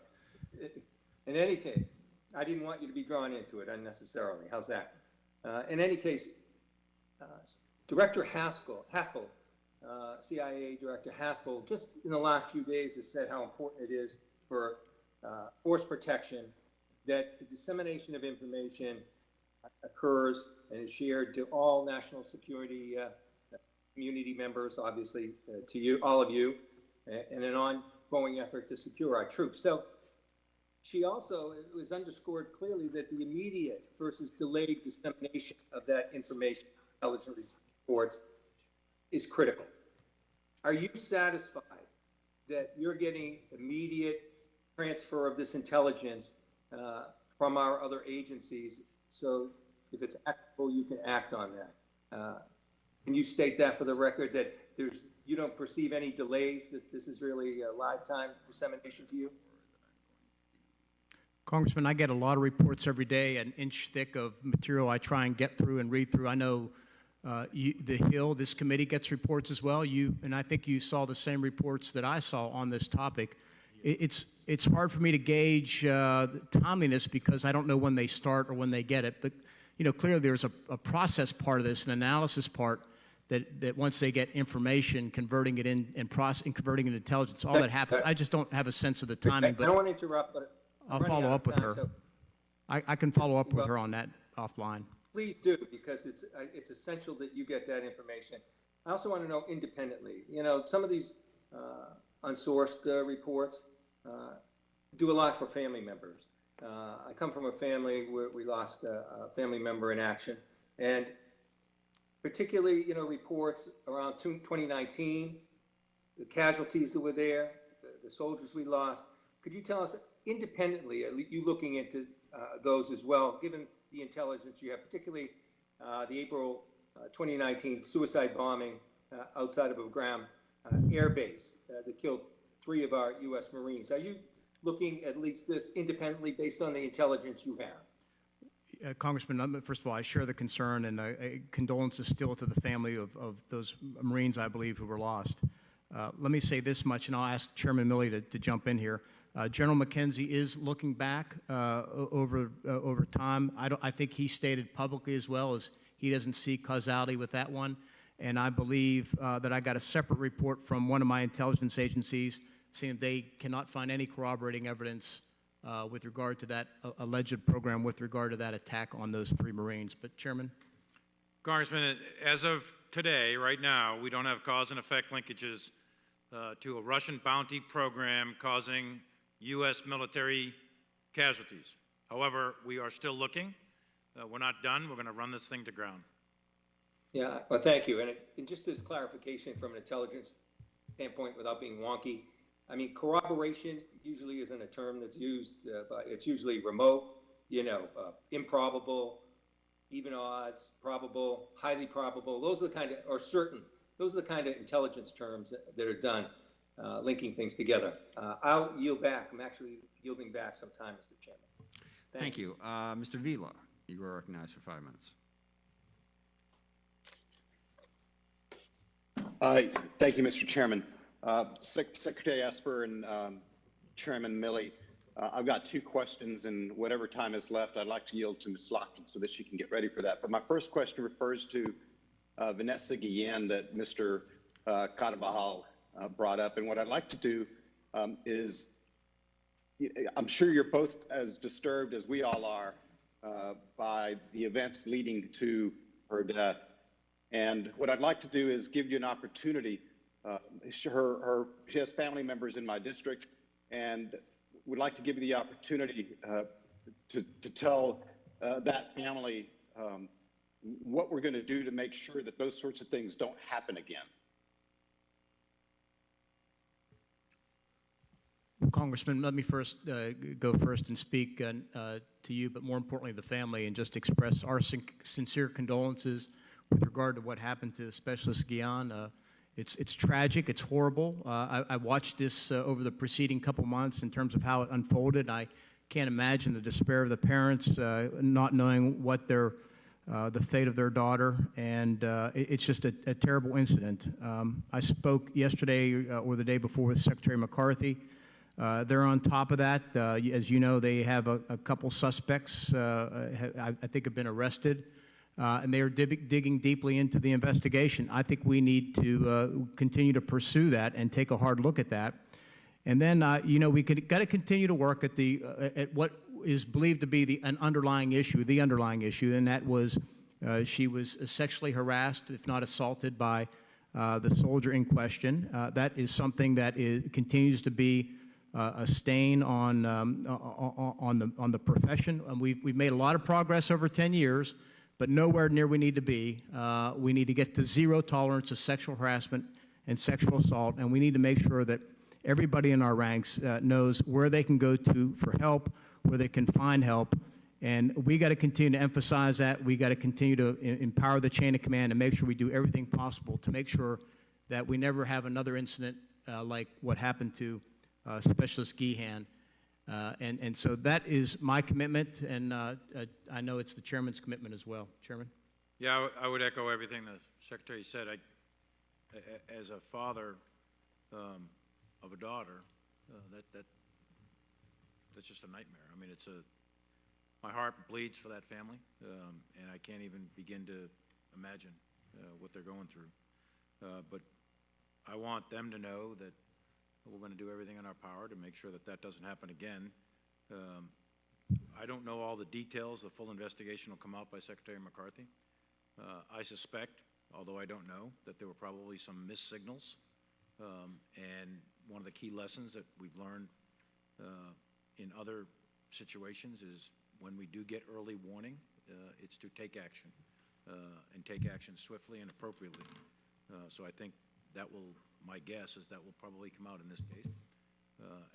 F: In any case, I didn't want you to be drawn into it unnecessarily. How's that? In any case, Director Haskell, CIA Director Haskell, just in the last few days has said how important it is for force protection that the dissemination of information occurs and is shared to all national security community members, obviously to you, all of you, in an ongoing effort to secure our troops. So she also, it was underscored clearly that the immediate versus delayed dissemination of that information, intelligence reports, is critical. Are you satisfied that you're getting immediate transfer of this intelligence from our other agencies, so if it's actionable, you can act on that? Can you state that for the record, that you don't perceive any delays, that this is really a lifetime dissemination to you?
C: Congressman, I get a lot of reports every day, an inch thick of material I try and get through and read through. I know the Hill, this committee gets reports as well. And I think you saw the same reports that I saw on this topic. It's hard for me to gauge the timeliness because I don't know when they start or when they get it. But clearly there's a process part of this, an analysis part that once they get information, converting it in and converting it into intelligence, all that happens. I just don't have a sense of the timing.
F: I don't want to interrupt, but
C: I'll follow up with her. So I can follow up with her on that offline.
F: Please do, because it's essential that you get that information. I also want to know independently. Some of these unsourced reports do a lot for family members. I come from a family where we lost a family member in action, and particularly, reports around 2019, the casualties that were there, the soldiers we lost. Could you tell us independently, are you looking into those as well, given the intelligence you have, particularly the April 2019 suicide bombing outside of Bagram Air Base that killed 3 of our U.S. Marines? Are you looking at least this independently based on the intelligence you have?
C: Congressman, first of all, I share the concern, and condolences still to the family of those Marines, I believe, who were lost. Let me say this much, and I'll ask Chairman Milley to jump in here. General McKenzie is looking back over time. I think he stated publicly as well as he doesn't see causality with that one. And I believe that I got a separate report from one of my intelligence agencies saying they cannot find any corroborating evidence with regard to that alleged program, with regard to that attack on those 3 Marines. But Chairman?
D: Congressman, as of today, right now, we don't have cause and effect linkages to a Russian bounty program causing U.S. military casualties. However, we are still looking. We're not done. We're going to run this thing to ground.
F: Yeah, well, thank you. And just as clarification from an intelligence standpoint, without being wonky, I mean, corroboration usually isn't a term that's used, but it's usually remote, improbable, even odds, probable, highly probable. Those are the kind of, or certain, those are the kind of intelligence terms that are done, linking things together. I'll yield back. I'm actually yielding back some time, Mr. Chairman.
A: Thank you. Mr. Vila, you are recognized for 5 minutes.
V: Thank you, Mr. Chairman. Secretary Esper and Chairman Milley, I've got 2 questions, and whatever time is left, I'd like to yield to Ms. Lockton so that she can get ready for that. But my first question refers to Vanessa Guillen that Mr. Carvajal brought up. And what I'd like to do is, I'm sure you're both as disturbed as we all are by the events leading to her death. And what I'd like to do is give you an opportunity. She has family members in my district, and would like to give you the opportunity to tell that family what we're going to do to make sure that those sorts of things don't happen again.
C: Congressman, let me first go first and speak to you, but more importantly, the family, and just express our sincere condolences with regard to what happened to Specialist Guillen. It's tragic. It's horrible. I watched this over the preceding couple months in terms of how it unfolded. I can't imagine the despair of the parents not knowing what the fate of their daughter, and it's just a terrible incident. I spoke yesterday or the day before with Secretary McCarthy. They're on top of that. As you know, they have a couple suspects I think have been arrested, and they are digging deeply into the investigation. I think we need to continue to pursue that and take a hard look at that. And then, we got to continue to work at what is believed to be the underlying issue, and that was she was sexually harassed, if not assaulted, by the soldier in question. That is something that continues to be a stain on the profession. We've made a lot of progress over 10 years, but nowhere near we need to be. We need to get to zero tolerance of sexual harassment and sexual assault, and we need to make sure that everybody in our ranks knows where they can go to for help, where they can find help, and we got to continue to emphasize that. We got to continue to empower the chain of command and make sure we do everything possible to make sure that we never have another incident like what happened to Specialist Guillen. And so that is my commitment, and I know it's the chairman's commitment as well. Chairman?
D: Yeah, I would echo everything the Secretary said. As a father of a daughter, that's just a nightmare. I mean, my heart bleeds for that family, and I can't even begin to imagine what they're going through. But I want them to know that we're going to do everything in our power to make sure that that doesn't happen again. I don't know all the details. The full investigation will come out by Secretary McCarthy. I suspect, although I don't know, that there were probably some missed signals. And one of the key lessons that we've learned in other situations is when we do get early warning, it's to take action, and take action swiftly and appropriately. So I think my guess is that will probably come out in this case,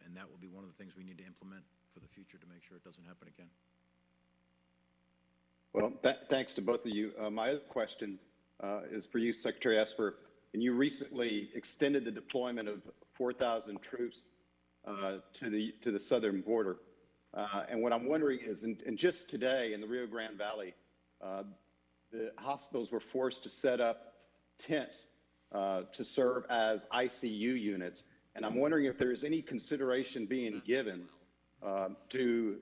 D: and that will be one of the things we need to implement for the future to make sure it doesn't happen again.
V: Well, thanks to both of you. My other question is for you, Secretary Esper. And you recently extended the deployment of 4,000 troops to the southern border. And what I'm wondering is, and just today in the Rio Grande Valley, the hospitals were forced to set up tents to serve as ICU units. And I'm wondering if there's any consideration being given to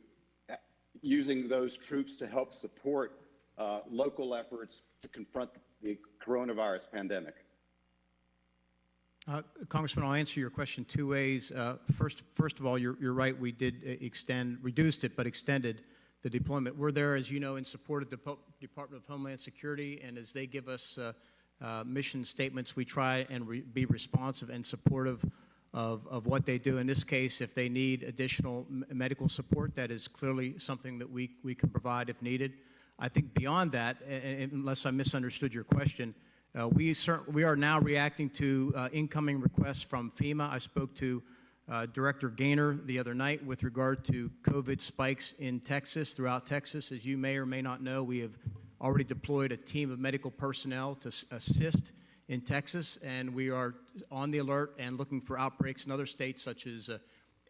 V: using those troops to help support local efforts to confront the coronavirus pandemic.
C: Congressman, I'll answer your question two ways. First of all, you're right. We did reduced it, but extended the deployment. We're there, as you know, in support of the Department of Homeland Security, and as they give us mission statements, we try and be responsive and supportive of what they do. In this case, if they need additional medical support, that is clearly something that we can provide if needed. I think beyond that, unless I misunderstood your question, we are now reacting to incoming requests from FEMA. I spoke to Director Gaynor the other night with regard to COVID spikes in Texas, throughout Texas. As you may or may not know, we have already deployed a team of medical personnel to assist in Texas, and we are on the alert and looking for outbreaks in other states such as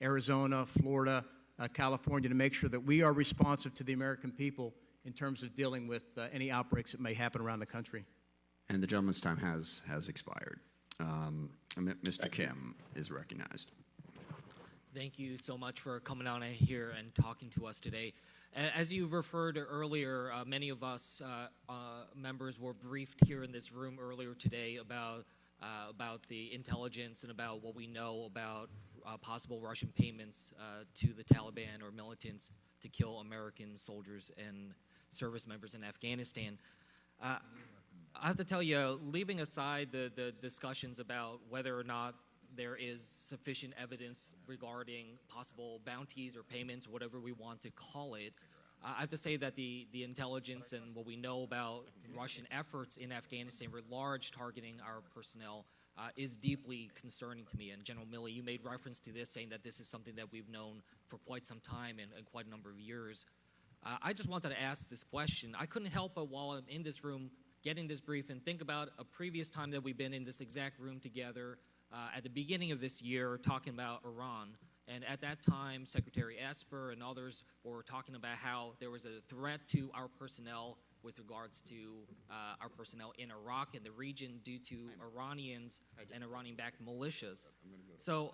C: Arizona, Florida, California, to make sure that we are responsive to the American people in terms of dealing with any outbreaks that may happen around the country.
A: And the gentleman's time has expired. Mr. Kim is recognized.
G: Thank you so much for coming out here and talking to us today. As you referred earlier, many of us members were briefed here in this room earlier today about about the intelligence and about what we know about possible Russian payments to the Taliban or militants to kill American soldiers and service members in Afghanistan. I have to tell you, leaving aside the discussions about whether or not there is sufficient evidence regarding possible bounties or payments, whatever we want to call it, I have to say that the intelligence and what we know about Russian efforts in Afghanistan, writ large, targeting our personnel, is deeply concerning to me. And General Milley, you made reference to this, saying that this is something that we've known for quite some time and quite a number of years. I just wanted to ask this question. I couldn't help but, while I'm in this room getting this brief, and think about a previous time that we've been in this exact room together at the beginning of this year talking about Iran. And at that time, Secretary Esper and others were talking about how there was a threat to our personnel with regards to our personnel in Iraq and the region due to Iranians and Iranian-backed militias. So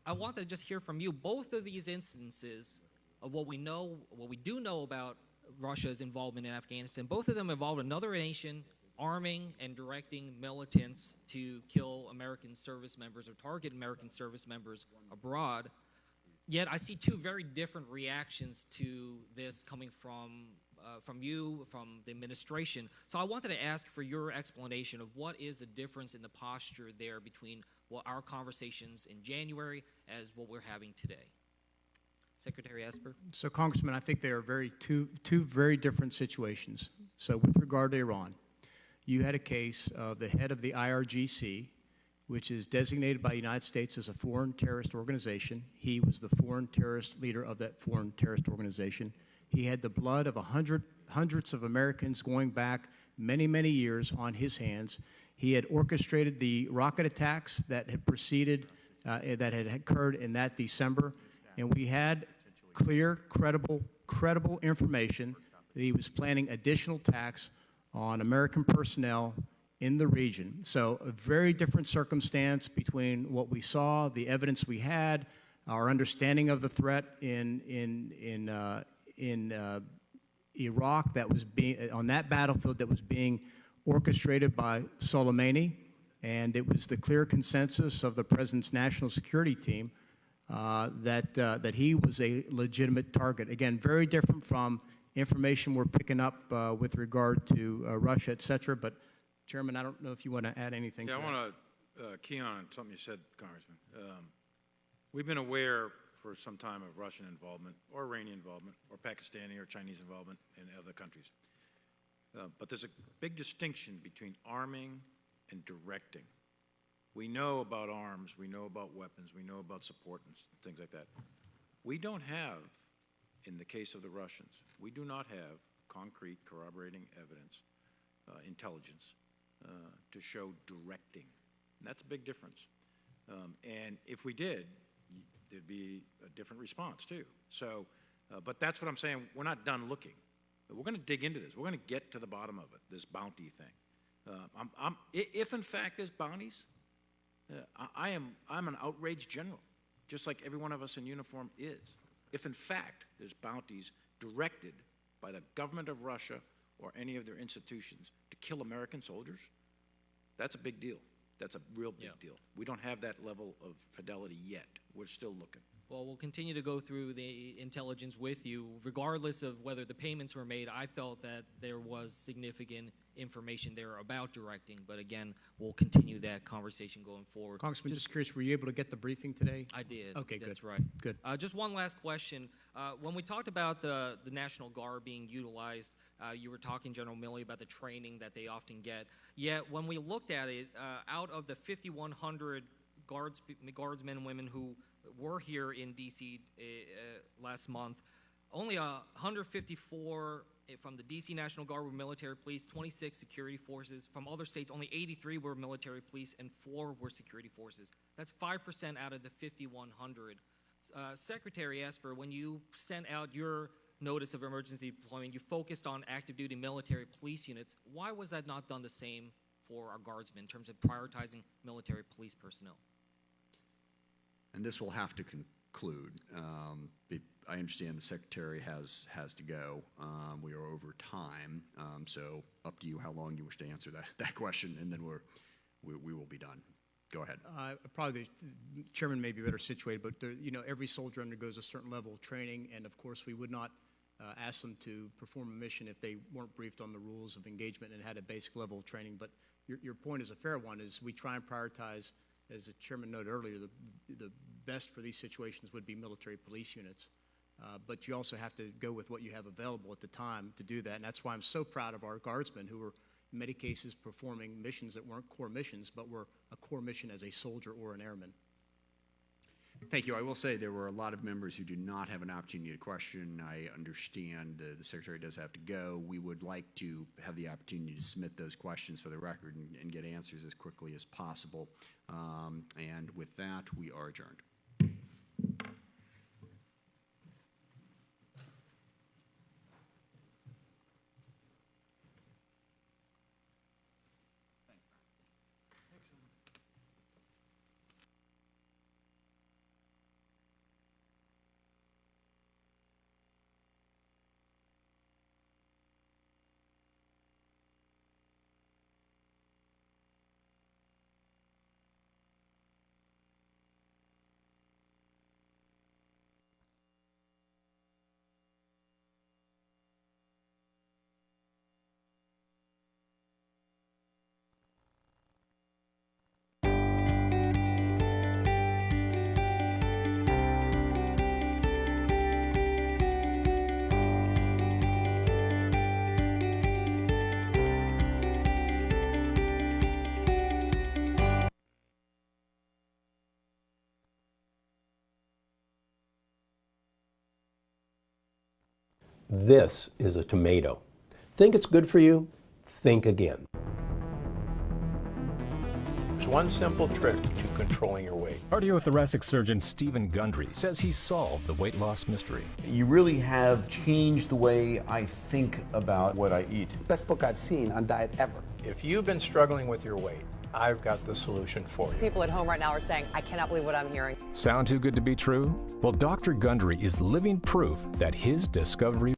G: I want to just hear from you, both of these instances of what we do know about Russia's involvement in Afghanistan, both of them involved another nation arming and directing militants to kill American service members or target American service members abroad. Yet I see two very different reactions to this coming from you, from the administration. So I wanted to ask for your explanation of what is the difference in the posture there between what our conversations in January as what we're having today. Secretary Esper?
C: So, Congressman, I think they are two very different situations. So with regard to Iran, you had a case of the head of the IRGC, which is designated by the United States as a foreign terrorist organization. He was the foreign terrorist leader of that foreign terrorist organization. He had the blood of hundreds of Americans going back many, many years on his hands. He had orchestrated the rocket attacks that had preceded, that had occurred in that December. And we had clear, credible information that he was planning additional attacks on American personnel in the region. So a very different circumstance between what we saw, the evidence we had, our understanding of the threat in Iraq that was being on that battlefield that was being orchestrated by Soleimani, and it was the clear consensus of the president's national security team that he was a legitimate target. Again, very different from information we're picking up with regard to Russia, et cetera. But Chairman, I don't know if you want to add anything.
D: Yeah,
C: to
D: I want to key on something you said, Congressman. We've been aware for some time of Russian involvement, or Iranian involvement, or Pakistani or Chinese involvement in other countries. But there's a big distinction between arming and directing. We know about arms, we know about weapons, we know about support and things like that. We don't have, in the case of the Russians, we do not have concrete corroborating evidence, intelligence, to show directing. And that's a big difference. And if we did, there'd be a different response too. So, but that's what I'm saying, we're not done looking. We're going to dig into this. We're going to get to the bottom of it, this bounty thing. If in fact there's bounties, I'm an outraged general, just like every one of us in uniform is. If in fact there's bounties directed by the government of Russia or any of their institutions to kill American soldiers, that's a big deal. That's a real big deal. We don't have that level of fidelity yet. We're still looking.
G: Well, we'll continue to go through the intelligence with you. Regardless of whether the payments were made, I felt that there was significant information there about directing. But again, we'll continue that conversation going forward.
C: Congressman, just curious, were you able to get the briefing today?
G: I did.
C: Okay, good.
G: That's right.
C: Good.
G: Just one last question. When we talked about the National Guard being utilized, you were talking, General Milley, about the training that they often get. Yet when we looked at it, out of the 5,100 guardsmen and women who were here in D.C. Last month, only 154 from the D.C. National Guard were military police, 26 security forces. From other states, only 83 were military police and 4 were security forces. That's 5% out of the 5,100. Secretary Esper, when you sent out your notice of emergency deployment, you focused on active duty military police units. Why was that not done the same for our guardsmen in terms of prioritizing military police personnel?
A: And this will have to conclude. I understand the Secretary has to go. We are over time, so up to you how long you wish to answer that question, and then we will be done. Go ahead.
C: Probably the chairman may be better situated, but there, every soldier undergoes a certain level of training, and of course, we would not ask them to perform a mission if they weren't briefed on the rules of engagement and had a basic level of training. But your point is a fair one, is we try and prioritize, as the chairman noted earlier, the best for these situations would be military police units. But you also have to go with what you have available at the time to do that. And that's why I'm so proud of our guardsmen who were, in many cases, performing missions that weren't core missions, but were a core mission as a soldier or an airman.
A: Thank you. I will say there were a lot of members who do not have an opportunity to question. I understand the Secretary does have to go. We would like to have the opportunity to submit those questions for the record and get answers as quickly as possible. And with that, we are adjourned.
H: This is a tomato. Think it's good for you? Think again. There's one simple trick to controlling your weight.
I: Cardiothoracic surgeon Stephen Gundry says he solved the weight loss mystery.
W: You really have changed the way I think about what I eat.
H: Best book I've seen on diet ever. If you've been struggling with your weight, I've got the solution for you.
X: People at home right now are saying, I cannot believe what I'm hearing.
I: Sound too good to be true? Well, Dr. Gundry is living proof that his discovery